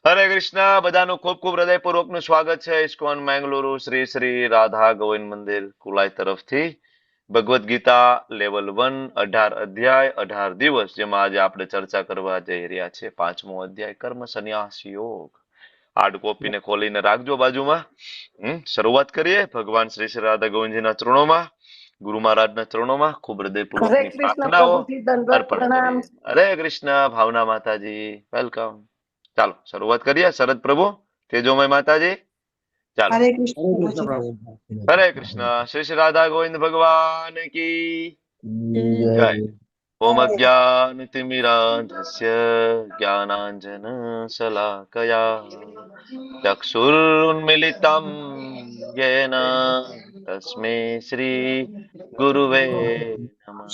હરે કૃષ્ણ. બધાનું ખૂબ ખૂબ હૃદયપૂર્વકનું સ્વાગત છે ઇસ્કોન મેંગલુરુ શ્રી શ્રી રાધા ગોવિંદ મંદિર કુલાઈ તરફથી. ભગવદ્ ગીતા લેવલ 1 18 અધ્યાય 18 દિવસ, જેમાં આજે આપણે ચર્ચા કરવા જઈ રહ્યા છે પાંચમો અધ્યાય કર્મ સંન્યાસ યોગ. હાર્ડ કોપીને ખોલીને રાખજો બાજુમાં. શરૂઆત કરીએ ભગવાન શ્રી શ્રી રાધા ગોવિંદજીના ચરણોમાં, ગુરુ મહારાજના ચરણોમાં ખૂબ હરે હૃદયપૂર્વકની કૃષ્ણ પ્રાર્થનાઓ પ્રભુજી દંડવત અર્પણ પ્રણામ. કરીએ. હરે કૃષ્ણ ભાવના માતાજી, વેલકમ. ચાલો શરૂઆત કરીએ. શરદ પ્રભુ, તેજોમય માતાજી, ચાલો. હરે કૃષ્ણ હરે કૃષ્ણ પ્રભુજી. પ્રભુ. હરે કૃષ્ણ. શ્રી શ્રી રાધા ગોવિંદ ભગવાન કી જય. જય. ઓમ અજ્ઞાનતિમિરાંધસ્ય જ્ઞાનાંજન શલાકયા ચક્ષુરુન્મિલિतं येन તસ્मै શ્રી ગુરુવે નમઃ.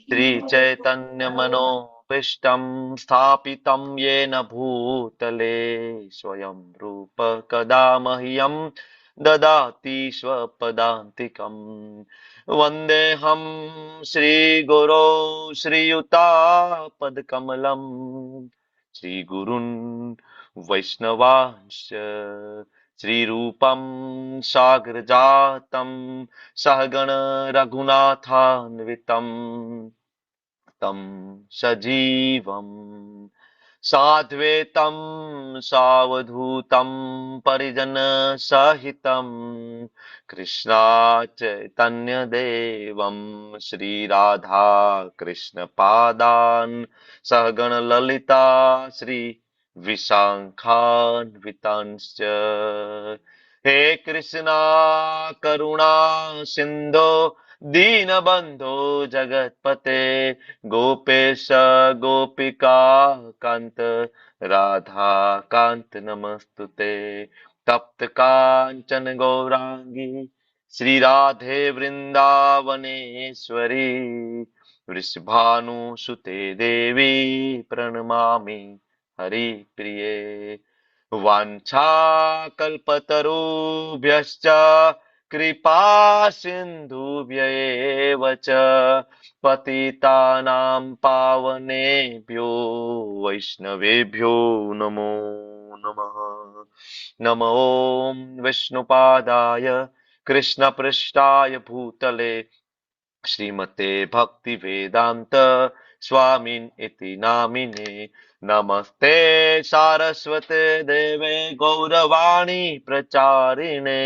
શ્રી ચૈતન્ય મનોભીષ્ટં સ્થાપિतं येन ભૂતલે સ્વયં રૂપ કદા મह्यं દદાતિ સ્વપદાન્તિકम्. વંદેહમ શ્રીગુરો શ્રીયુતાપદકમલમ શ્રીગુરુન વૈષ્ણવાંશ્ચ શ્રીરૂપમ સાગરજાતમ સહગણ રઘુનાથાન્વિતમ તમ સજીવમ સાદ્વૈતમ સાવધૂતમ પરિજન સહિતમ કૃષ્ણા ચૈતન્ય દેવમ શ્રી રાધા કૃષ્ણ પાદાન સહગણ લલિતા શ્રી વિશાખાન્વિતાંશ્ચ. હે કૃષ્ણા કરુણા સિંધો दीनबन्धो जगत्पते गोपेश गोपिका कान्त राधा कान्त नमस्तुते. तप्त काञ्चन गौरांगी श्री राधे वृंदावनेश्वरी वृषभानुसुते देवी प्रणमामि हरिप्रिये. वाञ्छाकल्पतरुभ्यश्च कृपा सिन्धुभ्येव च पतितानां पावनेभ्यो वैष्णवेभ्यो नमो नमः. नमो विष्णुपादाय कृष्णपृष्ठाय भूतले श्रीमते भक्तिवेदान्त स्वामिन् इति नामिने. नमस्ते सारस्वते देवे गौरवाणी प्रचारिणे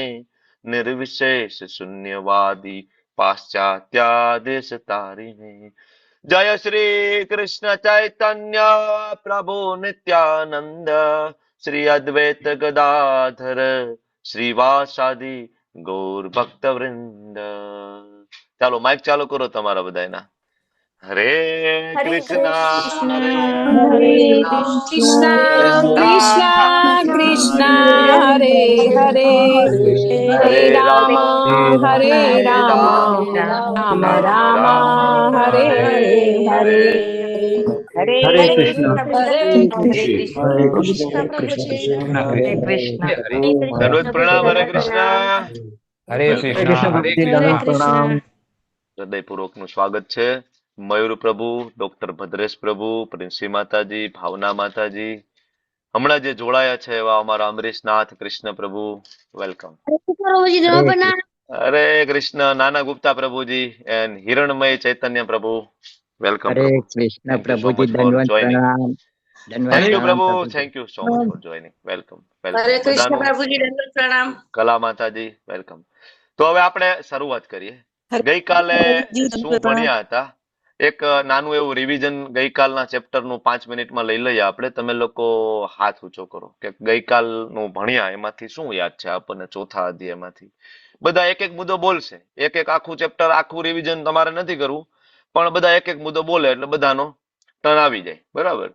निर्विशेष शून्यवादी पाश्चात्यादेशतारिणे. जय श्री कृष्ण चैतन्य प्रभु नित्यानंद श्री अद्वैत गदाधर श्रीवासादि गौर भक्त वृंद. ચાલો માઇક ચાલુ કરો તમારા બધાના. હરે હરે કૃષ્ણ કૃષ્ણ હરે હરે કૃષ્ણ કૃષ્ણ કૃષ્ણ કૃષ્ણ કૃષ્ણ કૃષ્ણ હરે હરે હરે હરે હરે હરે રામ રામ હરે હરે રામ રામ રામ રામ રામ રામ હરે હરે હરે હરે. હરે હરે કૃષ્ણ. કૃષ્ણ હરે પ્રભુજી હરે કૃષ્ણ. કૃષ્ણ હરે હરે કૃષ્ણ. કૃષ્ણ કૃષ્ણ પ્રભુજી કૃષ્ણ હરે હરે કૃષ્ણ હરે. હરે કૃષ્ણ દરરોજ પ્રણામ. પ્રભુજી હરે દંડવત પ્રણામ. કૃષ્ણ. હરે વેલકમ. હરે કૃષ્ણ કૃષ્ણ હરે પ્રભુજી હરે દંડવત પ્રણામ. કૃષ્ણ. હૃદયપૂર્વકનું સ્વાગત છે. મયુર પ્રભુ, ડોક્ટર ભદ્રેશ પ્રભુ, પ્રિન્સી માતાજી, ભાવના માતાજી, હમણાં જે જોડાયા છે એવા અમારા અમરીશનાથ કૃષ્ણ પ્રભુ, વેલકમ. હરે કૃષ્ણ. હરે કૃષ્ણ નાના ગુપ્તા પ્રભુજી એન્ડ હિરણમય ચૈતન્ય પ્રભુ, વેલકમ હરે પ્રભુ. કૃષ્ણ થેન્ક યુ સો પ્રભુજી મચ ફોર દંડવત જોઈનિંગ. પ્રણામ. દંડવત થેન્ક યુ પ્રણામ પ્રભુ, પ્રભુજી. Thank you so much for joining. Welcome Hare welcome Krishna બધાનું. પ્રભુજી દંડવત પ્રણામ. કલા માતાજી, વેલકમ. તો હવે આપણે શરૂઆત કરીએ. હરે ગઈકાલે પ્રભુજી શું દંડવત પ્રણામ. ભણ્યા હતા, એક નાનું એવું રિવિઝન ગઈકાલના ચેપ્ટરનું 5 મિનિટમાં લઈ લઈએ આપણે. તમે લોકો હાથ ઊંચો કરો કે ગઈકાલનું ભણ્યા એમાંથી શું યાદ છે આપણને, ચોથા અધ્યાયમાંથી. બધા એક એક મુદ્દો બોલશે. એક એક આખું ચેપ્ટર આખું રિવિઝન તમારે નથી કરવું, પણ બધા એક એક મુદ્દો બોલે એટલે બધાનો ટર્ન આવી જાય. બરાબર,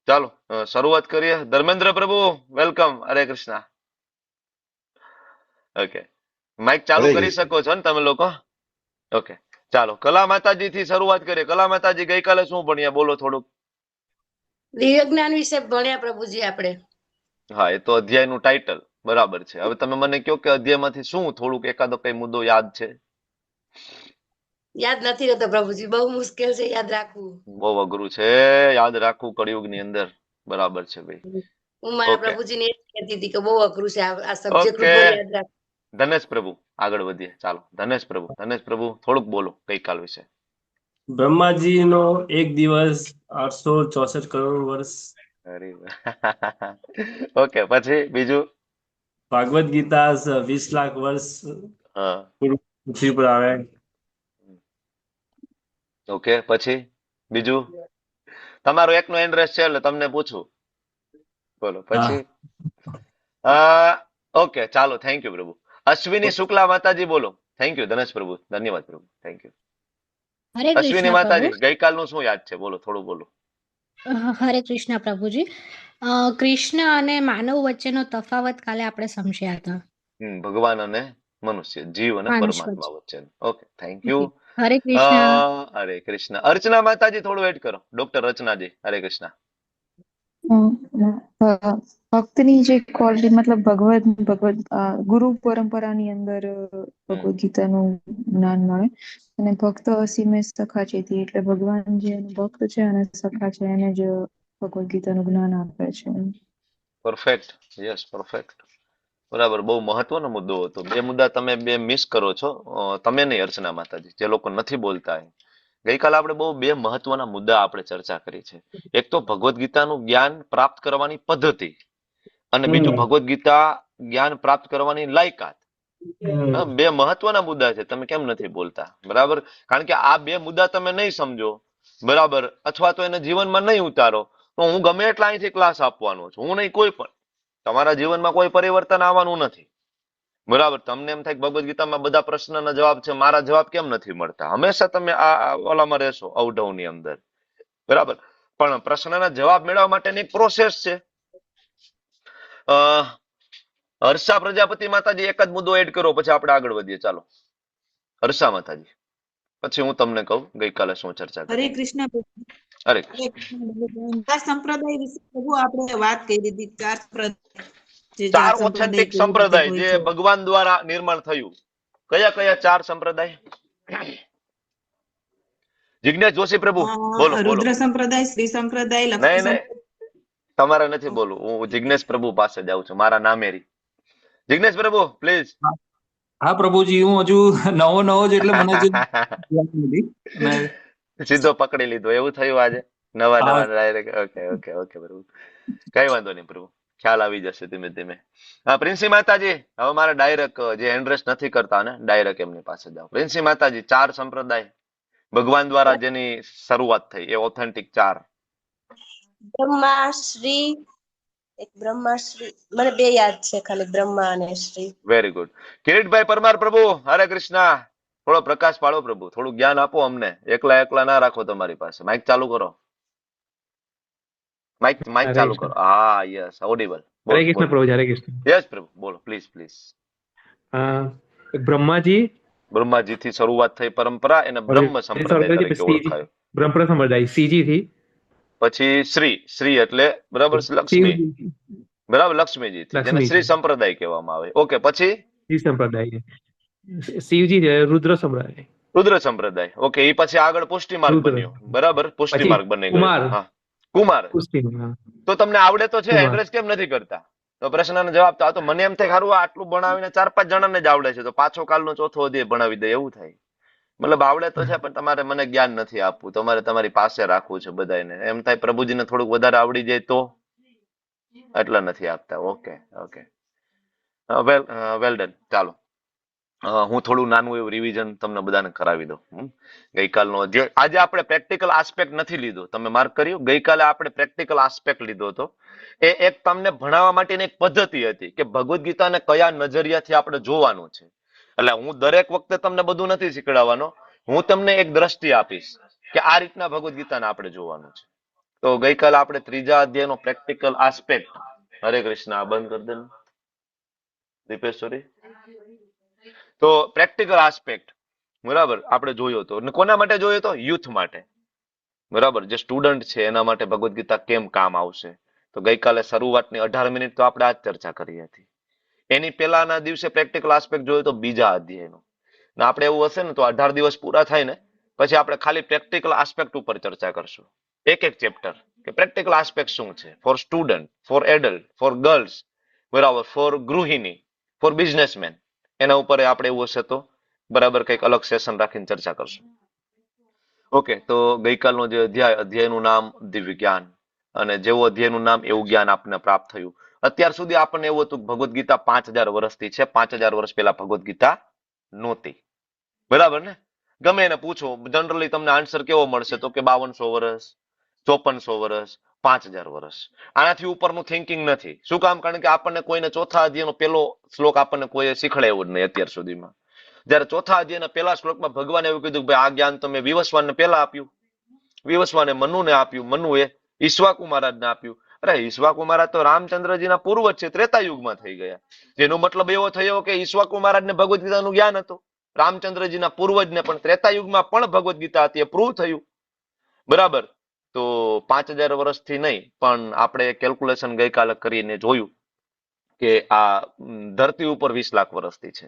ચાલો શરૂઆત કરીએ. ધર્મેન્દ્ર પ્રભુ, વેલકમ. હરે કૃષ્ણ. ઓકે, માઇક ચાલુ હરે કરી કૃષ્ણ. શકો છો ને તમે લોકો? ઓકે, ચાલો કલા માતાજી થી શરૂઆત કરીએ. કલા માતાજી ગઈકાલે શું ભણ્યા, બોલો થોડુંક. દિવ્ય જ્ઞાન વિશે ભણ્યા પ્રભુજી આપણે. હા, એ તો અધ્યાયનું ટાઇટલ બરાબર છે. હવે તમે મને કહો કે અધ્યાયમાંથી શું થોડુંક એકાદો કઈ મુદ્દો યાદ છે? યાદ નથી રહેતો પ્રભુજી, બહુ મુશ્કેલ છે યાદ રાખવું. બહુ અઘરું છે યાદ રાખવું કળિયુગની અંદર. બરાબર છે ભાઈ. હું મારા ઓકે પ્રભુજીને એ જ કહેતી હતી કે બહુ અઘરું છે આ સબ્જેક્ટ ઓકે બહુ યાદ રાખ. ધનેશ પ્રભુ આગળ વધીએ ચાલો ધનેશ પ્રભુ થોડુંક બોલો ગઈકાલ વિશે. બ્રહ્માજીનો એક દિવસ 864 કરોડ વર્ષ. અરે વાહ. ઓકે પછી બીજું. ભાગવત ગીતા 20 લાખ વર્ષ હા પૃથ્વી પર આવે. ઓકે પછી બીજું. તમારો એકનો ઇન્ટરેસ્ટ છે એટલે તમને પૂછું. બોલો હા પછી. ઓકે ચાલો થેન્ક યુ પ્રભુ. અશ્વિની શુક્લા માતાજી બોલો. થેન્ક યુ ધનેશ પ્રભુ ધન્યવાદ પ્રભુ થેન્ક યુ. હરે અશ્વિની કૃષ્ણ પ્રભુ. માતાજી ગઈકાલનું શું યાદ છે બોલો થોડું બોલો. હરે કૃષ્ણ પ્રભુજી. કૃષ્ણ અને માનવ વચ્ચેનો તફાવત કાલે આપણે સમજ્યા હતા. ભગવાન અને મનુષ્ય જીવ અને માનુષ પરમાત્મા વચ્ચે. વચ્ચે. Okay thank you. ઓકે. હરે કૃષ્ણ. હરે કૃષ્ણ અર્ચના માતાજી થોડું વેટ કરો ડોક્ટર રચનાજી હરે કૃષ્ણ. ભક્તની જે ક્વોલિટી મતલબ ભગવદ ગુરુ પરંપરાની અંદર ભગવદ ગીતાનું જ્ઞાન મળે અને ભક્ત અસીમે સખા ચેતી એટલે ભગવાન જે ભક્ત છે અને સખા છે એને જ ભગવદ ગીતાનું જ્ઞાન આપે છે. પરફેક્ટ યસ પરફેક્ટ બરાબર બહુ મહત્વનો મુદ્દો હતો. બે મુદ્દા તમે બે મિસ કરો છો તમે નહીં અર્ચના માતાજી જે લોકો નથી બોલતા ગઈકાલે આપણે બહુ બે મહત્વના મુદ્દા આપણે ચર્ચા કરી છે. એક તો ભગવદ ગીતાનું જ્ઞાન પ્રાપ્ત કરવાની પદ્ધતિ અને બીજું ભગવદ ગીતા જ્ઞાન પ્રાપ્ત કરવાની લાયકાત. બે મહત્વના મુદ્દા છે તમે કેમ નથી બોલતા બરાબર કારણ કે આ બે મુદ્દા તમે નહીં સમજો બરાબર અથવા તો એને જીવનમાં નહીં ઉતારો તો હું ગમે એટલા અહીંથી ક્લાસ આપવાનો છું હું નહીં કોઈ પણ તમારા જીવનમાં કોઈ પરિવર્તન આવવાનું નથી બરાબર. તમને એમ થાય કે ભગવદ ગીતામાં બધા પ્રશ્નના જવાબ છે મારા જવાબ કેમ નથી મળતા હંમેશા તમે આ ઓલામાં રહેશો અવઢવની અંદર બરાબર. પણ પ્રશ્નના જવાબ મેળવવા માટેની એક પ્રોસેસ છે. હર્ષા પ્રજાપતિ માતાજી એક જ મુદ્દો એડ કરો પછી આપણે આગળ વધીએ ચાલો હર્ષા માતાજી પછી હું તમને કહું ગઈકાલે શું ચર્ચા હરે કરી. કૃષ્ણ પ્રભુ. હરે હરે કૃષ્ણ. કૃષ્ણ. ચાર સંપ્રદાય વિશે પ્રભુ આપણે વાત કરી હતી. ચાર સંપ્રદાય જે ચાર સંપ્રદાય ઓથેન્ટિક કેવી રીતે સંપ્રદાય હોય જે છે. ભગવાન દ્વારા નિર્માણ થયું કયા કયા ચાર સંપ્રદાય. જિજ્ઞેશ જોશી પ્રભુ બોલો બોલો. રુદ્ર સંપ્રદાય, શ્રી સંપ્રદાય, લક્ષ્મી નહીં નહીં તમારે નથી બોલવું હું જિજ્ઞેશ પ્રભુ પાસે જાઉં છું મારા નામેરી. જિજ્ઞેશ પ્રભુ પ્લીઝ. હા પ્રભુજી હું હજુ નવો જ એટલે મને હજુ યાદ નથી. અને સીધો પકડી લીધો એવું થયું આજે નવા હા ડાયરેક્ટ ઓકે ઓકે ઓકે પ્રભુ કઈ વાંધો નહીં પ્રભુ ખ્યાલ આવી જશે ધીમે ધીમે. હા પ્રિન્સી માતાજી હવે મારે ડાયરેક્ટ જે એન્ડ્રેસ નથી કરતા ને ડાયરેક્ટ એમની પાસે જાઓ. પ્રિન્સી માતાજી ચાર સંપ્રદાય ભગવાન દ્વારા જેની શરૂઆત થઈ એ ઓથેન્ટિક ચાર. બ્રહ્માશ્રી એક બ્રહ્માશ્રી મને બે યાદ છે ખાલી બ્રહ્મા અને શ્રી. Very good. કિરીટભાઈ પરમાર પ્રભુ હરે કૃષ્ણ થોડો પ્રકાશ પાડો પ્રભુ થોડું જ્ઞાન આપો અમને એકલા ના રાખો તમારી પાસે માઇક ચાલુ કરો માઇક હરે ચાલુ કૃષ્ણ. કરો હા યસ ઓડિબલ હરે કૃષ્ણ પ્રભુજી હરે કૃષ્ણ. યસ પ્રભુ બોલો પ્લીઝ પ્લીઝ. બ્રહ્માજી બ્રહ્માજી થી શરૂઆત થઈ પરંપરા એને બ્રહ્મ સંપ્રદાય તરીકે ઓળખાયો. બ્રહ્મ સંપ્રદાય સીજી થી પછી શ્રી એટલે બરાબર લક્ષ્મી બરાબર લક્ષ્મીજી થી જેને શ્રી સંપ્રદાય કહેવામાં આવે. ઓકે પછી શ્રી સંપ્રદાય શિવજી રુદ્ર સંપ્રદાય રુદ્ર સંપ્રદાય. ઓકે એ પછી આગળ પુષ્ટિ માર્ગ રુદ્ર. બન્યો બરાબર પુષ્ટિ પછી માર્ગ બની કુમાર. ગયો. હા કુમાર. પુષ્ટિ, હા. તો તમને આવડે તો છે કુમાર. એડ્રેસ કેમ નથી કરતા તો પ્રશ્નનો જવાબ તો આ તો મને એમ થાય ખારું આટલું ભણાવીને 4-5 જણાને જ આવડે છે તો પાછો કાલનો ચોથો અધ્યાય ભણાવી દે એવું થાય. મતલબ આવડે તો છે પણ તમારે મને જ્ઞાન નથી આપવું તમારે તમારી પાસે રાખવું છે બધાને એમ થાય પ્રભુજીને થોડુંક વધારે આવડી જાય તો એટલા નથી આપતા. ઓકે ઓકે વેલ ડન ચાલો હું થોડું નાનું એવું રિવિઝન તમને બધાને કરાવી દઉં. ગઈકાલનો અધ્યાય આજે આપણે પ્રેક્ટિકલ આસ્પેક્ટ નથી લીધો તમે માર્ક કર્યું ગઈકાલે આપણે પ્રેક્ટિકલ આસ્પેક્ટ લીધો હતો. એ એક તમને ભણાવવા માટેની એક પદ્ધતિ હતી કે ભગવદ ગીતાને કયા નજરિયાથી આપણે જોવાનું છે. એટલે હું દરેક વખતે તમને બધું નથી શીખડાવવાનો હું તમને એક દ્રષ્ટિ આપીશ કે આ રીતના ભગવદ ગીતાને આપણે જોવાનું છે. તો ગઈકાલે આપણે ત્રીજા અધ્યાયનો પ્રેક્ટિકલ આસ્પેક્ટ હરે કૃષ્ણ આ બંધ કરી દે દીપેશ્વરી. તો પ્રેક્ટિકલ આસ્પેક્ટ બરાબર આપણે જોયો હતો અને કોના માટે જોયો હતો યુથ માટે બરાબર જે સ્ટુડન્ટ છે એના માટે ભગવદ ગીતા કેમ કામ આવશે. તો ગઈકાલે શરૂઆતની 18 મિનિટ તો આપણે આ જ ચર્ચા કરી હતી. એની પહેલાના દિવસે પ્રેક્ટિકલ આસ્પેક્ટ જોયો તો બીજા અધ્યાયનો ને આપણે એવું હશે ને તો 18 દિવસ પૂરા થાય ને પછી આપણે ખાલી પ્રેક્ટિકલ આસ્પેક્ટ ઉપર ચર્ચા કરશું એક ચેપ્ટર કે પ્રેક્ટિકલ આસ્પેક્ટ શું છે for student, for adult, for girls, બરાબર, ફોર ગૃહિણી, ફોર બિઝનેસમેન. એના ઉપર આપણે એવું હશે તો બરાબર કંઈક અલગ સેશન રાખીને ચર્ચા કરશું. ઓકે, તો ગઈકાલનો જે અધ્યાયનું નામ દિવ્ય જ્ઞાન, અને જેવું અધ્યાયનું નામ એવું જ્ઞાન આપણને પ્રાપ્ત થયું. અત્યાર સુધી આપણને એવું હતું ભગવદ્ ગીતા 5000 વર્ષથી છે. 5000 વર્ષ પહેલા ભગવદ્ ગીતા નહોતી. બરાબર ને? ગમે એને પૂછો, જનરલી તમને આન્સર કેવો મળશે તો કે 5200 વર્ષ, 5400 વર્ષ, 5000 વર્ષ. આનાથી ઉપરનું થિંકિંગ નથી. શું કામ? કારણ કે આપણને કોઈને ચોથા અધ્યાયનો પહેલો શ્લોક આપણને કોઈ શીખડાયો જ નહીં અત્યાર સુધીમાં. જ્યારે ચોથા અધ્યાયના પહેલા શ્લોકમાં ભગવાને એવું કીધું કે ભાઈ આ જ્ઞાન તમે વિવસ્વાનને પહેલા આપ્યું, વિવસ્વાને મનુને આપ્યું, મનુએ ઈશ્વાકુ મહારાજને આપ્યું. અરે ઈશ્વાકુ મહારાજ તો રામચંદ્રજીના પૂર્વજ છે, ત્રેતા યુગમાં થઈ ગયા. જેનો મતલબ એવો થયો કે ઈશ્વાકુ મહારાજને ભગવદ્ ગીતાનું જ્ઞાન હતું. રામચંદ્રજીના પૂર્વજને પણ ત્રેતા યુગમાં પણ ભગવદ્ ગીતા હતી, એ પ્રૂવ થયું. બરાબર. તો 5000 વર્ષથી નહીં, પણ આપણે કેલ્ક્યુલેશન ગઈકાલે કરીને જોયું કે આ ધરતી ઉપર 20 લાખ વર્ષથી છે.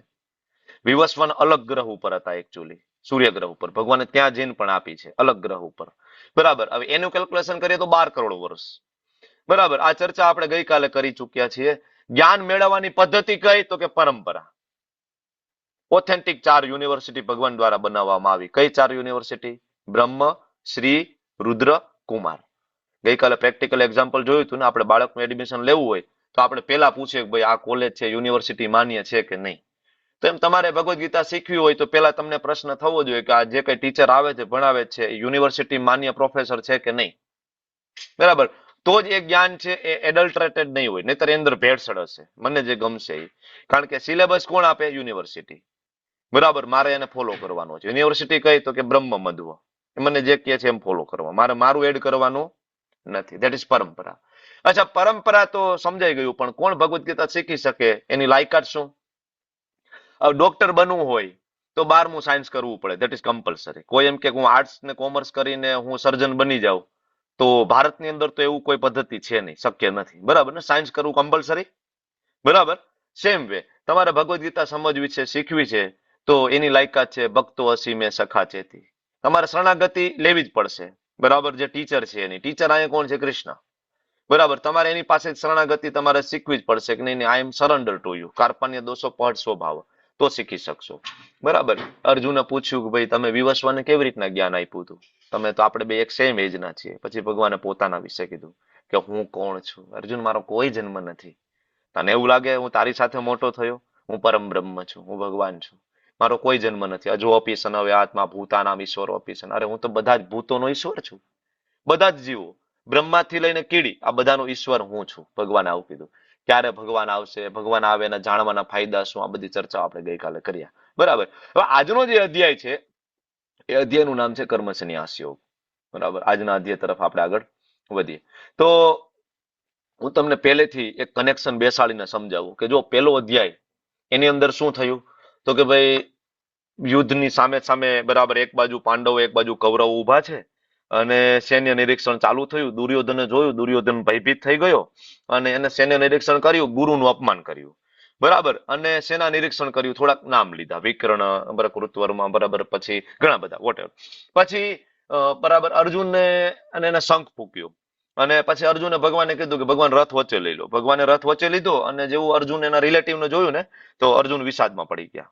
વિવસ્વાન અલગ ગ્રહ ઉપર હતા, એકચ્યુઅલી સૂર્ય ગ્રહ ઉપર. ભગવાને ત્યાં જઈને પણ આપી છે અલગ ગ્રહ ઉપર. બરાબર. હવે એનું કેલ્ક્યુલેશન કરીએ તો 12 કરોડ વર્ષ. બરાબર. આ ચર્ચા આપણે ગઈકાલે કરી ચૂક્યા છીએ. જ્ઞાન મેળવવાની પદ્ધતિ કઈ? તો કે પરંપરા. ઓથેન્ટિક 4 યુનિવર્સિટી ભગવાન દ્વારા બનાવવામાં આવી. કઈ 4 યુનિવર્સિટી? બ્રહ્મ, શ્રી, રુદ્ર, કુમાર. ગઈકાલે પ્રેક્ટિકલ એક્ઝામ્પલ જોયું હતું ને. આપણે બાળકનું એડમિશન લેવું હોય તો આપણે પહેલા પૂછીએ કે ભાઈ આ કોલેજ છે, યુનિવર્સિટી માન્ય છે કે નહીં. તો એમ તમારે ભગવદ્ ગીતા શીખવી હોય તો પહેલા તમને પ્રશ્ન થવો જોઈએ કે આ જે કઈ ટીચર આવે છે, ભણાવે છે, યુનિવર્સિટી માન્ય પ્રોફેસર છે કે નહીં. બરાબર. તો જ એ જ્ઞાન છે એ એડલ્ટરેટેડ નહીં હોય, નહીતર એની અંદર ભેળસેળ હશે. મને જે ગમશે એ. કારણ કે સિલેબસ કોણ આપે? યુનિવર્સિટી. બરાબર. મારે એને ફોલો કરવાનો છે. યુનિવર્સિટી કઈ? તો કે બ્રહ્મ મધ્વ. મને જે કહે છે એમ ફોલો કરવા. મારે મારું એડ કરવાનું નથી. ધેટ ઇઝ પરંપરા. અચ્છા, પરંપરા તો સમજાઈ ગયું, પણ કોણ ભગવદ્ ગીતા શીખી શકે? એની લાયકાત શું? ડોક્ટર બનવું હોય તો 12મું સાયન્સ કરવું પડે. That is compulsory. કોઈ એમ કે હું આર્ટ્સ ને કોમર્સ કરીને હું સર્જન બની જાઉં, તો ભારતની અંદર તો એવું કોઈ પદ્ધતિ છે નહીં, શક્ય નથી. બરાબર ને? સાયન્સ કરવું કમ્પલસરી. બરાબર. સેમ વે તમારે ભગવદ્ ગીતા સમજવી છે, શીખવી છે, તો એની લાયકાત છે ભક્તો અસીમે સખા ચેતી. તમારે શરણાગતિ લેવી જ પડશે. બરાબર. જે ટીચર છે એની. ટીચર અહીંયા કોણ છે? કૃષ્ણ. બરાબર. તમારે એની પાસે શરણાગતિ તમારે શીખવી જ પડશે કે નહીં, આઈ એમ સરેન્ડર ટુ યુ. કાર્પણ્ય દોષો પહટ સ્વભાવ, તો શીખી શકશો. બરાબર. અર્જુને પૂછ્યું કે ભાઈ તમે વિવસ્વાને કેવી રીતના જ્ઞાન આપ્યું હતું? તમે તો આપણે બે એક સેમ એજ ના છીએ. પછી ભગવાને પોતાના વિશે કીધું કે હું કોણ છું? અર્જુન, મારો કોઈ જન્મ નથી. તને એવું લાગે હું તારી સાથે મોટો થયો? હું પરમ બ્રહ્મ છું, હું ભગવાન છું. મારો કોઈ જન્મ નથી. અજો અપી સન હવે આત્મા ભૂતાનામ ઈશ્વરો અપી સન. અરે હું તો બધા જ ભૂતોનો ઈશ્વર છું. બધા જ જીવો, બ્રહ્માથી લઈને કીડી, આ બધાનો ઈશ્વર હું છું. ભગવાને આવું કીધું. ક્યારે ભગવાન આવશે, ભગવાન આવે એના જાણવાના ફાયદા શું, આ બધી ચર્ચા આપણે ગઈકાલે કર્યા. બરાબર. હવે આજનો જે અધ્યાય છે એ અધ્યાયનું નામ છે કર્મ સંન્યાસ યોગ. બરાબર. આજના અધ્યાય તરફ આપણે આગળ વધીએ. તો હું તમને પહેલેથી એક કનેક્શન બેસાડીને સમજાવું કે જો પહેલો અધ્યાય એની અંદર શું થયું તો કે ભાઈ યુદ્ધની સામે સામે, બરાબર, એક બાજુ પાંડવો એક બાજુ કૌરવો ઊભા છે અને સૈન્ય નિરીક્ષણ ચાલુ થયું. દુર્યોધને જોયું, દુર્યોધન ભયભીત થઈ ગયો અને એને સૈન્ય નિરીક્ષણ કર્યું, ગુરુનું અપમાન કર્યું. બરાબર. અને સેના નિરીક્ષણ કર્યું, થોડાક નામ લીધા, વિકર્ણ, બરાબર, કૃતવર્મા, બરાબર, પછી ઘણા બધા વોટેવર. પછી બરાબર અર્જુનને અને એને શંખ ફૂક્યો. અને પછી અર્જુને ભગવાને કીધું કે ભગવાન રથ વચ્ચે લઈ લો. ભગવાને રથ વચ્ચે લીધો અને જેવું અર્જુન એના રિલેટિવને જોયું ને તો અર્જુન વિષાદમાં પડી ગયા.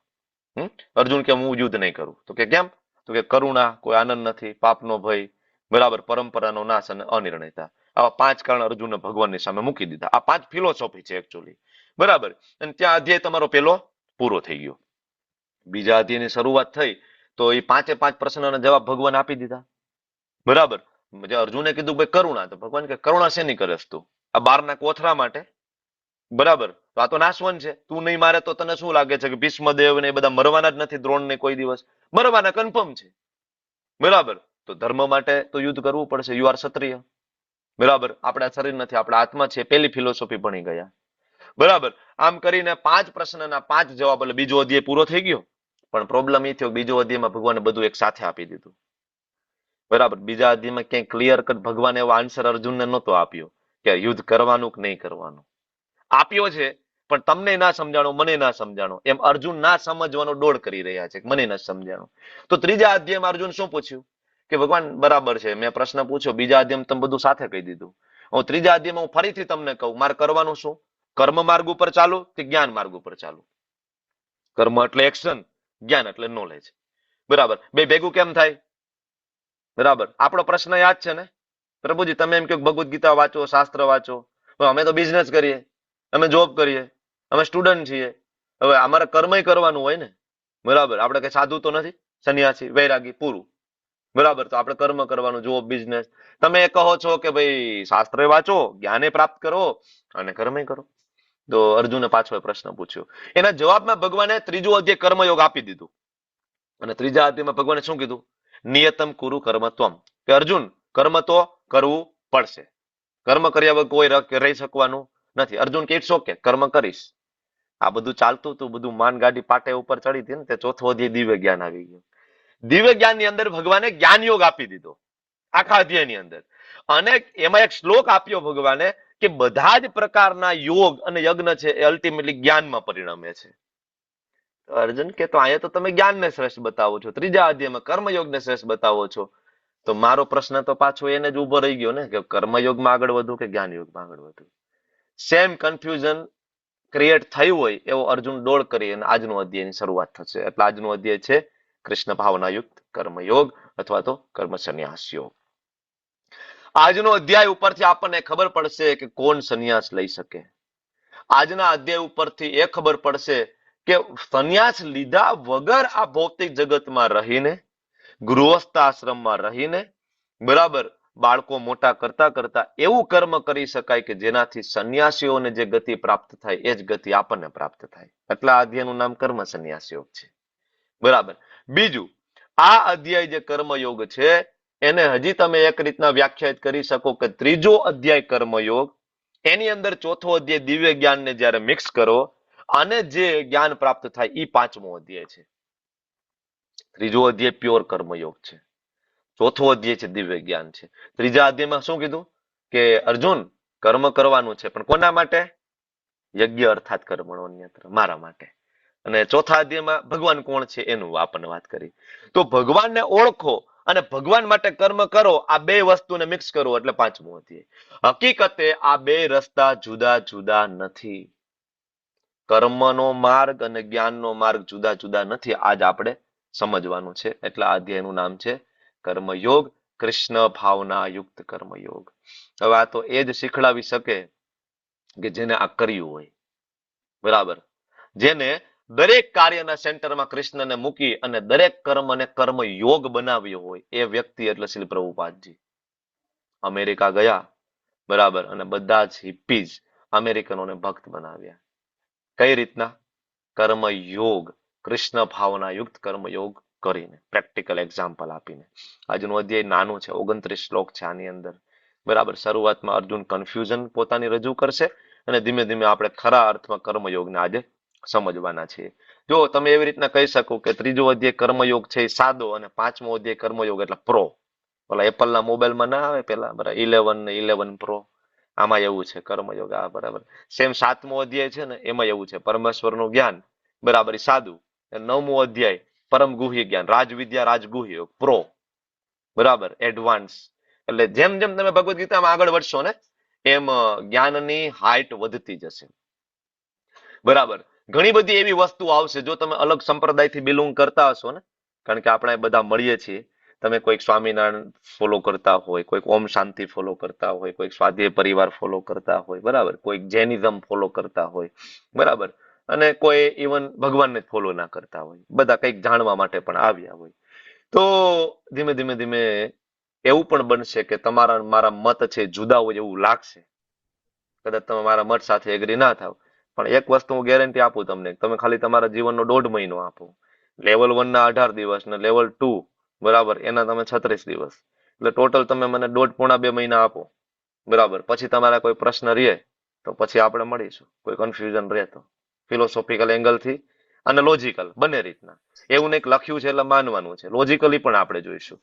અર્જુન કે હું યુદ્ધ નહીં કરું. તો કે કેમ? તો કે કરુણા, કોઈ આનંદ નથી, પાપનો ભય, બરાબર, પરંપરાનો નાશ અને અનિર્ણયતા. આવા 5 કારણ અર્જુને ભગવાનની સામે મૂકી દીધા. આ 5 ફિલોસોફી છે એકચ્યુઅલી. બરાબર. અને ત્યાં અધ્યાય તમારો પેલો પૂરો થઈ ગયો. બીજા અધ્યાયની શરૂઆત થઈ તો એ 5 પ્રશ્નોના જવાબ ભગવાન આપી દીધા. બરાબર. જે અર્જુને કીધું ભાઈ કરુણા, તો ભગવાન કે કરુણા શેની કરેસ તું? આ 12ના કોથળા માટે. બરાબર. તો આ તો નાશવંત છે. તું નહીં મારે તો તને શું લાગે છે કે ભીષ્મદેવ ને એ બધા મરવાના જ નથી? દ્રોણ ને કોઈ દિવસ મરવાના કન્ફર્મ છે. બરાબર. તો ધર્મ માટે તો યુદ્ધ કરવું પડશે. યુ આર ક્ષત્રિય. બરાબર. આપણા શરીર નથી, આપણા આત્મા છે. પેલી ફિલોસોફી ભણી ગયા. બરાબર. આમ કરીને 5 પ્રશ્નના 5 જવાબ, એટલે બીજો અધ્યાય પૂરો થઈ ગયો. પણ પ્રોબ્લેમ એ થયો બીજો અધ્યાયમાં ભગવાને બધું એક સાથે આપી દીધું. બરાબર. બીજા અધ્યાયમાં ક્યાંય ક્લિયર કટ ભગવાને એવો આન્સર અર્જુનને નહોતો આપ્યો કે યુદ્ધ કરવાનું કે નહીં કરવાનું. આપ્યો છે પણ તમને ના સમજાણો, મને ના સમજાણો. એમ અર્જુન ના સમજવાનો દોડ કરી રહ્યા છે, મને ના સમજાણો. તો ત્રીજા અધ્યાયમાં અર્જુન શું પૂછ્યું કે ભગવાન બરાબર છે, મેં પ્રશ્ન પૂછ્યો, બીજા અધ્યાયમાં તમે બધું સાથે કહી દીધું, હું ત્રીજા અધ્યાયમાં હું ફરીથી તમને કહું, મારે કરવાનું શું? કર્મ માર્ગ ઉપર ચાલુ કે જ્ઞાન માર્ગ ઉપર ચાલુ? કર્મ એટલે એક્શન, જ્ઞાન એટલે નોલેજ. બરાબર, બે ભેગું કેમ થાય? બરાબર, આપણો પ્રશ્ન યાદ છે ને પ્રભુજી? તમે એમ કહો ભગવદ્ ગીતા વાંચો, શાસ્ત્ર વાંચો, અમે તો બિઝનેસ કરીએ, અમે જોબ કરીએ, અમે સ્ટુડન્ટ છીએ, હવે અમારે કર્મય કરવાનું હોય ને. બરાબર, આપણે કઈ સાધુ તો નથી, સંન્યાસી વૈરાગી પૂરું. બરાબર, તો આપણે કર્મ કરવાનું, જોબ બિઝનેસ. તમે કહો છો કે ભાઈ શાસ્ત્ર વાંચો, જ્ઞાને પ્રાપ્ત કરો અને કર્મય કરો. તો અર્જુને પાછો એ પ્રશ્ન પૂછ્યો, એના જવાબમાં ભગવાને ત્રીજું અધ્યાય કર્મયોગ આપી દીધું. અને ત્રીજા અધ્યાયમાં ભગવાને શું કીધું? નિયતમ કુરુ કર્મ ત્વમ, કે અર્જુન કર્મ તો કરવું પડશે, કર્મ કર્યા વગર કોઈ રહી શકવાનું નથી. અર્જુન કે ઇટ્સ ઓકે, કર્મ કરીશ. આ બધું ચાલતું હતું, બધું માન ગાડી પાટે ઉપર ચડી હતી ને, તે ચોથો અધ્યાય દિવ્ય જ્ઞાન આવી ગયું. દિવ્ય જ્ઞાન ની અંદર ભગવાને જ્ઞાન યોગ આપી દીધો આખા અધ્યાયની અંદર. અને એમાં એક શ્લોક આપ્યો ભગવાને કે બધા જ પ્રકારના યોગ અને યજ્ઞ છે એ અલ્ટિમેટલી જ્ઞાનમાં પરિણમે છે. અર્જુન કે તો અહીંયા તો તમે જ્ઞાનને શ્રેષ્ઠ બતાવો છો, ત્રીજા અધ્યાયમાં કર્મયોગને શ્રેષ્ઠ બતાવો છો. તો મારો પ્રશ્ન તો પાછો એને જ ઉભો રહી ગયો ને, કે કર્મયોગમાં આગળ વધુ કે જ્ઞાન યોગમાં આગળ વધુ? સેમ કન્ફ્યુઝન ક્રિએટ થયું હોય એવો અર્જુન દોડ કરી અને આજનો અધ્યાયની શરૂઆત થશે. એટલે આજનો અધ્યાય છે કૃષ્ણ ભાવનાયુક્ત કર્મયોગ અથવા તો કર્મ સંન્યાસ યોગ. આજનો અધ્યાય ઉપરથી આપણને ખબર પડશે કે કોણ સંન્યાસ લઈ શકે. આજના અધ્યાય ઉપરથી એ ખબર પડશે કે સંન્યાસ લીધા વગર આ ભૌતિક જગતમાં રહીને, ગૃહસ્થ આશ્રમમાં રહીને, બરાબર, બાળકો મોટા કરતા કરતા એવું કર્મ કરી શકાય કે જેનાથી સંન્યાસીઓને જે ગતિ પ્રાપ્ત થાય એ જ ગતિ આપણને પ્રાપ્ત થાય. એટલે આ અધ્યાયનું નામ કર્મ સંન્યાસ યોગ છે. બરાબર. બીજું, આ અધ્યાય જે કર્મયોગ છે એને હજી તમે એક રીતના વ્યાખ્યાયિત કરી શકો કે ત્રીજો અધ્યાય કર્મયોગ, એની અંદર ચોથો અધ્યાય દિવ્ય જ્ઞાનને જ્યારે મિક્સ કરો અને જે જ્ઞાન પ્રાપ્ત થાય એ પાંચમો અધ્યાય છે. ત્રીજો અધ્યાય પ્યોર કર્મયોગ છે, ચોથો અધ્યાય છે દિવ્ય જ્ઞાન છે. ત્રીજા અધ્યાયમાં શું કીધું કે અર્જુન કર્મ કરવાનું છે, પણ કોના માટે? યજ્ઞ અર્થાત કર્મણો અન્યત્ર, મારા માટે. અને ચોથા અધ્યાયમાં ભગવાન કોણ છે એનું આપણને વાત કરી. તો ભગવાનને ઓળખો અને ભગવાન માટે કર્મ કરો, આ બે વસ્તુને મિક્સ કરો એટલે પાંચમો અધ્યાય. હકીકતે આ બે રસ્તા જુદા જુદા નથી. કર્મનો માર્ગ અને જ્ઞાનનો માર્ગ જુદા જુદા નથી. આજ આપણે સમજવાનું છે. એટલે આ અધ્યાયનું નામ છે કર્મયોગ, કૃષ્ણ ભાવના યુક્ત કર્મયોગ. હવે આ તો એ જ શીખડાવી શકે કે જેને આ કર્યું હોય. બરાબર, જેને દરેક કાર્યના સેન્ટરમાં કૃષ્ણને મૂકી અને દરેક કર્મને કર્મયોગ બનાવ્યો હોય એ વ્યક્તિ એટલે શ્રી પ્રભુપાદજી. અમેરિકા ગયા, બરાબર, અને બધા જ હિપ્પીઝ અમેરિકનોને ભક્ત બનાવ્યા. કઈ રીતના? કર્મયોગ, કૃષ્ણ ભાવના યુક્ત કર્મયોગ કરીને, પ્રેક્ટિકલ એક્ઝામ્પલ આપીને. આજનું અધ્યાય નાનું છે, 29 શ્લોક છે આની અંદર. બરાબર, શરૂઆતમાં અર્જુન કન્ફ્યુઝન પોતાની રજૂ કરશે અને ધીમે ધીમે આપણે ખરા અર્થમાં કર્મયોગને આજે સમજવાના છીએ. જો તમે એવી રીતના કહી શકો કે ત્રીજો અધ્યાય કર્મયોગ છે એ સાદો અને પાંચમો અધ્યાય કર્મયોગ એટલે પ્રો. ઓલા એપલના મોબાઈલમાં ના આવે પેલા, બરાબર, 11 ને 11 પ્રો, આમાં એવું છે કર્મયોગ. આ બરાબર સેમ સાતમો અધ્યાય છે ને એમાં એવું છે પરમેશ્વરનું જ્ઞાન, બરાબર, સાદું. નવમો અધ્યાય પરમ ગુહ્ય જ્ઞાન, રાજવિદ્યા રાજગુહ્ય યોગ પ્રો, બરાબર, એડવાન્સ. એટલે જેમ જેમ તમે ભગવદ્ ગીતામાં આગળ વધશો ને એમ જ્ઞાનની હાઈટ વધતી જશે. બરાબર, ઘણી બધી એવી વસ્તુ આવશે જો તમે અલગ સંપ્રદાયથી બિલોંગ કરતા હશો ને, કારણ કે આપણે બધા મળીએ છીએ. તમે કોઈક સ્વામિનારાયણ ફોલો કરતા હોય, કોઈક ઓમ શાંતિ ફોલો કરતા હોય, કોઈક સ્વાધ્યાય પરિવાર ફોલો કરતા હોય, બરાબર, કોઈક જૈનિઝમ ફોલો કરતા હોય, બરાબર, અને કોઈ ઇવન ભગવાનને જ ફોલો ના કરતા હોય. બધા કંઈક જાણવા માટે પણ આવ્યા હોય. તો ધીમે ધીમે ધીમે એવું પણ બનશે કે તમારા મારા મત છે જુદા હોય એવું લાગશે. કદાચ તમે મારા મત સાથે એગ્રી ના થાવ, પણ એક વસ્તુ હું ગેરંટી આપું તમને, તમે ખાલી તમારા જીવનનો 1.5 મહિનો આપો. લેવલ 1 ના 18 દિવસ ને લેવલ 2, બરાબર, એના તમે 36 દિવસ, એટલે ટોટલ તમે મને 1.5-2 મહિના આપો. બરાબર, પછી તમારા કોઈ પ્રશ્ન રહે તો પછી આપણે મળીશું. કોઈ કન્ફ્યુઝન રહે તો ફિલોસોફિકલ એંગલથી અને લોજિકલ બંને રીતના. એવું નહીં લખ્યું છે એટલે માનવાનું છે, લોજિકલી પણ આપણે જોઈશું.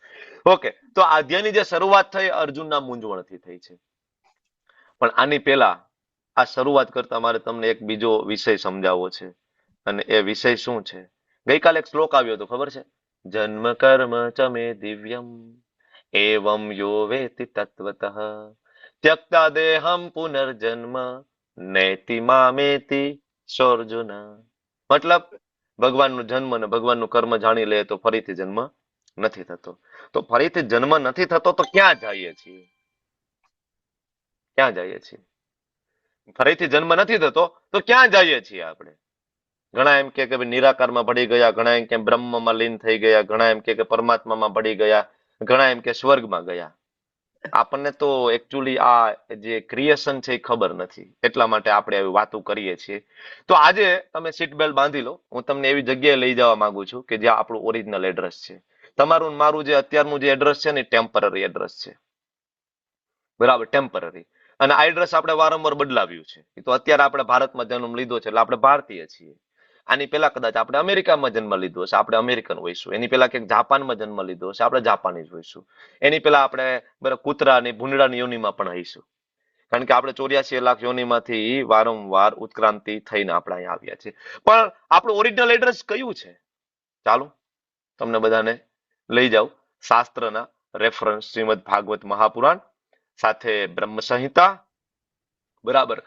ઓકે, તો આ અધ્યાયની જે શરૂઆત થઈ અર્જુનના મૂંઝવણથી થઈ છે. પણ આની પહેલા આ શરૂઆત કરતા મારે તમને એક બીજો વિષય સમજાવવો છે. અને એ વિષય શું છે? ગઈકાલે એક શ્લોક આવ્યો હતો, ખબર છે? જન્મ કર્મ ચ મે દિવ્યમ एवं यो वेति तत्वतः त्यक्ता देहम पुनर्जन्म नैति मामेति सोऽर्जुन. મતલબ ભગવાનનો જન્મ અને ભગવાનનું કર્મ જાણી લે તો ફરીથી જન્મ નથી થતો. તો ફરીથી જન્મ નથી થતો તો ક્યાં જઈએ છીએ? ક્યાં જઈએ છીએ? ફરીથી જન્મ નથી થતો તો ક્યાં જઈએ છીએ આપણે? ઘણા એમ કે ભાઈ નિરાકારમાં પડી ગયા, ઘણા એમ કે બ્રહ્મમાં લીન થઈ ગયા, ઘણા એમ કે પરમાત્મામાં પડી ગયા, ઘણા એમ કે સ્વર્ગમાં ગયા. આપણને તો એકચ્યુઅલી આ જે ક્રિએશન છે એ ખબર નથી, એટલા માટે આપણે આવી વાતો કરીએ છીએ. તો આજે તમે સીટ બેલ્ટ બાંધી લો. હું તમને એવી જગ્યાએ લઈ જવા માંગુ છું કે જ્યાં આપણું ઓરિજિનલ એડ્રેસ છે. તમારું ને મારું જે અત્યારનું જે એડ્રેસ છે ને ટેમ્પરરી એડ્રેસ છે, બરાબર, ટેમ્પરરી. અને આ એડ્રેસ આપણે વારંવાર બદલાવ્યું છે. એ તો અત્યારે આપણે ભારતમાં જન્મ લીધો છે એટલે આપણે ભારતીય છીએ. આની પહેલા કદાચ આપણે અમેરિકામાં જન્મ લીધો હશે, આપણે અમેરિકન હોઈશું. એની પહેલા ક્યાંક જાપાનમાં જન્મ લીધો હશે, આપણે જાપાનીઝ હોઈશું. એની પહેલા આપણે બરાબર કૂતરાની ભૂંડડાની યોનિમાં પણ હઈશું. કારણ કે આપણે 84 લાખ યોનિમાંથી વારંવાર ઉત્ક્રાંતિ થઈને આપણે અહીંયા આવ્યા છીએ. પણ આપણું ઓરિજિનલ એડ્રેસ કયું છે? ચાલો તમને બધાને લઈ જાઉં શાસ્ત્રના રેફરન્સ, શ્રીમદ ભાગવત મહાપુરાણ સાથે બ્રહ્મ સંહિતા, બરાબર,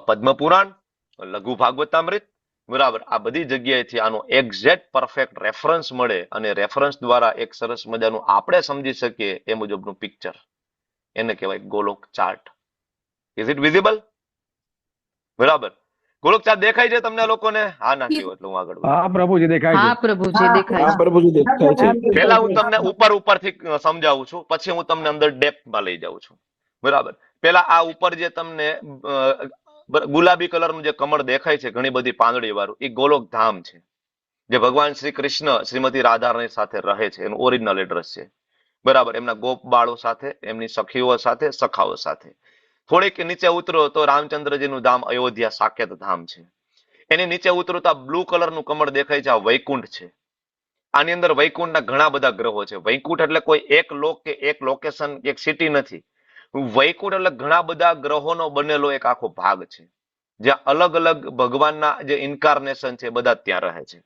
પદ્મપુરાણ, લઘુ ભાગવતામૃત, બરાબર. આ બધી જગ્યાએથી આનો એક્ઝેક્ટ પરફેક્ટ રેફરન્સ મળે અને રેફરન્સ દ્વારા એક સરસ મજાનું આપણે સમજી શકીએ એ મુજબનું પિક્ચર, એને કહેવાય Golok chart. Is it visible? બરાબર. ગોલોક ચાર્ટ દેખાય છે તમને લોકોને? હા ના કહેવું એટલે હું આગળ વધું. હા પ્રભુજી દેખાય છે. હા પ્રભુજી દેખાય હા છે. પ્રભુજી દેખાય છે. પહેલા હું તમને ઉપરથી સમજાવું છું, પછી હું તમને અંદર ડેપ્થમાં લઈ જાઉં છું. બરાબર. પહેલા આ ઉપર જે તમને ગુલાબી કલરનું જે કમળ દેખાય છે ઘણી બધી પાંદડી વાળું, એ ગોલોક ધામ છે, જે ભગવાન શ્રી કૃષ્ણ શ્રીમતી રાધારાણી સાથે રહે છે. એનું ઓરિજિનલ એડ્રેસ છે. બરાબર. એમના ગોપ બાળો સાથે, એમની સખીઓ સાથે, સખાઓ સાથે. થોડીક નીચે ઉતરો તો રામચંદ્રજીનું ધામ અયોધ્યા સાકેત ધામ છે. એની નીચે ઉતરો તો આ બ્લુ કલરનું કમળ દેખાય છે, આ વૈકુંઠ છે. આની અંદર વૈકુંઠના ઘણા બધા ગ્રહો છે. વૈકુંઠ એટલે કોઈ એક લોક કે એક લોકેશન, એક સિટી નથી. વૈકુંઠ એટલે ઘણા બધા ગ્રહોનો બનેલો એક આખો ભાગ છે, જ્યાં અલગ અલગ ભગવાનના જે ઇન્કાર્નેશન છે બધા ત્યાં રહે છે.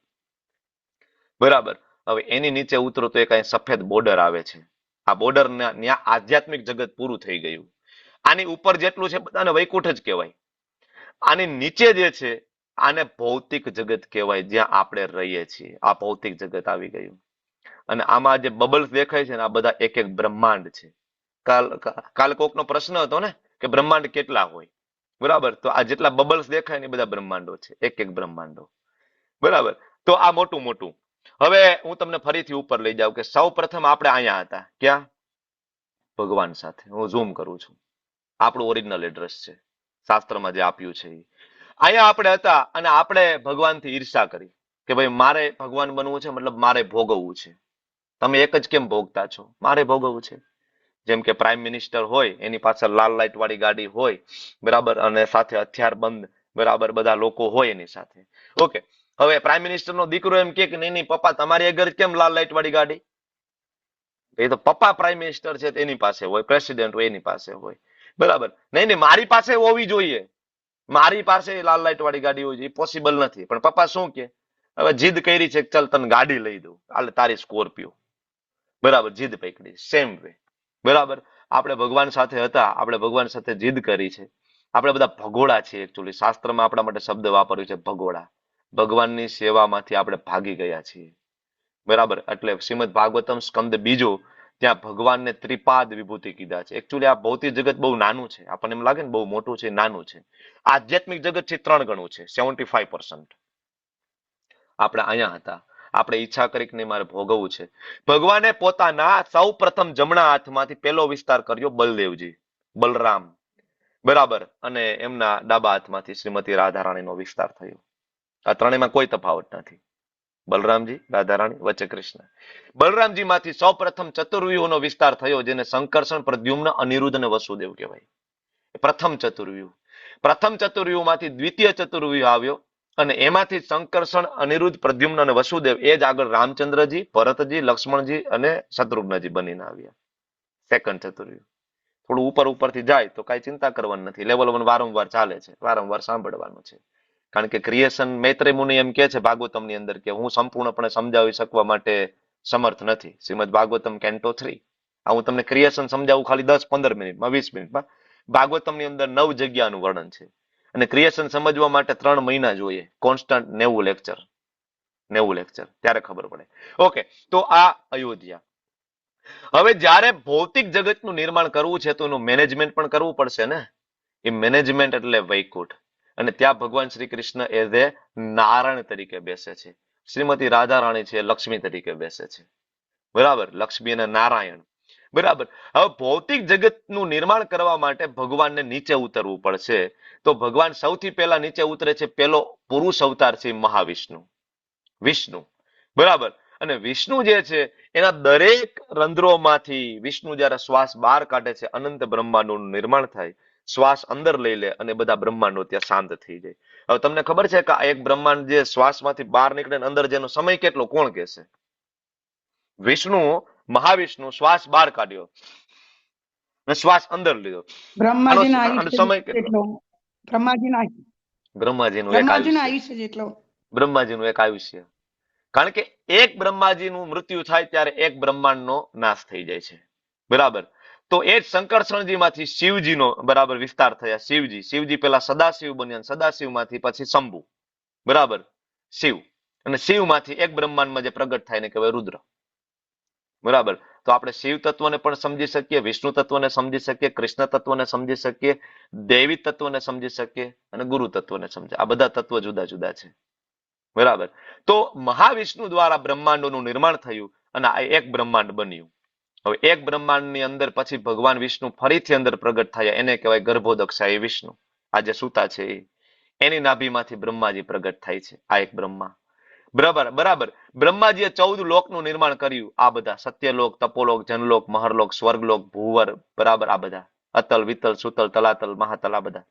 બરાબર. હવે એની નીચે ઉતરો તો એક અહીં સફેદ બોર્ડર આવે છે. આ બોર્ડર ત્યાં આધ્યાત્મિક જગત પૂરું થઈ ગયું. આની ઉપર જેટલું છે બધાને વૈકુંઠ જ કહેવાય. આની નીચે જે છે આને ભૌતિક જગત કહેવાય, જ્યાં આપણે રહીએ છીએ. આ ભૌતિક જગત આવી ગયું. અને આમાં જે બબલ્સ દેખાય છે ને આ બધા એક એક બ્રહ્માંડ છે. કાલ કોકનો પ્રશ્ન હતો ને કે બ્રહ્માંડ કેટલા હોય? બરાબર. તો આ જેટલા બબલ્સ દેખાય ને એ બધા બ્રહ્માંડો છે, એક એક બ્રહ્માંડો. બરાબર. તો આ મોટું મોટું. હવે હું તમને ફરીથી ઉપર લઈ જાઉં કે સૌ પ્રથમ આપણે અહીંયા હતા. ક્યાં? ભગવાન સાથે. હું ઝૂમ કરું છું. આપણું ઓરિજિનલ એડ્રેસ છે, શાસ્ત્રમાં જે આપ્યું છે. અહીંયા આપણે હતા અને આપણે ભગવાનથી ઈર્ષા કરી કે ભાઈ મારે ભગવાન બનવું છે, મતલબ મારે ભોગવવું છે. તમે એક જ કેમ ભોગતા છો? મારે ભોગવવું છે. જેમ કે પ્રાઇમ મિનિસ્ટર હોય, એની પાછળ લાલ લાઇટ વાળી ગાડી હોય, બરાબર, અને સાથે હથિયાર બંધ, બરાબર, બધા લોકો હોય એની સાથે. ઓકે. હવે પ્રાઇમ મિનિસ્ટર નો દીકરો એમ કે નહીં પપ્પા તમારી આગળ કેમ લાલ લાઇટ વાળી ગાડી? એ તો પપ્પા પ્રાઇમ મિનિસ્ટર છે એની પાસે હોય, પ્રેસિડેન્ટ હોય એની પાસે હોય. બરાબર. નહીં મારી પાસે હોવી જોઈએ, મારી પાસે લાલ લાઇટ વાળી ગાડી હોવી જોઈએ. પોસિબલ નથી. પણ પપ્પા શું કે હવે જીદ કરી છે, ચાલ તને ગાડી લઈ દઉં, હાલ તારી સ્કોર્પિયો. બરાબર. જીદ પકડી. Same way. બરાબર. આપણે ભગવાન સાથે હતા, આપણે ભગવાન સાથે જીદ કરી છે. આપણે બધા ભગોળા છીએ. એકચ્યુઅલી શાસ્ત્રમાં આપણા માટે શબ્દ વાપર્યું છે ભગોળા. ભગવાનની સેવામાંથી આપણે ભાગી ગયા છીએ. બરાબર. એટલે શ્રીમદ ભાગવતમ સ્કંદ બીજો, ત્યાં ભગવાનને ત્રિપાદ વિભૂતિ કીધા છે. એકચ્યુઅલી આ ભૌતિક જગત બહુ નાનું છે. આપણને એમ લાગે ને બહુ મોટું છે, નાનું છે. આધ્યાત્મિક જગત છે 3 ગણું છે, 75%. આપણે અહીંયા હતા. આપણે ઈચ્છા કરી કે નહીં મારે ભોગવવું છે. ભગવાને પોતાના સૌ પ્રથમ જમણા હાથમાંથી પહેલો વિસ્તાર કર્યો બલદેવજી, બલરામ, બરાબર, અને એમના ડાબા હાથમાંથી શ્રીમતી રાધારાણીનો વિસ્તાર થયો. આ ત્રણેયમાં કોઈ તફાવત નથી. બલરામજી, રાધારાણી, વચ્ચે કૃષ્ણ. બલરામજી માંથી સૌ પ્રથમ ચતુર્વ્યુહનો વિસ્તાર થયો, જેને સંકર્ષણ, પ્રદ્યુમ્ન, અનિરુદ્ધ અને વસુદેવ કહેવાય. પ્રથમ ચતુર્વ્યુહ. પ્રથમ ચતુર્વ્યુહમાંથી દ્વિતીય ચતુર્વ્યુહ આવ્યો અને એમાંથી સંકર્ષણ, અનિરુદ્ધ, પ્રદ્યુમ્ન અને વસુદેવ એ જ આગળ રામચંદ્રજી, ભરતજી, લક્ષ્મણજી અને શત્રુઘ્નજી બનીને આવ્યા. સેકન્ડ ચતુર્વ્યુહ. થોડું ઉપરથી જાય તો કઈ ચિંતા કરવાની નથી. લેવલ 1 વારંવાર ચાલે છે, વારંવાર સાંભળવાનું છે. કારણ કે ક્રિએશન, મૈત્રેય મુનિ એમ કે છે ભાગવતમની અંદર કે હું સંપૂર્ણપણે સમજાવી શકવા માટે સમર્થ નથી. શ્રીમદ ભાગવતમ કેન્ટો 3 આ હું તમને ક્રિએશન સમજાવું ખાલી 10-15 મિનિટમાં, 20 મિનિટમાં. ભાગવતમની અંદર 9 જગ્યાનું વર્ણન છે અને ક્રિએશન સમજવા માટે 3 મહિના જોઈએ, કોન્સ્ટન્ટ 90 લેક્ચર, ત્યારે ખબર પડે. ઓકે, તો આ અયોધ્યા. હવે જ્યારે ભૌતિક જગતનું નિર્માણ કરવું છે તો એનું મેનેજમેન્ટ પણ કરવું પડશે ને. એ મેનેજમેન્ટ એટલે વૈકુંઠ. અને ત્યાં ભગવાન શ્રી કૃષ્ણ એઝ એ નારાયણ તરીકે બેસે છે. શ્રીમતી રાધા રાણી છે લક્ષ્મી તરીકે બેસે છે. બરાબર, લક્ષ્મી અને નારાયણ. બરાબર. હવે ભૌતિક જગતનું નિર્માણ કરવા માટે ભગવાનને નીચે ઉતરવું પડશે. તો ભગવાન સૌથી પહેલા નીચે ઉતરે છે, પેલો પુરુષ અવતાર છે મહાવિષ્ણુ, વિષ્ણુ. બરાબર. અને વિષ્ણુ જે છે એના દરેક રંધ્રોમાંથી વિષ્ણુ જ્યારે શ્વાસ બહાર કાઢે છે, અનંત બ્રહ્માંડોનું નિર્માણ થાય. શ્વાસ અંદર લઈ લે અને બધા બ્રહ્માંડો ત્યાં શાંત થઈ જાય. હવે તમને ખબર છે કે આ એક બ્રહ્માંડ જે શ્વાસમાંથી બહાર નીકળે અંદર જેનો સમય કેટલો, કોણ કહેશે? વિષ્ણુ, મહાવિષ્ણુ શ્વાસ બહાર કાઢ્યો અને શ્વાસ અંદર લીધો, બ્રહ્માજીના આનો આયુષ્ય સમય કેટલો? જેટલો બ્રહ્માજીના બ્રહ્માજીનું એક બ્રહ્માજીના આયુષ્ય, આયુષ્ય જેટલો. બ્રહ્માજીનું એક આયુષ્ય. કારણ કે એક બ્રહ્માજીનું મૃત્યુ થાય ત્યારે એક બ્રહ્માંડનો નાશ થઈ જાય છે. બરાબર. તો એ જ શંકરસણજીમાંથી શિવજીનો બરાબર વિસ્તાર થયા. શિવજી પેલા સદાશિવ બન્યા, સદાશિવમાંથી પછી શંભુ. બરાબર, શિવ. અને શિવમાંથી એક બ્રહ્માંડમાં જે પ્રગટ થાય ને કહેવાય રુદ્ર. બરાબર. તો આપણે શિવ તત્વને પણ સમજી શકીએ, વિષ્ણુ તત્વને સમજી શકીએ, કૃષ્ણ તત્વને સમજી શકીએ, દેવી તત્વને સમજી શકીએ અને ગુરુ તત્વને સમજીએ. આ બધા તત્વો જુદા જુદા છે. બરાબર. તો મહાવિષ્ણુ દ્વારા બ્રહ્માંડોનું નિર્માણ થયું અને આ એક બ્રહ્માંડ બન્યું. હવે એક બ્રહ્માંડની અંદર પછી ભગવાન વિષ્ણુ ફરીથી અંદર પ્રગટ થયા, એને કહેવાય ગર્ભોદક્ષાય વિષ્ણુ. આ જે સૂતા છે એની નાભીમાંથી બ્રહ્માજી પ્રગટ થાય છે, આ એક બ્રહ્મા. બરાબર. બ્રહ્માજીએ 14 લોકનું નિર્માણ કર્યું. આ બધા સત્યલોક, તપોલોક, જનલોક, મહરલોક, સ્વર્ગલોક, ભૂવર. બરાબર, આ બધા અતલ, વિતલ, સુતલ, તલાતલ, મહાતલ, આ બધા.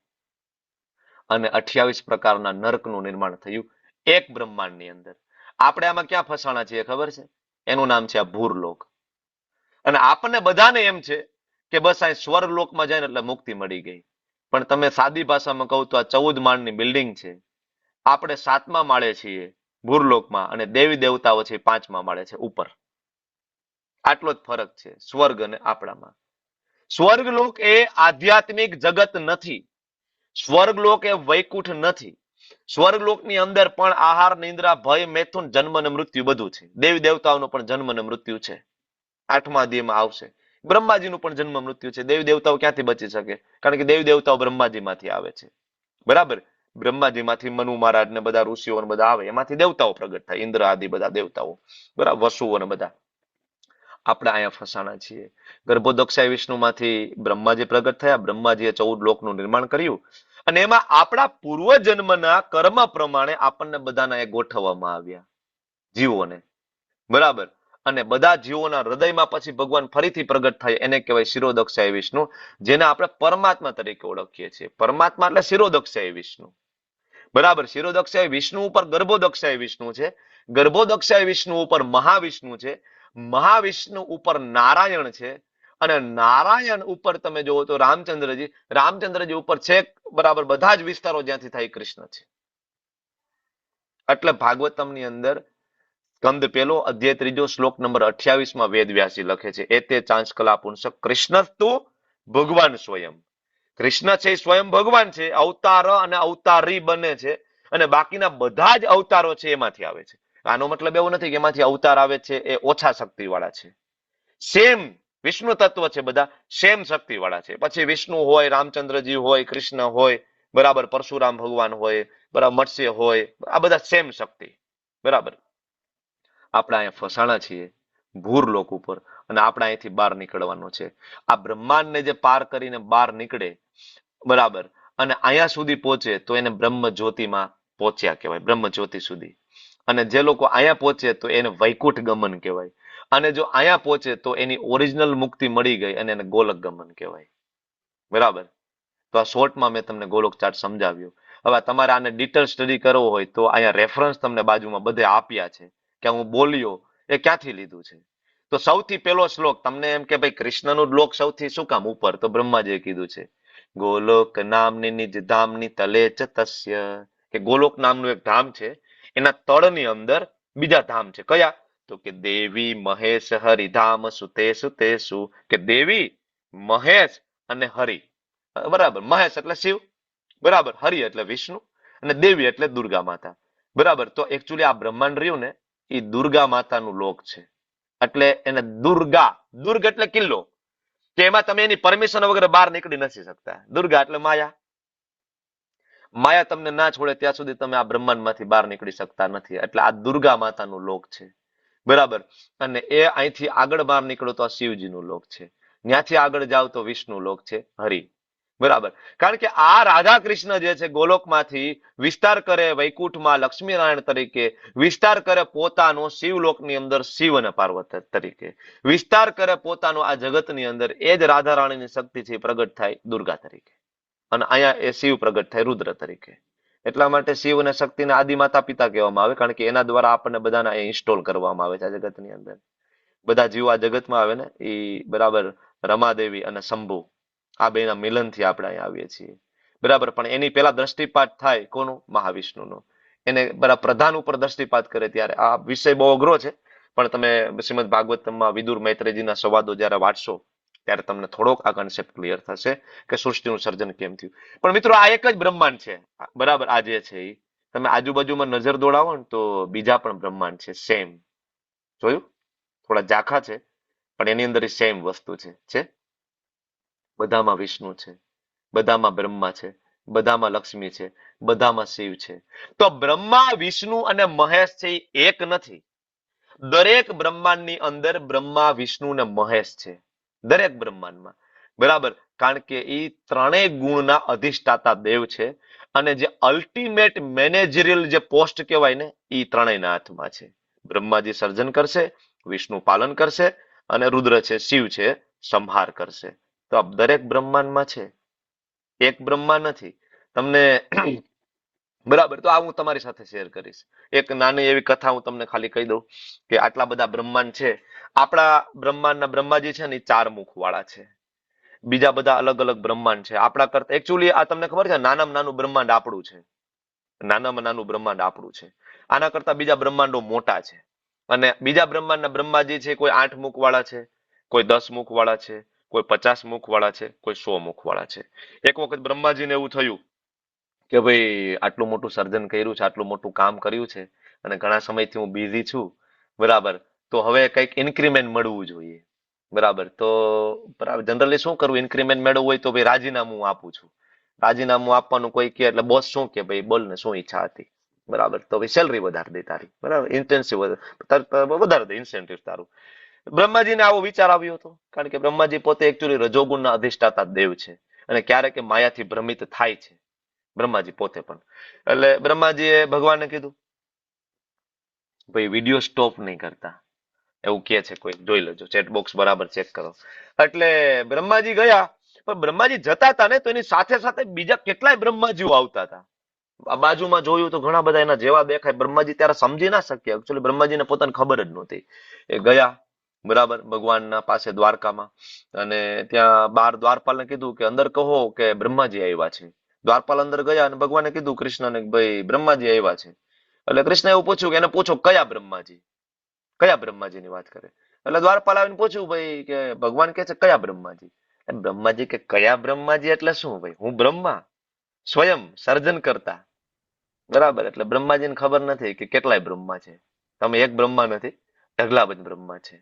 અને 28 પ્રકારના નરકનું નિર્માણ થયું એક બ્રહ્માંડની અંદર. આપણે આમાં ક્યાં ફસાણા છીએ ખબર છે? એનું નામ છે આ ભૂરલોક. અને આપણને બધાને એમ છે કે બસ અહીં સ્વર્ગલોકમાં જાય ને એટલે મુક્તિ મળી ગઈ. પણ તમે સાદી ભાષામાં કહો તો આ 14 માળની બિલ્ડિંગ છે, આપણે 7મા માળે છીએ ભૂરલોકમાં અને દેવી દેવતાઓ છે 5મા માળે છે ઉપર. આટલો જ ફરક છે સ્વર્ગ અને આપણામાં. સ્વર્ગલોક એ આધ્યાત્મિક જગત નથી. સ્વર્ગલોક એ વૈકુંઠ નથી. સ્વર્ગલોકની અંદર પણ આહાર, નિંદ્રા, ભય, મૈથુન, જન્મ અને મૃત્યુ બધું છે. દેવી દેવતાઓનો પણ જન્મ અને મૃત્યુ છે. 8મા અધ્યાયમાં આવશે. બ્રહ્માજીનું પણ જન્મ મૃત્યુ છે. દેવી દેવતાઓ ક્યાંથી બચી શકે? કારણ કે દેવી દેવતાઓ બ્રહ્માજીમાંથી આવે છે. બરાબર. બ્રહ્માજીમાંથી મનુ મહારાજ ને બધા ઋષિઓ ને બધા આવે, એમાંથી દેવતાઓ પ્રગટ થાય, ઇન્દ્ર આદિ બધા દેવતાઓ. બરાબર, વસુઓ ને બધા. આપણે અહીંયા ફસાણા છીએ. ગર્ભોદક્ષાય વિષ્ણુમાંથી બ્રહ્માજી પ્રગટ થયા. બ્રહ્માજીએ 14 લોકનું નિર્માણ કર્યું અને એમાં આપણા પૂર્વજન્મના કર્મ પ્રમાણે આપણને બધાને ગોઠવવામાં આવ્યા, જીવોને. બરાબર. અને બધા જીવોના હૃદયમાં પછી ભગવાન ફરીથી પ્રગટ થાય, એને કહેવાય શિરોદક્ષાય વિષ્ણુ, જેને આપણે પરમાત્મા તરીકે ઓળખીએ છીએ. પરમાત્મા એટલે શિરોદક્ષાય વિષ્ણુ. બરાબર. શિરોદક્ષાય વિષ્ણુ ઉપર ગર્ભોદક્ષાય વિષ્ણુ છે, ગર્ભોદક્ષાય વિષ્ણુ ઉપર મહાવિષ્ણુ છે, મહાવિષ્ણુ ઉપર નારાયણ છે અને નારાયણ ઉપર તમે જોવો તો રામચંદ્રજી ઉપર છે. બરાબર, બધા જ વિસ્તારો જ્યાંથી થાય કૃષ્ણ છે. એટલે ભાગવતમની અંદર સ્કંદ 1 અધ્યાય 3 શ્લોક નંબર 28માં વેદવ્યાસજી લખે છે, એતે ચાંચ કલા પુંસક કૃષ્ણસ્તુ ભગવાન સ્વયં. કૃષ્ણ છે સ્વયં ભગવાન છે, અવતાર અને અવતારી બને છે અને બાકીના બધા જ અવતારો છે એમાંથી આવે છે. આનો મતલબ એવો નથી કે એમાંથી અવતાર આવે છે એ ઓછા શક્તિ વાળા છે. સેમ વિષ્ણુ તત્વ છે, બધા સેમ શક્તિ વાળા છે. પછી વિષ્ણુ હોય, રામચંદ્રજી હોય, કૃષ્ણ હોય, બરાબર, પરશુરામ ભગવાન હોય, બરાબર, મત્સ્ય હોય, આ બધા સેમ શક્તિ. બરાબર. આપણે અહીંયા ફસાણા છીએ ભૂરલોક ઉપર અને આપણે અહીંથી બહાર નીકળવાનું છે. આ બ્રહ્માંડને જે પાર કરીને બહાર નીકળે, બરાબર, અને અહીંયા સુધી પહોંચે તો એને બ્રહ્મ જ્યોતિમાં પહોંચ્યા કહેવાય, બ્રહ્મ જ્યોતિ સુધી. અને જે લોકો અહીંયા પહોંચે તો એને વૈકુંઠ ગમન કહેવાય. અને જો અહીંયા પહોંચે તો એની ઓરિજિનલ મુક્તિ મળી ગઈ અને એને ગોલક ગમન કહેવાય. બરાબર. તો આ શોર્ટમાં મેં તમને ગોલોક ચાર્ટ સમજાવ્યું. હવે તમારે આને ડિટેલ સ્ટડી કરવો હોય તો અહીંયા રેફરન્સ તમને બાજુમાં બધે આપ્યા છે કે હું બોલ્યો એ ક્યાંથી લીધું છે. તો સૌથી પહેલો શ્લોક તમને એમ કે ભાઈ કૃષ્ણનું લોક સૌથી શું કામ ઉપર? તો બ્રહ્માજીએ કીધું છે ગોલોક નામની નિજ ધામની તલે ચ તસ્ય, કે ગોલોક નામનું એક ધામ છે, એના તળની અંદર બીજા ધામ છે. કયા? તો કે દેવી મહેશ હરિધામ સુતેષુ તેષુ, કે દેવી મહેશ અને હરિ, બરાબર, મહેશ એટલે શિવ, બરાબર, હરિ એટલે વિષ્ણુ, અને દેવી એટલે દુર્ગા માતા, બરાબર. તો એકચ્યુઅલી આ બ્રહ્માંડ રહ્યું ને એ દુર્ગા માતાનું લોક છે, એટલે એને દુર્ગા, દુર્ગ એટલે કિલ્લો, કે એમાં તમે એની પરમિશન વગર બહાર નીકળી નથી શકતા. દુર્ગા એટલે માયા, માયા તમને ના છોડે ત્યાં સુધી તમે આ બ્રહ્માંડ માંથી બહાર નીકળી શકતા નથી, એટલે આ દુર્ગા માતાનું લોક છે, બરાબર. અને એ અહીંથી આગળ બહાર નીકળો તો આ શિવજીનું લોક છે, ત્યાંથી આગળ જાવ તો વિષ્ણુ લોક છે, હરિ, બરાબર. કારણ કે આ રાધા કૃષ્ણ જે છે ગોલોકમાંથી વિસ્તાર કરે વૈકુંઠમાં લક્ષ્મીનારાયણ તરીકે, વિસ્તાર કરે પોતાનો શિવલોકની અંદર શિવ અને પાર્વતી તરીકે, વિસ્તાર કરે પોતાનો આ જગતની અંદર, એ જ રાધા રાણીની શક્તિથી પ્રગટ થાય દુર્ગા તરીકે, અને અહીંયા એ શિવ પ્રગટ થાય રુદ્ર તરીકે. એટલા માટે શિવ અને શક્તિને આદિ માતા પિતા કહેવામાં આવે, કારણ કે એના દ્વારા આપણને બધાને ઇન્સ્ટોલ કરવામાં આવે છે આ જગતની અંદર. બધા જીવો આ જગતમાં આવે ને એ બરાબર રમાદેવી અને શંભુ, આ બેના મિલનથી આપણે અહીંયા આવીએ છીએ, બરાબર. પણ એની પેલા દ્રષ્ટિપાત થાય કોનું? મહાવિષ્ણુનો. એને બરાબર પ્રધાન ઉપર દ્રષ્ટિપાત કરે ત્યારે આ વિષય બહુ અઘરો છે, પણ તમે શ્રીમદ ભાગવતમમાં વિદુર મૈત્રેયજીના સંવાદો જ્યારે વાંચશો ત્યારે તમને થોડોક આ કન્સેપ્ટ ક્લિયર થશે કે સૃષ્ટિનું સર્જન કેમ થયું. પણ મિત્રો આ એક જ બ્રહ્માંડ છે, બરાબર. આ જે છે એ તમે આજુબાજુમાં નજર દોડાવો ને તો બીજા પણ બ્રહ્માંડ છે સેમ. જોયું? થોડા ઝાખા છે પણ એની અંદર સેમ વસ્તુ છે. બધામાં વિષ્ણુ છે, બધામાં બ્રહ્મા છે, બધામાં લક્ષ્મી છે, બધામાં શિવ છે. તો બ્રહ્મા વિષ્ણુ અને મહેશ છે એ એક નથી. દરેક બ્રહ્માંડની અંદર બ્રહ્મા વિષ્ણુ અને મહેશ છે, દરેક બ્રહ્માંડમાં, બરાબર. કારણ કે એ ત્રણેય ગુણના અધિષ્ઠાતા દેવ છે, અને જે અલ્ટિમેટ મેનેજરિયલ જે પોસ્ટ કહેવાય ને એ ત્રણેયના હાથમાં છે. બ્રહ્માજી સર્જન કરશે, વિષ્ણુ પાલન કરશે, અને રુદ્ર છે શિવ છે સંહાર કરશે. તો આ દરેક બ્રહ્માંડમાં છે, એક બ્રહ્મા નથી. તમને બરાબર. તો આ હું તમારી સાથે શેર કરીશ એક નાની એવી કથા. હું તમને ખાલી કહી દઉં કે આટલા બધા બ્રહ્માંડ છે. આપણા બ્રહ્માંડના બ્રહ્માજી છે ને એ 4 મુખ વાળા છે. બીજા બધા અલગ અલગ બ્રહ્માંડ છે આપણા કરતા. એકચ્યુઅલી આ તમને ખબર છે નાનામાં નાનું બ્રહ્માંડ આપણું છે, નાનામાં નાનું બ્રહ્માંડ આપણું છે. આના કરતા બીજા બ્રહ્માંડો મોટા છે. અને બીજા બ્રહ્માંડના બ્રહ્માજી છે કોઈ 8 મુખ વાળા છે, કોઈ 10 મુખ વાળા છે, કોઈ 50 મુખ વાળા છે, કોઈ 100 મુખ વાળા છે. એક વખત બ્રહ્માજીને એવું થયું કે ભાઈ આટલું મોટું સર્જન કર્યું છે, આટલું મોટું કામ કર્યું છે, અને ઘણા સમયથી હું બિઝી છું, બરાબર. તો હવે કંઈક ઇન્ક્રીમેન્ટ મળવું જોઈએ, બરાબર. તો બરાબર જનરલી શું કરવું, ઇન્ક્રીમેન્ટ મેળવવું હોય તો ભાઈ રાજીનામું આપું છું. રાજીનામું આપવાનું કોઈ કે એટલે બોસ શું કે ભાઈ બોલ ને શું ઈચ્છા હતી, બરાબર. તો ભાઈ સેલરી વધારે દે તારી, બરાબર, ઇન્ટેન્સિવ વધારે દે ઇન્સેન્ટિવ તારું. બ્રહ્માજીને આવો વિચાર આવ્યો હતો, કારણ કે બ્રહ્માજી પોતે એકચ્યુઅલી રજોગુણના અધિષ્ઠાતા દેવ છે, અને ક્યારેક માયાથી ભ્રમિત થાય છે બ્રહ્માજી પોતે પણ. એટલે બ્રહ્માજીએ ભગવાનને કીધું ભાઈ વિડીયો સ્ટોપ નહીં કરતા, એવું કે છે કોઈ, જોઈ લેજો, ચેટ બોક્સ બરાબર ચેક કરો. એટલે બ્રહ્માજી ગયા, પણ બ્રહ્માજી જતા હતા ને તો એની સાથે સાથે બીજા કેટલાય બ્રહ્માજીઓ આવતા હતા. આ બાજુમાં જોયું તો ઘણા બધા એના જેવા દેખાય. બ્રહ્માજી ત્યારે સમજી ના શક્યા, એકચ્યુઅલી બ્રહ્માજીને પોતાને ખબર જ નહોતી. એ ગયા, બરાબર, ભગવાનના પાસે દ્વારકામાં, અને ત્યાં બાર દ્વારપાલને કીધું કે અંદર કહો કે બ્રહ્માજી આવ્યા છે. દ્વારપાલ અંદર ગયા અને ભગવાને કીધું કૃષ્ણને ભાઈ બ્રહ્માજી આવ્યા છે. એટલે કૃષ્ણ એવું પૂછ્યું કે એને પૂછો કયા બ્રહ્માજી, કયા બ્રહ્માજીની વાત કરે. એટલે દ્વારપાલ આવીને પૂછ્યું ભાઈ કે ભગવાન કે છે કયા બ્રહ્માજી. બ્રહ્માજી કે કયા બ્રહ્માજી એટલે શું ભાઈ, હું બ્રહ્મા સ્વયં સર્જન કરતા, બરાબર. એટલે બ્રહ્માજીને ખબર નથી કે કેટલાય બ્રહ્મા છે, તમે એક બ્રહ્મા નથી, ઢગલાબંધ બ્રહ્મા છે,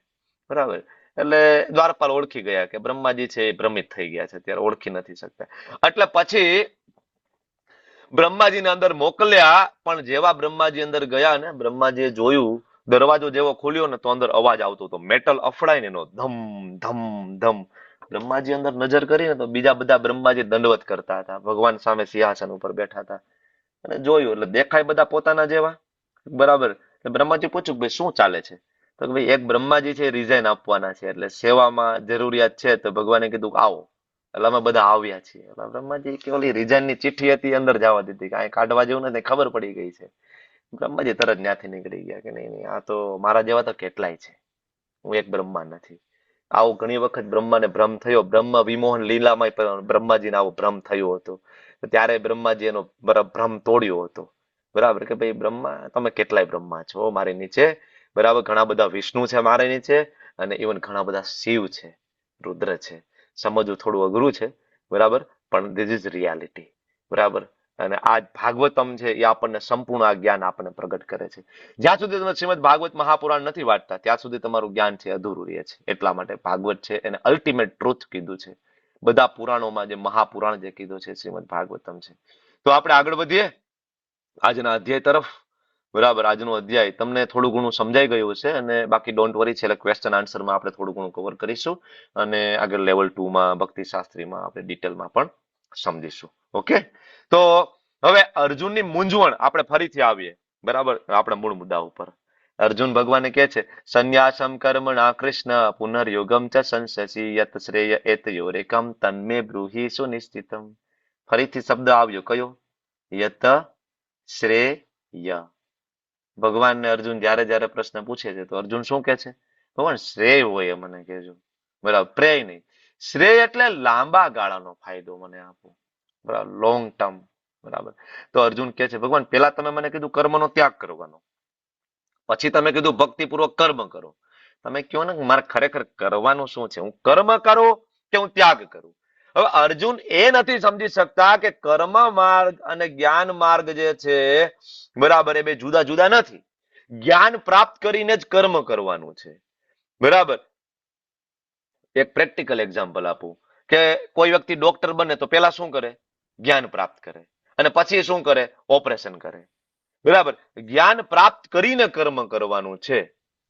બરાબર. એટલે દ્વારપાલ ઓળખી ગયા કે બ્રહ્માજી છે એ ભ્રમિત થઈ ગયા છે, ત્યારે ઓળખી નથી શકતા. એટલે પછી બ્રહ્માજીને અંદર મોકલ્યા, પણ જેવા બ્રહ્માજી અંદર ગયા ને, બ્રહ્માજીએ જોયું, દરવાજો જેવો ખોલ્યો ને તો અંદર અવાજ આવતો હતો, મેટલ અફડાય ને એનો ધમ ધમ ધમ. બ્રહ્માજી અંદર નજર કરીને તો બીજા બધા બ્રહ્માજી દંડવત કરતા હતા, ભગવાન સામે સિંહાસન ઉપર બેઠા હતા, અને જોયું એટલે દેખાય બધા પોતાના જેવા, બરાબર. એટલે બ્રહ્માજી પૂછ્યું ભાઈ શું ચાલે છે, તો ભાઈ એક બ્રહ્માજી છે રિઝાઇન આપવાના છે, એટલે સેવામાં જરૂરિયાત છે, તો ભગવાને કીધું આવો. એટલે અમે બધા આવ્યા છીએ. એટલે બ્રહ્માજી કે ઓલી રિઝાઇનની ચિઠ્ઠી હતી અંદર જવા દીધી, કાંઈ કાઢવા જેવું નથી, ખબર પડી ગઈ છે. બ્રહ્માજી તરત ત્યાંથી નીકળી ગયા કે નહીં નહીં, આ તો મારા જેવા તો કેટલાય છે, હું એક બ્રહ્મા નથી. આવો ઘણી વખત બ્રહ્માને ભ્રમ થયો, બ્રહ્મ વિમોહન લીલામાં બ્રહ્માજીને આવો ભ્રમ થયો હતો. ત્યારે બ્રહ્માજી એનો ભ્રમ તોડ્યો હતો, બરાબર, કે ભાઈ બ્રહ્મા તમે કેટલાય બ્રહ્મા છો, મારી નીચે બરાબર. ઘણા બધા વિષ્ણુ છે મારા નીચે, અને ઇવન ઘણા બધા શિવ છે, રુદ્ર છે. સમજવું થોડું અઘરું છે, બરાબર, પણ ધીસ ઇઝ રિયાલિટી, બરાબર. અને આ ભાગવતમ છે એ આપણને સંપૂર્ણ આ જ્ઞાન આપણને પ્રગટ કરે છે. જ્યાં સુધી તમે શ્રીમદ ભાગવત મહાપુરાણ નથી વાંચતા ત્યાં સુધી તમારું જ્ઞાન છે અધૂરું રહે છે. એટલા માટે ભાગવત છે એને અલ્ટિમેટ ટ્રુથ કીધું છે. બધા પુરાણોમાં જે મહાપુરાણ જે કીધું છે શ્રીમદ ભાગવતમ છે. તો આપણે આગળ વધીએ આજના અધ્યાય તરફ. બરાબર. આજનો અધ્યાય તમને થોડું ઘણું સમજાઈ ગયું છે, અને બાકી ડોન્ટ વરી, છેલ્લે ક્વેશ્ચન આન્સરમાં આપણે થોડું ઘણું કવર કરીશું, અને આગળ લેવલ 2 માં ભક્તિ શાસ્ત્રીમાં આપણે ડિટેલમાં પણ સમજીશું. ઓકે. તો હવે અર્જુનની મૂંઝવણ આપણે ફરીથી આવીએ, બરાબર, આપણા મૂળ મુદ્દા ઉપર. અર્જુન ભગવાને કહે છે સંન્યાસમ કર્મણા કૃષ્ણ પુનર્યોગમ ચ સંશસી યત શ્રેય એતયોરેકમ તન્મે બ્રૂહિ સુનિશ્ચિતમ. ફરીથી શબ્દ આવ્યો કયો? યત શ્રેય. ભગવાનને અર્જુન જ્યારે જ્યારે પ્રશ્ન પૂછે છે તો અર્જુન શું કહે છે? ભગવાન શ્રેય હોય એ મને કહેજો. બરાબર. પ્રેય નહીં. શ્રેય એટલે લાંબા ગાળાનો ફાયદો મને આપો, બરાબર, લોંગ ટર્મ. બરાબર. તો અર્જુન કહે છે ભગવાન પેલા તમે મને કીધું કર્મનો ત્યાગ કરવાનો, પછી તમે કીધું ભક્તિપૂર્વક કર્મ કરો. તમે કહો ને મારે ખરેખર કરવાનું શું છે? હું કર્મ કરું કે હું ત્યાગ કરું? હવે અર્જુન એ નથી સમજી શકતા કે કર્મ માર્ગ અને જ્ઞાન માર્ગ જે છે, બરાબર, એ બે જુદા જુદા નથી. જ્ઞાન પ્રાપ્ત કરીને જ કર્મ કરવાનું છે, બરાબર. એક પ્રેક્ટિકલ એક્ઝામ્પલ આપું કે કોઈ વ્યક્તિ ડોક્ટર બને તો પેલા શું કરે? જ્ઞાન પ્રાપ્ત કરે, અને પછી શું કરે? ઓપરેશન કરે, બરાબર. જ્ઞાન પ્રાપ્ત કરીને કર્મ કરવાનું છે,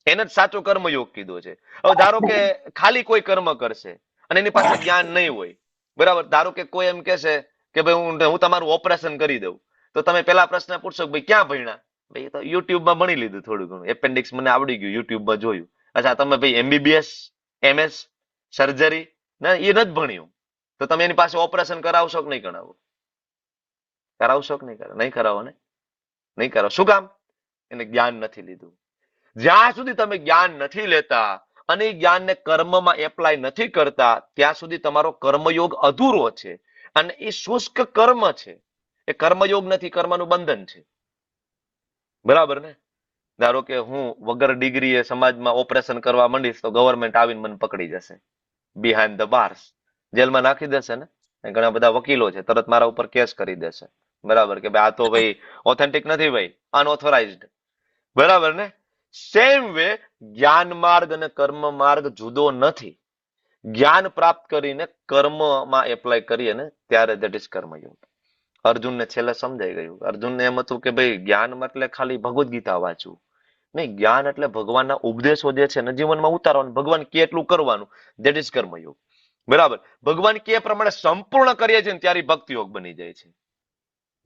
એને જ સાચો કર્મયોગ કીધો છે. હવે ધારો કે ખાલી કોઈ કર્મ કરશે અને એની પાસે જ્ઞાન નહીં હોય, બરાબર. ધારો કે કોઈ એમ કહેશે કે ભાઈ હું તમારું ઓપરેશન કરી દઉં, તો તમે પેલા પ્રશ્ન પૂછશો ભાઈ ક્યાં ભણ્યા? ભાઈ તો યુટ્યુબમાં ભણી લીધું થોડું ઘણું, એપેન્ડિક્સ મને આવડી ગયું, યુટ્યુબમાં જોયું. અચ્છા, તમે ભાઈ એમબીબીએસ, MS, સર્જરી ના એ નથી ભણ્યું, તો તમે એની પાસે ઓપરેશન કરાવશો કે નહીં કરાવો? કરાવશો કે નહીં કરાવો ને? નહીં કરો. શું કામ? એને જ્ઞાન નથી લીધું. જ્યાં સુધી તમે જ્ઞાન નથી લેતા અને એ જ્ઞાનને કર્મમાં એપ્લાય નથી કરતા ત્યાં સુધી તમારો કર્મયોગ અધૂરો છે, અને એ શુષ્ક કર્મ છે. એ કર્મયોગ નથી, કર્મનું બંધન છે, બરાબર ને? ધારો કે હું વગર ડિગ્રીએ સમાજમાં ઓપરેશન કરવા માંડીશ તો ગવર્મેન્ટ આવીને મને પકડી જશે, બિહાઇન્ડ ધ બાર્સ, જેલમાં નાખી દેશે ને. ઘણા બધા વકીલો છે, તરત મારા ઉપર કેસ કરી દેશે, બરાબર, કે ભાઈ આ તો ભાઈ ઓથેન્ટિક નથી, ભાઈ અનઓથોરાઇઝડ, બરાબર ને? સેમ વે જ્ઞાન માર્ગ અને કર્મ માર્ગ જુદો નથી. જ્ઞાન પ્રાપ્ત કરીને કર્મમાં એપ્લાય કરીએ ને ત્યારે દેટ ઇઝ કર્મયોગ. અર્જુનને છેલ્લે સમજાઈ ગયું. અર્જુનને એમ હતું કે ભાઈ જ્ઞાન એટલે ખાલી ભગવદ્ ગીતા વાંચવું નહીં, જ્ઞાન એટલે ભગવાનના ઉપદેશો જે છે ને જીવનમાં ઉતારવાનું, ભગવાન કે એટલું કરવાનું, દેટ ઇઝ કર્મયોગ, બરાબર. ભગવાન કે પ્રમાણે સંપૂર્ણ કરીએ છીએ ત્યારે ભક્તિયોગ બની જાય છે.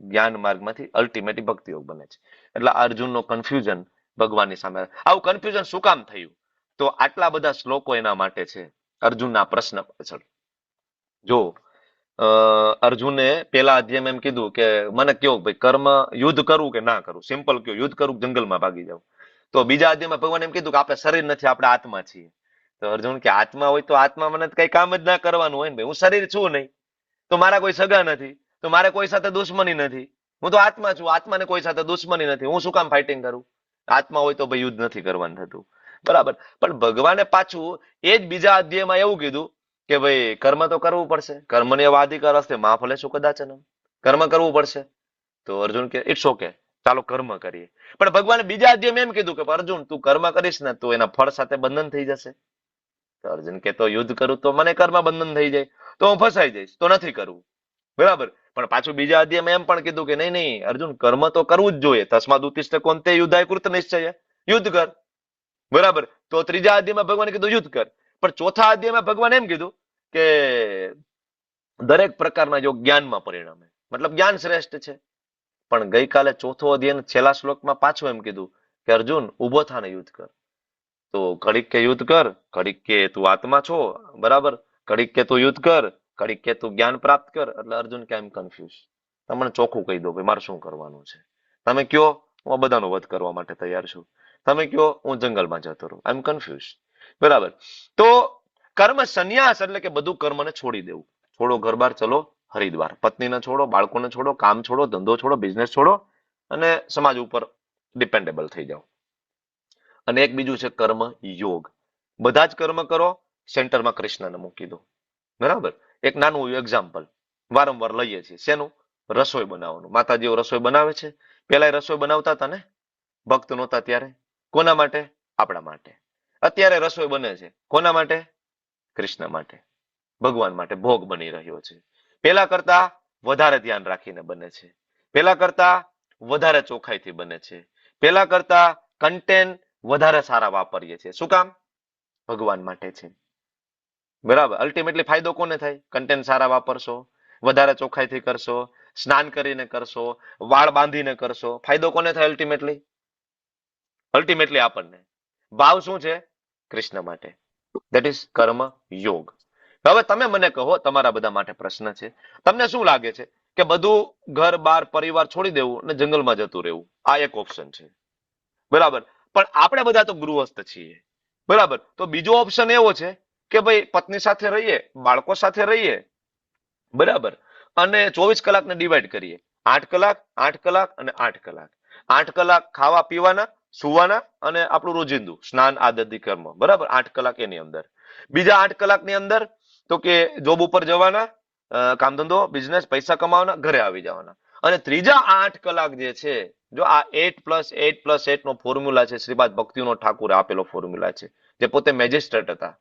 જ્ઞાન માર્ગમાંથી અલ્ટિમેટલી ભક્તિયોગ બને છે. એટલે અર્જુનનો કન્ફ્યુઝન ભગવાનની સામે. આવું કન્ફ્યુઝન શું કામ થયું? તો આટલા બધા શ્લોકો એના માટે છે અર્જુનના પ્રશ્ન પાછળ. જો અર્જુને પેલા અધ્યાયમાં એમ કીધું કે મને કયો ભાઈ કર્મ યુદ્ધ કરવું કે ના કરવું? સિમ્પલ કયો, યુદ્ધ કરવું જંગલમાં ભાગી જાવ. તો બીજા અધ્યાયમાં ભગવાન એમ કીધું કે આપણે શરીર નથી, આપણે આત્મા છીએ. તો અર્જુન કે આત્મા હોય તો આત્મા મને કઈ કામ જ ના કરવાનું હોય ને ભાઈ, હું શરીર છું નહીં, તો મારા કોઈ સગા નથી, તો મારે કોઈ સાથે દુશ્મની નથી, હું તો આત્મા છું, આત્માને કોઈ સાથે દુશ્મની નથી, હું શું કામ ફાઇટિંગ કરું? આત્મા હોય તો ભાઈ યુદ્ધ નથી કરવાનું થતું, બરાબર. પણ ભગવાને પાછું એ જ બીજા અધ્યાયમાં એવું કીધું કે ભાઈ કર્મ તો કરવું પડશે, કર્મને વાધિકાર હસ્તે મા ફલે શું કદાચન, કર્મ કરવું પડશે. તો અર્જુન કે ઇટ્સ ઓકે, ચાલો કર્મ કરીએ. પણ ભગવાને બીજા અધ્યાયમાં એમ કીધું કે અર્જુન તું કર્મ કરીશ ને તો એના ફળ સાથે બંધન થઈ જશે. તો અર્જુન કે તો યુદ્ધ કરું તો મને કર્મ બંધન થઈ જાય, તો હું ફસાઈ જઈશ, તો નથી કરવું, બરાબર. પણ પાછું બીજા અધ્યાયમાં એમ પણ કીધું કે નહીં નહીં અર્જુન, કર્મ તો કરવું જ જોઈએ, તસ્માદ ઉત્તિષ્ઠ કોન્તે યુદ્ધાય કૃત નિશ્ચય, યુદ્ધ કર, બરાબર. તો ત્રીજા અધ્યાયમાં ભગવાને કીધું યુદ્ધ કર. પણ ચોથા અધ્યાયમાં ભગવાન એમ કીધું કે દરેક પ્રકારના યોગ જ્ઞાનમાં પરિણમે, મતલબ જ્ઞાન શ્રેષ્ઠ છે. પણ ગઈકાલે ચોથો અધ્યાય છેલ્લા શ્લોકમાં પાછું એમ કીધું કે અર્જુન ઉભો થાને યુદ્ધ કર. તો ઘડીક કે યુદ્ધ કર, ઘડીક કે તું આત્મા છો, બરાબર, ઘડીક કે તું યુદ્ધ કર, ઘડીક કે તું જ્ઞાન પ્રાપ્ત કર. એટલે અર્જુન કે આઈ એમ કન્ફ્યુઝ, તમને ચોખ્ખું કહી દો ભાઈ મારે શું કરવાનું છે. તમે કયો હું બધાનો વધ કરવા માટે તૈયાર છું, તમે કયો હું જંગલમાં જતો રહું, આઈ એમ કન્ફ્યુઝ, બરાબર. તો કર્મ સંન્યાસ એટલે કે બધું કર્મને છોડી દેવું. છોડો ઘર બાર, ચલો હરિદ્વાર. પત્નીને છોડો, બાળકોને છોડો, કામ છોડો, ધંધો છોડો, બિઝનેસ છોડો, અને સમાજ ઉપર ડિપેન્ડેબલ થઈ જાઓ. અને એક બીજું છે કર્મ યોગ. બધા જ કર્મ કરો, સેન્ટરમાં કૃષ્ણને મૂકી દો. બરાબર. એક નાનું એક્ઝામ્પલ વારંવાર લઈએ છીએ. શેનું? રસોઈ બનાવવાનું. માતાજીઓ રસોઈ બનાવે છે. પેલા રસોઈ બનાવતા હતા ને, ભક્ત નહોતા ત્યારે. કોના માટે? આપણા માટે. અત્યારે રસોઈ બને છે કોના માટે? કૃષ્ણ માટે, ભગવાન માટે ભોગ બની રહ્યો છે. પેલા કરતા વધારે ધ્યાન રાખીને બને છે. પેલા કરતા વધારે ચોખ્ખાઈથી બને છે. પેલા કરતા કન્ટેન્ટ વધારે સારા વાપરીએ છીએ. શું કામ? ભગવાન માટે છે. બરાબર. અલ્ટિમેટલી ફાયદો કોને થાય? કન્ટેન્ટ સારા વાપરશો, વધારે ચોખ્ખાઈથી કરશો, સ્નાન કરીને કરશો, વાળ બાંધીને કરશો, ફાયદો કોને થાય? અલ્ટિમેટલી આપણને. ભાવ શું છે? કૃષ્ણ માટે. દેટ ઇઝ કર્મ યોગ. હવે તમે મને કહો, તમારા બધા માટે પ્રશ્ન છે, તમને શું લાગે છે કે બધું ઘર બાર પરિવાર છોડી દેવું અને જંગલમાં જતું રહેવું આ એક ઓપ્શન છે, બરાબર? પણ આપણે બધા તો ગૃહસ્થ છીએ, બરાબર? તો બીજો ઓપ્શન એવો છે કે ભાઈ પત્ની સાથે રહીએ, બાળકો સાથે રહીએ, બરાબર, અને 24 કલાકને ડિવાઈડ કરીએ, 8 કલાક 8 કલાક અને 8 કલાક. 8 કલાક ખાવા પીવાના, સુવાના અને આપણું રોજિંદુ સ્નાન આદિ કર્મ, બરાબર, 8 કલાક એની અંદર. બીજા 8 કલાકની અંદર તો કે જોબ ઉપર જવાના, કામ ધંધો બિઝનેસ, પૈસા કમાવાના, ઘરે આવી જવાના. અને ત્રીજા 8 કલાક જે છે, જો આ 8+8+8 નો ફોર્મ્યુલા છે, શ્રીપાદ ભક્તિવિનોદ ઠાકુરે આપેલો ફોર્મ્યુલા છે, જે પોતે મેજિસ્ટ્રેટ હતા,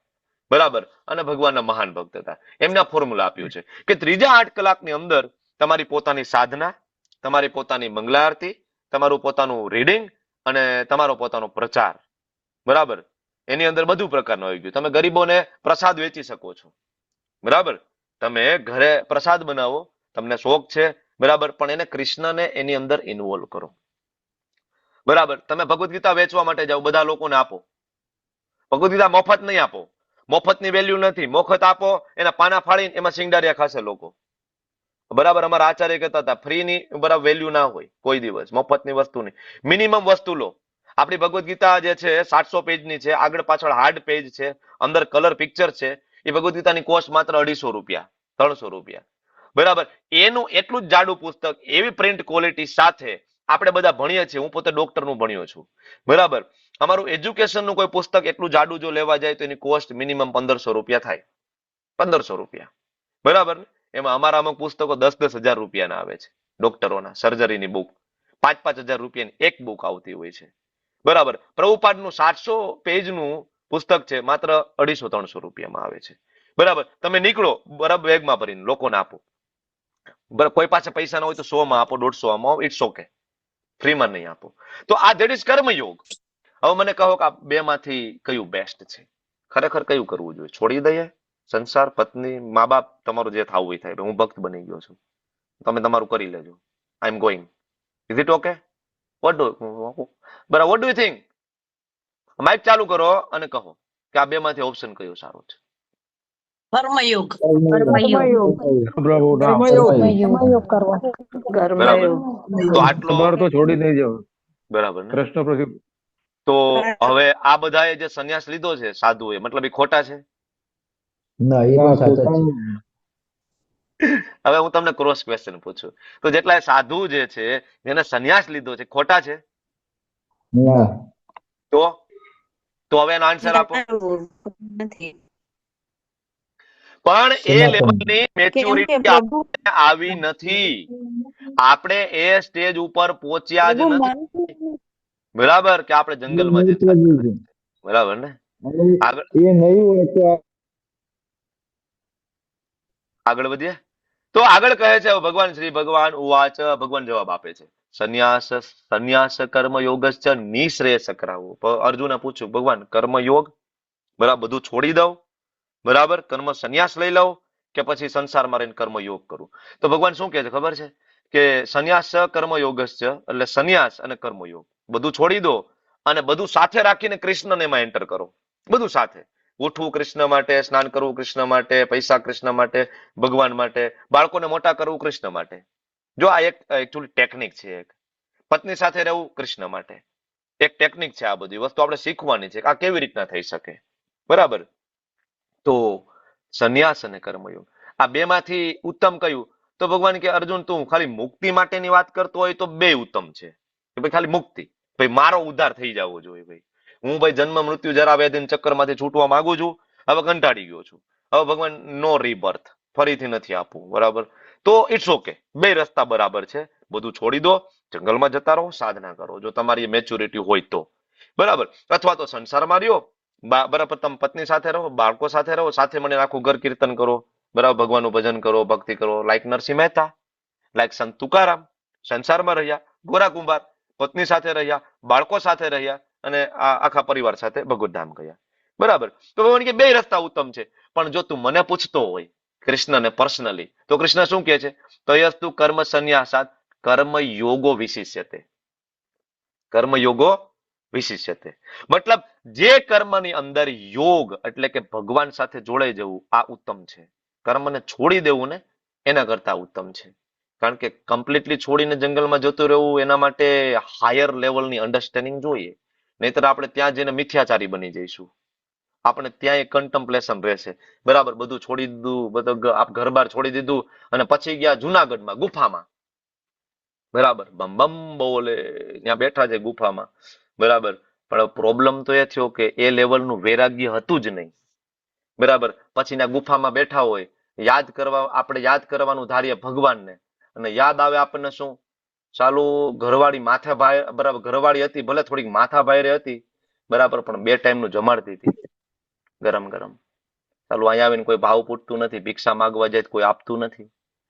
બરાબર, અને ભગવાનના મહાન ભક્ત હતા. એમના ફોર્મ્યુલા આપ્યું છે કે ત્રીજા 8 કલાકની અંદર તમારી પોતાની સાધના, તમારી પોતાની મંગલા આરતી, તમારું પોતાનું રીડિંગ અને તમારો પોતાનો પ્રચાર, બરાબર, એની અંદર બધું પ્રકારનું આવી ગયું. તમે ગરીબોને પ્રસાદ વેચી શકો છો, બરાબર, તમે ઘરે પ્રસાદ બનાવો, તમને શોખ છે, બરાબર, પણ એને કૃષ્ણને એની અંદર ઇન્વોલ્વ કરો, બરાબર. તમે ભગવદ્ ગીતા વેચવા માટે જાઓ, બધા લોકોને આપો. ભગવદ્ ગીતા મફત નહીં આપો, મફતની વેલ્યુ નથી. મફત આપો, એના પાના ફાડીને એમાં સિંગડારિયા ખાશે લોકો, બરાબર. અમારા આચાર્ય કહેતા હતા ફ્રીની બરાબર વેલ્યુ ના હોય કોઈ દિવસ, મફતની વસ્તુની. મિનિમમ વસ્તુ લો. આપણી ભગવદ્ ગીતા જે છે 700 પેજની છે, આગળ પાછળ હાર્ડ પેજ છે, અંદર કલર પિક્ચર છે. એ ભગવદ્ ગીતાની કોસ્ટ માત્ર 250 રૂપિયા, 300 રૂપિયા, બરાબર. એનું એટલું જ જાડું પુસ્તક, એવી પ્રિન્ટ ક્વોલિટી સાથે આપણે બધા ભણીએ છીએ. હું પોતે ડોક્ટરનું ભણ્યો છું, બરાબર. અમારું એજ્યુકેશનનું કોઈ પુસ્તક એટલું જાડું જો લેવા જાય તો એની કોસ્ટ મિનિમમ 1500 રૂપિયા થાય, 1500 રૂપિયા, બરાબર. એમાં અમારા અમુક પુસ્તકો 10-10 હજાર રૂપિયાના આવે છે. ડોક્ટરોના સર્જરીની બુક 5-5 હજાર રૂપિયાની એક બુક આવતી હોય છે, બરાબર. પ્રભુપાદનું 700 પેજનું પુસ્તક છે, માત્ર 250-300 રૂપિયામાં આવે છે, બરાબર. તમે નીકળો બરાબર બેગમાં ભરીને લોકોને આપો, બરાબર. કોઈ પાસે પૈસા ના હોય તો 100 માં આપો, 150 માં, ઇટ્સ ઓકે, ફ્રીમાં નહીં આપો. તો આ ધેટ ઇઝ કર્મયોગ. હવે મને કહો કે આ બે માંથી કયું બેસ્ટ છે? ખરેખર કયું કરવું જોઈએ? છોડી દઈએ સંસાર, પત્ની, મા બાપ, તમારું જે થવું થાય. હું ભક્ત બની ગયો છું, તમે તમારું કરી લેજો, I am going, is it okay? What do બરાબર, what do you think? Mic ચાલુ કરો અને કહો કે આ બે માંથી ઓપ્શન કયો સારો છે? કર્મયોગ. પ્રભુ રામ. કર્મયોગ કરવો. બરાબર. તો આટલો તમારે તો છોડી નહીં જવું, બરાબર ને? કૃષ્ણ પ્રતિ. તો હવે આ બધાએ જે સંન્યાસ લીધો છે સાધુએ, મતલબ એ ખોટા છે? ના, એ પણ સાચા છે. હવે હું તમને ક્રોસ ક્વેશ્ચન પૂછું, તો જેટલા સાધુ જે છે જેને સંન્યાસ લીધો છે, ખોટા છે? ના. તો હવે એનો આન્સર આપો. નથી. પણ એ સનાતન. લેવલની કેમ કે મેચ્યોરિટી પ્રભુ આવી નથી. આપણે એ સ્ટેજ ઉપર પહોંચ્યા જ પ્રભુ નથી, માનતું બરાબર, કે આપણે જંગલમાં જતા હતા. બરાબર ને? આગળ એ નહીં હોય તો આગળ વધીએ તો આગળ કહે છે ભગવાન શ્રી ભગવાન ઉવાચ, ભગવાન જવાબ આપે છે, સંન્યાસ કર્મ યોગશ્ચ નિશ્રેયસ કરાવું. અર્જુને પૂછ્યું, ભગવાન કર્મયોગ, બરાબર, બધું છોડી દઉં, બરાબર, કર્મ સંન્યાસ લઈ લઉં કે પછી સંસારમાં રહીને કર્મયોગ કરું? તો ભગવાન શું કહે છે ખબર છે કે સંન્યાસ કર્મયોગશ્ચ, એટલે સંન્યાસ અને કર્મયોગ બધું છોડી દો અને બધું સાથે રાખીને કૃષ્ણને એમાં એન્ટર કરો. બધું સાથે, ઉઠવું કૃષ્ણ માટે, સ્નાન કરવું કૃષ્ણ માટે, પૈસા કૃષ્ણ માટે, ભગવાન માટે, બાળકોને મોટા કરવું કૃષ્ણ માટે. જો આ એક એકચ્યુઅલી ટેકનિક છે. એક પત્ની સાથે રહેવું કૃષ્ણ માટે એક ટેકનિક છે. આ બધી વસ્તુ આપણે શીખવાની છે કે આ કેવી રીતના થઈ શકે, બરાબર. તો સંન્યાસ અને કર્મયોગ, આ બે માંથી ઉત્તમ કયું? તો ભગવાન કે અર્જુન, તું ખાલી મુક્તિ માટેની વાત કરતો હોય તો બે ઉત્તમ છે, કે ભાઈ ખાલી મુક્તિ, ભાઈ મારો ઉદ્ધાર થઈ જવો જોઈએ, ભાઈ હું ભાઈ જન્મ મૃત્યુ જરા વ્યાધિ ચક્કરમાંથી છૂટવા માંગુ છું, હવે કંટાળી ગયો છું, હવે ભગવાન નો રીબર્થ, ફરીથી નથી આપવું, બરાબર? તો ઇટ્સ ઓકે, બે રસ્તા બરાબર છે. બધું છોડી દો, જંગલમાં જતા રહો, સાધના કરો, જો તમારી મેચ્યોરિટી હોય તો, બરાબર? અથવા તો સંસારમાં રહ્યો, બરાબર, તમે પત્ની સાથે રહો, બાળકો સાથે રહો, સાથે મળીને આખું ઘર કીર્તન કરો, બરાબર, ભગવાનનું ભજન કરો, ભક્તિ કરો, લાઈક નરસિંહ મહેતા, લાઈક સંત તુકારામ, સંસારમાં રહ્યા, ગોરા કુંભાર, પત્ની સાથે રહ્યા, બાળકો સાથે રહ્યા, અને આ આખા પરિવાર સાથે ભગવત ધામ ગયા, બરાબર? તો ભગવાન કે બે રસ્તા ઉત્તમ છે. પણ જો તું મને પૂછતો હોય કૃષ્ણને પર્સનલી, તો કૃષ્ણ શું કહે છે? તયસ્તુ કર્મ સંન્યાસાત કર્મ યોગો વિશિષ્યતે, કર્મ યોગો વિશિષ્યતે. મતલબ જે કર્મની અંદર યોગ એટલે કે ભગવાન સાથે જોડાઈ જવું, આ ઉત્તમ છે. કર્મને છોડી દેવું ને એના કરતા ઉત્તમ છે. કારણ કે કમ્પ્લીટલી છોડીને જંગલમાં જતું રહેવું, એના માટે હાયર લેવલની અન્ડરસ્ટેન્ડિંગ જોઈએ. નહીતર આપણે ત્યાં જઈને મિથ્યાચારી બની જઈશું. આપણે ત્યાં એક કન્ટમ્પ્લેશન રહેશે, બરાબર? બધું છોડી દીધું, બધું ઘર બાર છોડી દીધું, અને પછી ગયા જુનાગઢમાં ગુફામાં, બરાબર, બમ બમ બોલે, ત્યાં બેઠા છે ગુફામાં, બરાબર? પણ પ્રોબ્લેમ તો એ થયો કે એ લેવલનું વૈરાગ્ય હતું જ નહીં, બરાબર? પછી ના ગુફામાં બેઠા હોય, આપણે યાદ કરવાનું ધારીએ ભગવાનને, અને યાદ આવે આપણને શું? ચાલુ ઘરવાળી માથા ભાઈ, બરાબર, ઘરવાળી હતી, ભલે થોડીક માથા ભાઈ હતી, બરાબર, પણ 2 ટાઈમનું જમાડતી હતી, ગરમ ગરમ. ચાલુ અહીંયા આવીને કોઈ ભાવ પૂછતું નથી, ભિક્ષા માંગવા જાય કોઈ આપતું નથી,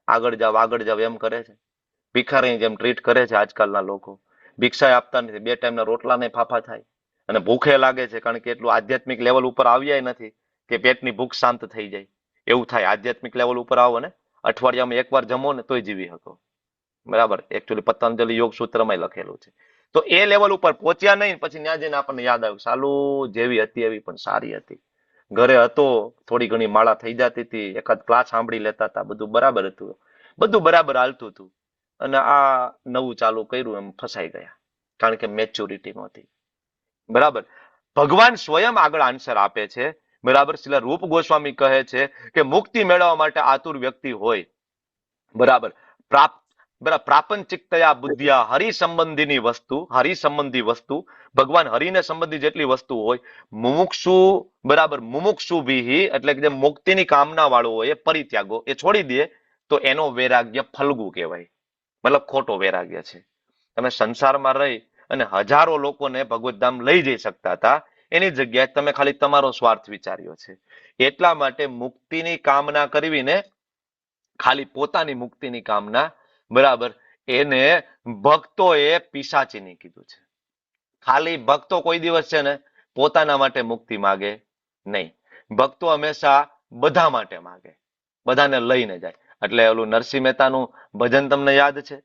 આગળ જાવ એમ કરે છે. ભિખારી જેમ ટ્રીટ કરે છે આજકાલના લોકો. ભિક્ષા આપતા નથી, 2 ટાઈમના રોટલા ને ફાફા થાય, અને ભૂખે લાગે છે, કારણ કે એટલું આધ્યાત્મિક લેવલ ઉપર આવ્યા નથી કે પેટની ભૂખ શાંત થઈ જાય. એવું થાય, આધ્યાત્મિક લેવલ ઉપર આવો ને, અઠવાડિયામાં એકવાર જમો ને તોય જીવી શકો, બરાબર? એકચ્યુઅલી પતંજલિ યોગ સૂત્રમાં લખેલું છે. તો એ લેવલ ઉપર પહોંચ્યા નહીં, પછી ત્યાં જઈને આપણને યાદ આવ્યું, સાલું જેવી હતી એવી પણ સારી હતી. ઘરે હતો, થોડી ઘણી માળા થઈ જતી હતી, એકાદ ક્લાસ સાંભળી લેતા હતા, બધું બરાબર હતું, બધું બરાબર હાલતું હતું. અને આ નવું ચાલુ કર્યું એમ ફસાઈ ગયા, કારણ કે મેચ્યોરિટી નહોતી, બરાબર? ભગવાન સ્વયં આગળ આન્સર આપે છે, બરાબર? શ્રીલ રૂપ ગોસ્વામી કહે છે કે મુક્તિ મેળવવા માટે આતુર વ્યક્તિ હોય, બરાબર, પ્રાપંચિકતયા બુદ્ધિયા હરિ સંબંધી વસ્તુ, ભગવાન હરિને સંબંધી જેટલી વસ્તુ હોય, મુમુક્ષુ, બરાબર, મુમુક્ષુ ભી, એટલે કે જે મુક્તિની કામના વાળો હોય, એ પરિત્યાગો, એ છોડી દે, તો એનો વૈરાગ્ય ફલગુ કહેવાય, મતલબ ખોટો વૈરાગ્ય છે. તમે સંસારમાં રહી અને હજારો લોકોને ભગવત ધામ લઈ જઈ શકતા હતા, એની જગ્યાએ તમે ખાલી તમારો સ્વાર્થ વિચાર્યો છે. એટલા માટે મુક્તિની કામના કરવીને, ખાલી પોતાની મુક્તિની કામના, બરાબર, એને ભક્તોએ પિશાચીની કીધું છે. ખાલી ભક્તો કોઈ દિવસ છે ને પોતાના માટે મુક્તિ માગે નહીં. ભક્તો હંમેશા બધા માટે માગે, બધાને લઈને જાય. એટલે ઓલું નરસિંહ મહેતાનું ભજન તમને યાદ છે?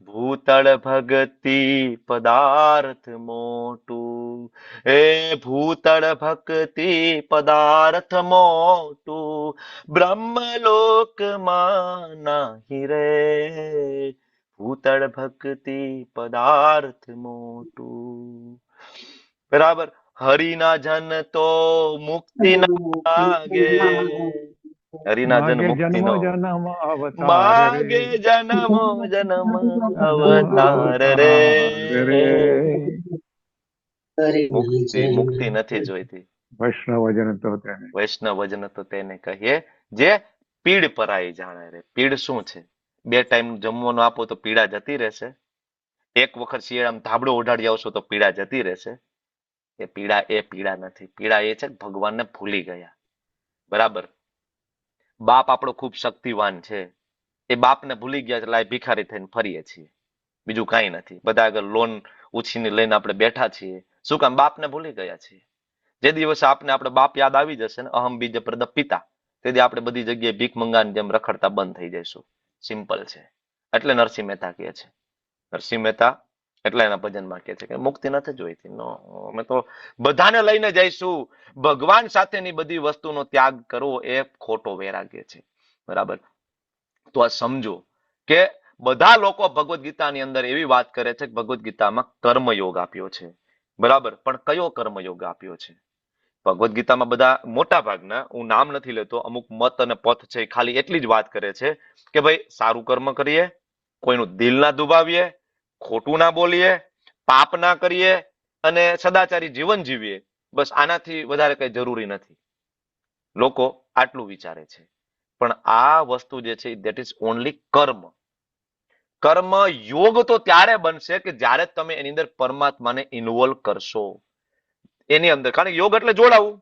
ભૂતળ ભક્તિ પદાર્થ મોટું, એ ભૂતળ ભક્તિ પદાર્થ મોટું, બ્રહ્મલોકમાં નાહી રે, ભૂતળ ભક્તિ પદાર્થ મોટું, બરાબર? હરિના જન તો મુક્તિ માગે, હરિના જન મુક્તિનો માગે, જન્મો જન્મ અવતાર રે, મુક્તિ નથી જોઈતી. વૈષ્ણવજન તો તેને કહીએ જે પીડ પરાઈ જાણે રે. પીડ શું છે? 2 ટાઈમ જમવાનું આપો તો પીડા જતી રહેશે, એક વખત શિયાળામાં ધાબળો ઓઢાડી આવશો તો પીડા જતી રહેશે. એ પીડા નથી. પીડા એ છે કે ભગવાનને ભૂલી ગયા, બરાબર? બાપ આપણો ખૂબ શક્તિવાન છે, એ બાપને ભૂલી ગયા, એટલે ભિખારી થઈને ફરીએ છીએ, બીજું કાંઈ નથી. બધા આગળ લોન ઉછીની લઈને આપણે બેઠા છીએ, શું કામ? બાપને ભૂલી ગયા છીએ. જે દિવસે આપણે બાપ યાદ આવી જશે ને, અહમ બીજ પ્રદ પિતા, તેથી આપણે બધી જગ્યાએ ભીખ મંગાની જેમ રખડતા બંધ થઈ જઈશું. સિમ્પલ છે. એટલે નરસિંહ મહેતા કહે છે, નરસિંહ મહેતા એટલે એના ભજનમાં કહે છે કે મુક્તિ નથી જોઈતી. નો, અમે તો બધાને લઈને જઈશું. ભગવાન સાથેની બધી વસ્તુનો ત્યાગ કરવો એ ખોટો વૈરાગ્ય છે, બરાબર? તો આ સમજો કે બધા લોકો ભગવદ્ ગીતાની અંદર એવી વાત કરે છે કે ભગવદ્ ગીતામાં કર્મયોગ આપ્યો છે, બરાબર? પણ કયો કર્મયોગ આપ્યો છે? ભગવદ્ ગીતામાં બધા મોટા ભાગના, હું નામ નથી લેતો, અમુક મત અને પથ છે, ખાલી એટલી જ વાત કરે છે કે ભાઈ સારું કર્મ કરીએ, કોઈનું દિલ ના દુભાવીએ, ખોટું ના બોલીએ, પાપ ના કરીએ, અને સદાચારી જીવન જીવીએ, બસ આનાથી વધારે કઈ જરૂરી નથી. લોકો આટલું વિચારે છે. પણ આ વસ્તુ જે છે દેટ ઇઝ ઓનલી કર્મ. કર્મ યોગ તો ત્યારે બનશે કે જ્યારે તમે એની અંદર પરમાત્માને ઇન્વોલ્વ કરશો એની અંદર. કારણ કે યોગ એટલે જોડાવું.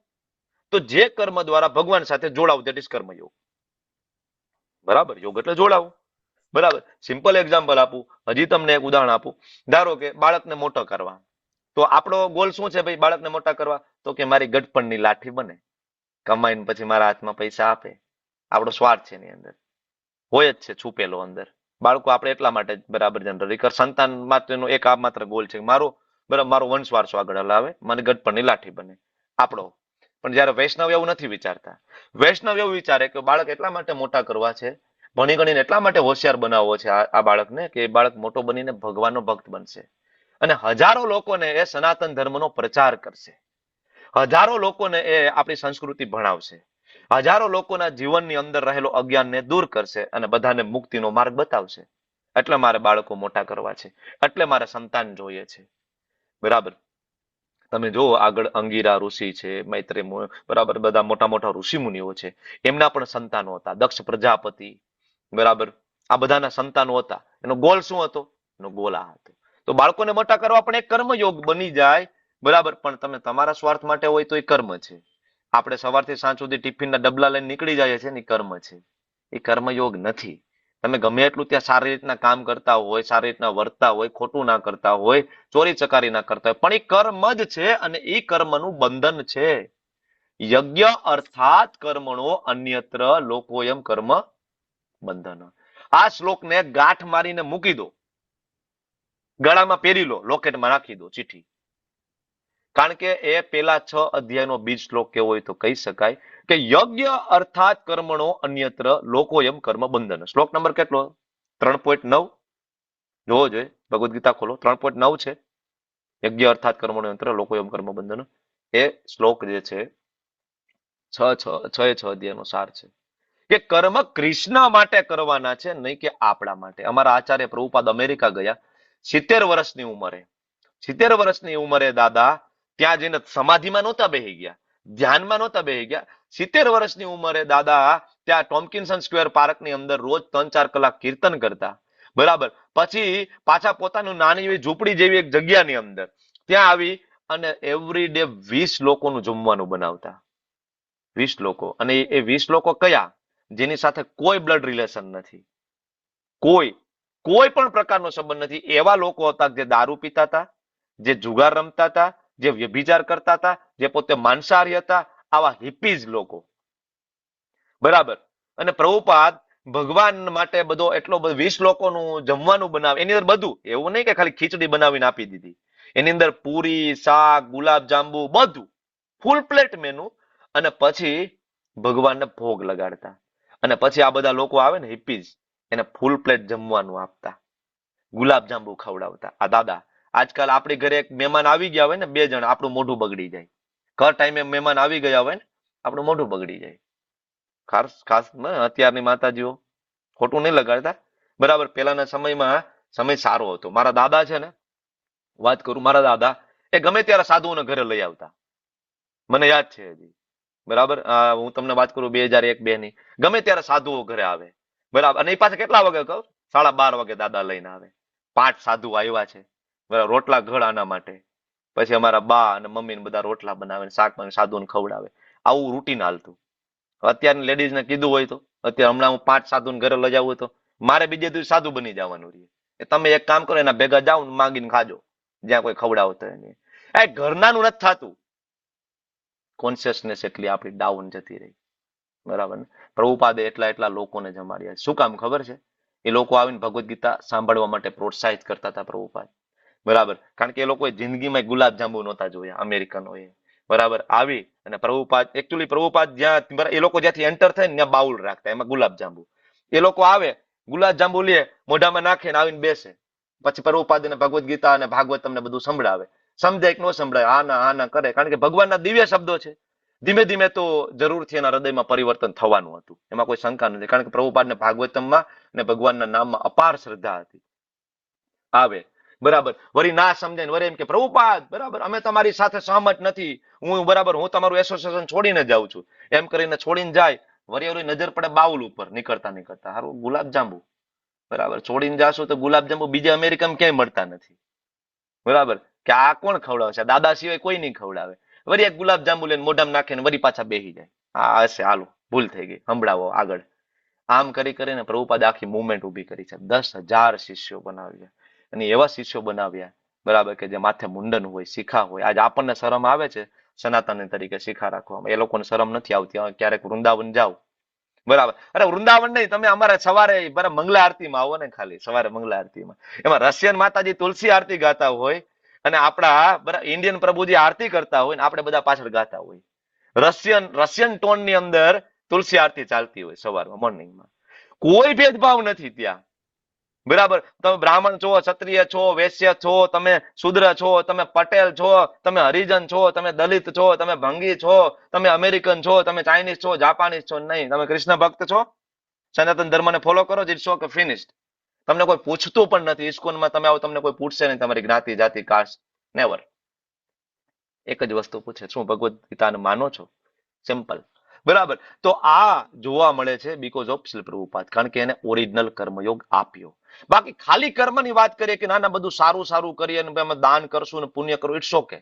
તો જે કર્મ દ્વારા ભગવાન સાથે જોડાવું દેટ ઇઝ કર્મયોગ. બરાબર, યોગ એટલે જોડાવું. બરાબર, સિમ્પલ એક્ઝામ્પલ આપું, હજી તમને એક ઉદાહરણ આપું. ધારો કે બાળકને મોટો કરવા, તો આપણો ગોલ શું છે ભાઈ? બાળકને મોટા કરવા, તો કે મારી ગટપણની લાઠી બને, કમાઈને પછી મારા હાથમાં પૈસા આપે. આપણો સ્વાર્થ છે એની અંદર, હોય જ છે છુપેલો અંદર. બાળકો આપણે એટલા માટે જ બરાબર જનરલી સંતાન માટેનો એક આ માત્ર ગોલ છે, મારો બરાબર મારો વંશ વારસો આગળ હલાવે, મને ગટપણની લાઠી બને આપણો. પણ જયારે વૈષ્ણવ એવું નથી વિચારતા. વૈષ્ણવ એવું વિચારે કે બાળક એટલા માટે મોટા કરવા છે, ભણી ગણીને એટલા માટે હોશિયાર બનાવવો છે આ બાળકને, કે એ બાળક મોટો બનીને ભગવાનનો ભક્ત બનશે અને હજારો લોકોને એ સનાતન ધર્મનો પ્રચાર કરશે, હજારો લોકોને એ આપણી સંસ્કૃતિ ભણાવશે, હજારો લોકોના જીવનની અંદર રહેલો અજ્ઞાનને દૂર કરશે અને બધાને મુક્તિનો માર્ગ બતાવશે. એટલે મારે બાળકો મોટા કરવા છે, એટલે મારે સંતાન જોઈએ છે. બરાબર, તમે જુઓ આગળ અંગીરા ઋષિ છે, મૈત્રી બરાબર, બધા મોટા મોટા ઋષિ મુનિઓ છે, એમના પણ સંતાનો હતા. દક્ષ પ્રજાપતિ, બરાબર, આ બધાના સંતાનો હતા. એનો ગોલ શું હતો? એનો ગોલ આ હતો. તો બાળકોને મોટા કરવા પણ એક કર્મયોગ બની જાય. બરાબર, પણ તમે તમારા સ્વાર્થ માટે હોય તો એ કર્મ છે. આપણે સવારથી સાંજ સુધી ટિફિનના ડબલા લઈને નીકળી જઈએ છીએ ને, એ કર્મ છે. એ કર્મયોગ નથી. તમે ગમે એટલું ત્યાં સારી રીતના કામ કરતા હોય, સારી રીતના વર્તતા હોય, ખોટું ના કરતા હોય, ચોરી ચકારી ના કરતા હોય, પણ એ કર્મ જ છે અને એ કર્મનું બંધન છે. યજ્ઞ અર્થાત કર્મણો અન્યત્ર લોકોયમ કર્મ બંધન. આ શ્લોકને ગાંઠ મારીને મૂકી દો, ગળામાં પહેરી લો, લોકેટમાં નાખી દો ચિઠ્ઠી. કારણ કે એ પેલા 6 અધ્યાયનો બીજ શ્લોક કેવો હોય તો કહી શકાય કે યજ્ઞ અર્થાત કર્મણો અન્યત્ર લોકોયમ કર્મ બંધન. શ્લોક નંબર કેટલો? 3.9. જોવો જોઈએ, ભગવદ્ ગીતા ખોલો, 3.9 છે. યજ્ઞ અર્થાત કર્મણો અન્યત્ર લોકોયમ કર્મ બંધન. એ શ્લોક જે છે 6 અધ્યાયનો સાર છે કે કર્મ કૃષ્ણ માટે કરવાના છે, નહીં કે આપણા માટે. અમારા આચાર્ય પ્રભુપાદ અમેરિકા ગયા 70 વર્ષની ઉંમરે. 70 વર્ષની ઉંમરે દાદા ત્યાં જઈને સમાધિમાં નહોતા બેહી ગયા, ધ્યાનમાં નહોતા બેહી ગયા. 70 વર્ષની ઉંમરે દાદા ત્યાં ટોમ્કિન્સન સ્ક્વેર પાર્કની અંદર રોજ 3-4 કલાક કીર્તન કરતા. બરાબર, પછી પાછા પોતાનું નાની એવી ઝૂંપડી જેવી એક જગ્યાની અંદર ત્યાં આવી અને એવરી ડે 20 લોકોનું જમવાનું બનાવતા. 20 લોકો. અને એ 20 લોકો કયા? જેની સાથે કોઈ બ્લડ રિલેશન નથી, કોઈ પણ પ્રકારનો સંબંધ નથી. એવા લોકો હતા જે દારૂ પીતા હતા, જે જુગાર રમતા હતા, જે વ્યભિચાર કરતા હતા, જે પોતે માંસાહારી હતા. આવા હિપીઝ લોકો. બરાબર. અને પ્રભુપાદ ભગવાન માટે બધો એટલો 20 લોકોનું જમવાનું બનાવે. એની અંદર બધું, એવું નહીં કે ખાલી ખીચડી બનાવીને આપી દીધી. એની અંદર પૂરી, શાક, ગુલાબ જાંબુ, બધું ફૂલ પ્લેટ મેનુ. અને પછી ભગવાનને ભોગ લગાડતા. અને પછી આ બધા લોકો આવે ને હિપીઝ, એને ફૂલ પ્લેટ જમવાનું આપતા, ગુલાબ જાંબુ ખવડાવતા. આ દાદા, આજકાલ આપણી ઘરે એક મહેમાન આવી ગયા હોય ને, 2 જણ, આપણું મોઢું બગડી જાય. ઘર ટાઈમે મહેમાન આવી ગયા હોય ને, આપણું મોઢું બગડી જાય. ખાસ અત્યારની માતાજીઓ, ખોટું નહીં લગાડતા. બરાબર, પેલાના સમયમાં સમય સારો હતો. મારા દાદા છે ને, વાત કરું, મારા દાદા એ ગમે ત્યારે સાધુઓને ઘરે લઈ આવતા. મને યાદ છે હજી. બરાબર, હું તમને વાત કરું 2001-2 ની. ગમે ત્યારે સાધુઓ ઘરે આવે. બરાબર, અને એ પાછા કેટલા વાગે કહું? 12:30 વાગે દાદા લઈને આવે. 5 સાધુ આવ્યા છે. બરાબર, રોટલા ઘડ આના માટે. પછી અમારા બા અને મમ્મી ને બધા રોટલા બનાવે, શાક સાધુઓને ખવડાવે. આવું રૂટીન હાલતું. અત્યારની લેડીઝને કીધું હોય તો, અત્યારે હમણાં હું 5 સાધુને ઘરે લઈ જાવું હોય તો મારે બીજે દિવસ સાધુ બની જવાનું રહે. તમે એક કામ કરો, એના ભેગા જાઓ ને માંગીને ખાજો, જ્યાં કોઈ ખવડાવતો નહીં. એ ઘરનાનું નથી થતું. કોન્શિયસનેસ એટલી આપણી ડાઉન જતી રહી. બરાબર ને? પ્રભુપાદે એટલા લોકોને જમાડ્યા. શું કામ ખબર છે? એ લોકો આવીને ભગવદ્ ગીતા સાંભળવા માટે પ્રોત્સાહિત કરતા હતા પ્રભુપાદ. બરાબર, કારણ કે એ લોકોએ જિંદગીમાં ગુલાબ જાંબુ નહોતા જોયા, અમેરિકનોએ. બરાબર, આવી અને પ્રભુપાદ, એકચ્યુઅલી પ્રભુપાદ જ્યાં એ લોકો જ્યાંથી એન્ટર થાય ને ત્યાં બાઉલ રાખતા, એમાં ગુલાબ જાંબુ. એ લોકો આવે, ગુલાબ જાંબુ લે, મોઢામાં નાખે ને આવીને બેસે. પછી પ્રભુપાદ ને ભગવદ્ ગીતા અને ભાગવત તમને બધું સંભળાવે. સમજાય કે ન સંભળાય, આના કરે, કારણ કે ભગવાનના દિવ્ય શબ્દો છે. ધીમે ધીમે તો જરૂરથી એના હૃદયમાં પરિવર્તન થવાનું હતું, એમાં કોઈ શંકા નથી. કારણ કે પ્રભુપાદને ભાગવતમમાં અને ભગવાનના નામમાં અપાર શ્રદ્ધા હતી. આવે બરાબર. વળી ના સમજાય ને વળી એમ કે પ્રભુપાદ બરાબર અમે તમારી સાથે સહમત નથી, હું બરાબર હું તમારું એસોસિએશન છોડીને જાઉં છું, એમ કરીને છોડીને જાય. વળી ઓલી નજર પડે બાઉલ ઉપર નીકળતા નીકળતા, હારું ગુલાબ જાંબુ બરાબર, છોડીને જાશો તો ગુલાબ જાંબુ બીજા અમેરિકામાં ક્યાંય મળતા નથી. બરાબર, કે આ કોણ ખવડાવશે, દાદા સિવાય કોઈ નહીં ખવડાવે. વળી એક ગુલાબ જાંબુ લઈને મોઢામાં નાખીને વળી પાછા બેસી જાય. હા હશે, હાલો ભૂલ થઈ ગઈ, સંભળાવો આગળ. આમ કરી કરીને પ્રભુપાદ આખી મુવમેન્ટ ઉભી કરી છે. 10,000 શિષ્યો બનાવ્યા, અને એવા શિષ્યો બનાવ્યા બરાબર કે જે માથે મુંડન હોય, શિખા હોય. આજે આપણને શરમ આવે છે સનાતન તરીકે શિખા રાખવામાં, એ લોકોને શરમ નથી આવતી. ક્યારેક વૃંદાવન જાઓ બરાબર, અરે વૃંદાવન નહીં, તમે અમારે સવારે બરાબર મંગલા આરતીમાં આવો ને, ખાલી સવારે મંગલા આરતીમાં એમાં રશિયન માતાજી તુલસી આરતી ગાતા હોય અને આપણા બરાબર ઇન્ડિયન પ્રભુજી આરતી કરતા હોય ને આપણે બધા પાછળ ગાતા હોય. રશિયન ટોન ની અંદર તુલસી આરતી ચાલતી હોય સવારમાં મોર્નિંગમાં. કોઈ ભેદભાવ નથી ત્યાં બરાબર. તમે બ્રાહ્મણ છો, ક્ષત્રિય છો, વૈશ્ય છો, તમે શુદ્ર છો, તમે પટેલ છો, તમે હરિજન છો, તમે દલિત છો, તમે ભંગી છો, તમે અમેરિકન છો, તમે ચાઇનીઝ છો, જાપાનીઝ છો, નહીં તમે કૃષ્ણ ભક્ત છો, સનાતન ધર્મને ફોલો કરો, ઇટ્સ ઓકે, ફિનિશ્ડ. તમને કોઈ પૂછતું પણ નથી. ઇસ્કોનમાં તમે આવો તમને કોઈ પૂછશે નહીં તમારી જ્ઞાતિ જાતિ કાસ્ટ, નેવર. એક જ વસ્તુ પૂછે, શું ભગવદ્ ગીતાને માનો છો? સિમ્પલ બરાબર. તો આ જોવા મળે છે બીકોઝ ઓફ શ્રીલ પ્રભુપાદ, કારણ કે એને ઓરિજિનલ કર્મયોગ આપ્યો. બાકી ખાલી કર્મની વાત કરીએ કે ના ના બધું સારું સારું કરીએ ને એમાં દાન કરશું ને પુણ્ય કરવું, ઇટ્સ ઓકે,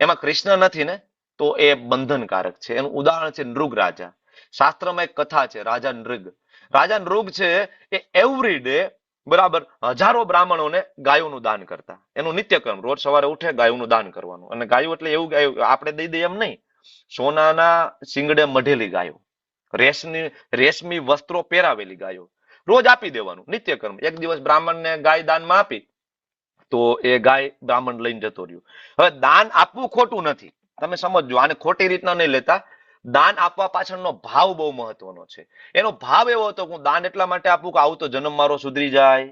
એમાં કૃષ્ણ નથી ને તો એ બંધનકારક છે. એનું ઉદાહરણ છે નૃગ રાજા. શાસ્ત્રમાં એક કથા છે રાજા નૃગ. રાજા નૃગ છે એ એવરી ડે બરાબર હજારો બ્રાહ્મણોને ગાયોનું દાન કરતા. એનું નિત્યક્રમ, રોજ સવારે ઉઠે ગાયોનું દાન કરવાનું. અને ગાયું એટલે એવું ગાયું આપણે દઈ દઈએ એમ નહીં, સોનાના શિંગડે મઢેલી ગાયો, રેશમી વસ્ત્રો પહેરાવેલી ગાયો રોજ આપી દેવાનું નિત્યકર્મ. એક દિવસ બ્રાહ્મણને ગાય દાનમાં આપી તો એ ગાય બ્રાહ્મણ લઈને જતો રહ્યો. હવે દાન આપવું ખોટું નથી, તમે સમજો, આને ખોટી રીતના નહીં લેતા. દાન આપવા પાછળનો ભાવ બહુ મહત્વનો છે. એનો ભાવ એવો હતો કે હું દાન એટલા માટે આપું કે આવું તો જન્મ મારો સુધરી જાય,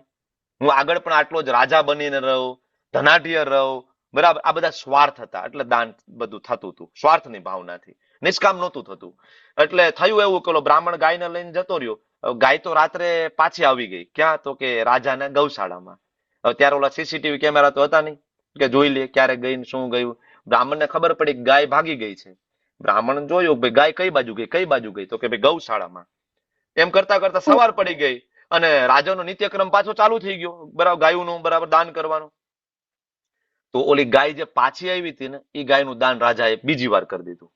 હું આગળ પણ આટલો જ રાજા બનીને રહું, ધનાઢ્ય રહું બરાબર. આ બધા સ્વાર્થ હતા એટલે દાન બધું થતું હતું, સ્વાર્થની ભાવનાથી, નિષ્કામ નહોતું થતું. એટલે થયું એવું કે બ્રાહ્મણ ગાયને લઈને જતો રહ્યો. ગાય તો રાત્રે પાછી આવી ગઈ, ક્યાં તો કે રાજાને ગૌશાળામાં. ત્યારે ઓલા સીસીટીવી કેમેરા તો હતા નહીં કે જોઈ લે ક્યારે ગઈ ને શું ગયું. બ્રાહ્મણને ખબર પડી કે ગાય ભાગી ગઈ છે. બ્રાહ્મણ જોયું ભાઈ ગાય કઈ બાજુ ગઈ, કઈ બાજુ ગઈ, તો કે ભાઈ ગૌશાળામાં. એમ કરતા કરતા સવાર પડી ગઈ અને રાજાનો નિત્યક્રમ પાછો ચાલુ થઈ ગયો બરાબર, ગાયુંનું બરાબર દાન કરવાનું. તો ઓલી ગાય જે પાછી આવી હતી ને એ ગાયનું દાન રાજાએ બીજી વાર કરી દીધું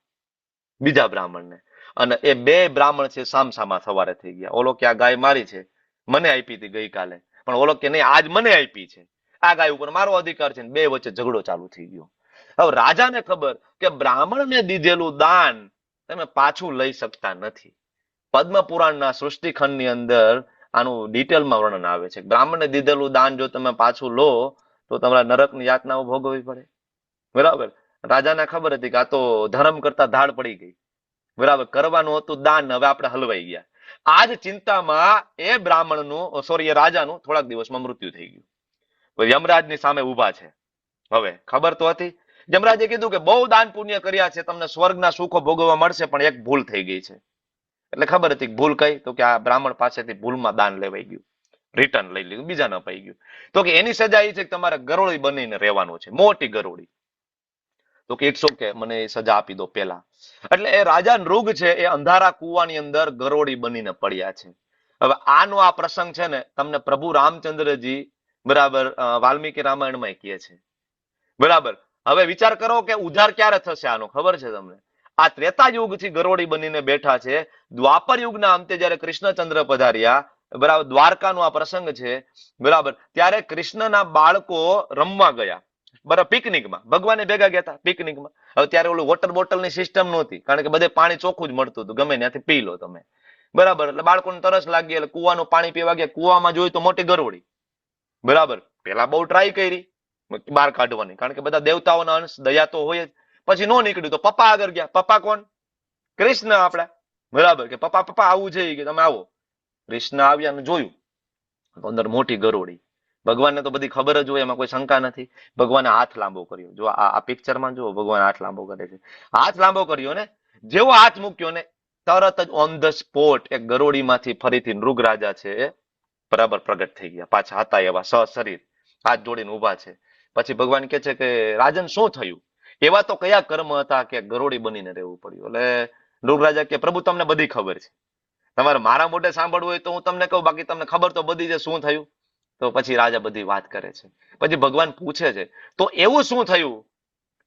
બીજા બ્રાહ્મણને. અને એ બે બ્રાહ્મણ છે સામસામા સવારે થઈ ગયા. ઓલો કે આ ગાય મારી છે, મને આપી હતી ગઈકાલે, પણ ઓલો કે નહીં આજ મને આપી છે, આ ગાય ઉપર મારો અધિકાર છે. બે વચ્ચે ઝઘડો ચાલુ થઈ ગયો. હવે રાજાને ખબર કે બ્રાહ્મણને દીધેલું દાન તમે પાછું લઈ શકતા નથી. પદ્મ પુરાણના સૃષ્ટિખંડની અંદર આનું ડિટેલમાં વર્ણન આવે છે. બ્રાહ્મણને દીધેલું દાન જો તમે પાછું લો તો તમારા નરકની યાતનાઓ ભોગવવી પડે બરાબર. રાજાને ખબર હતી કે આ તો ધર્મ કરતા ધાડ પડી ગઈ બરાબર, કરવાનું હતું દાન, હવે આપણે હલવાઈ ગયા. આ જ ચિંતામાં એ બ્રાહ્મણનું સોરી એ રાજાનું થોડાક દિવસમાં મૃત્યુ થઈ ગયું. યમરાજની સામે ઉભા છે. હવે ખબર તો હતી, યમરાજે કીધું કે બહુ દાન પુણ્ય કર્યા છે, તમને સ્વર્ગના સુખો ભોગવવા મળશે, પણ એક ભૂલ થઈ ગઈ છે. એટલે ખબર હતી કે ભૂલ કઈ, તો કે આ બ્રાહ્મણ પાસેથી ભૂલમાં દાન લેવાઈ ગયું, રિટર્ન લઈ લીધું, બીજા ન પાઈ ગયું. તો કે એની સજા એ છે કે તમારે ગરોળી બનીને રહેવાનું છે, મોટી ગરોળી. તો કે ઇટ્સ ઓકે, મને એ સજા આપી દો પેલા. એટલે એ રાજા નૃગ છે એ અંધારા કુવાની અંદર ગરોળી બનીને પડ્યા છે. હવે આનો આ પ્રસંગ છે ને તમને પ્રભુ રામચંદ્રજી બરાબર વાલ્મીકી રામાયણમાં કહે છે બરાબર. હવે વિચાર કરો કે ઉદ્ધાર ક્યારે થશે આનો, ખબર છે તમને? આ ત્રેતા યુગ થી ગરોળી બનીને બેઠા છે. દ્વાપર યુગના અંતે જયારે કૃષ્ણચંદ્ર પધાર્યા બરાબર, દ્વારકાનો આ પ્રસંગ છે બરાબર, ત્યારે કૃષ્ણના બાળકો રમવા ગયા બરાબર પિકનિકમાં, ભગવાને ભેગા ગયા હતા પિકનિકમાં. હવે ત્યારે ઓલું વોટર બોટલની સિસ્ટમ નહોતી, કારણ કે બધે પાણી ચોખ્ખું જ મળતું હતું, ગમે ત્યાંથી પી લો તમે બરાબર. એટલે બાળકોને તરસ લાગી એટલે કુવાનું પાણી પીવા ગયા, કુવામાં જોયું તો મોટી ગરોળી બરાબર. પેલા બહુ ટ્રાય કરી બહાર કાઢવાની, કારણ કે બધા દેવતાઓના અંશ, દયા તો હોય જ. પછી નો નીકળ્યું તો પપ્પા આગળ ગયા. પપ્પા કોણ? કૃષ્ણ આપડા બરાબર. કે પપ્પા પપ્પા આવું છે કે તમે આવો. કૃષ્ણ આવ્યા અને જોયું તો અંદર મોટી ગરોળી. ભગવાનને તો બધી ખબર જ હોય, એમાં કોઈ શંકા નથી. ભગવાને હાથ લાંબો કર્યો, જો આ પિક્ચરમાં જુઓ, ભગવાન હાથ લાંબો કરે છે. હાથ લાંબો કર્યો ને, જેવો હાથ મૂક્યો ને તરત જ ઓન ધ સ્પોટ એક ગરોળીમાંથી ફરીથી નૃગ રાજા છે બરાબર પ્રગટ થઈ ગયા, પાછા હતા એવા સશરીર. હાથ જોડીને ઊભા છે. પછી ભગવાન કે છે કે રાજન શું થયું? એવા તો કયા કર્મ હતા કે ગરોળી બનીને રહેવું પડ્યું? એટલે નૃગ રાજા કે પ્રભુ તમને બધી ખબર છે. તમારે મારા મોઢે સાંભળવું હોય તો હું તમને કહું, બાકી તમને ખબર તો બધી છે શું થયું. તો પછી રાજા બધી વાત કરે છે. પછી ભગવાન પૂછે છે તો એવું શું થયું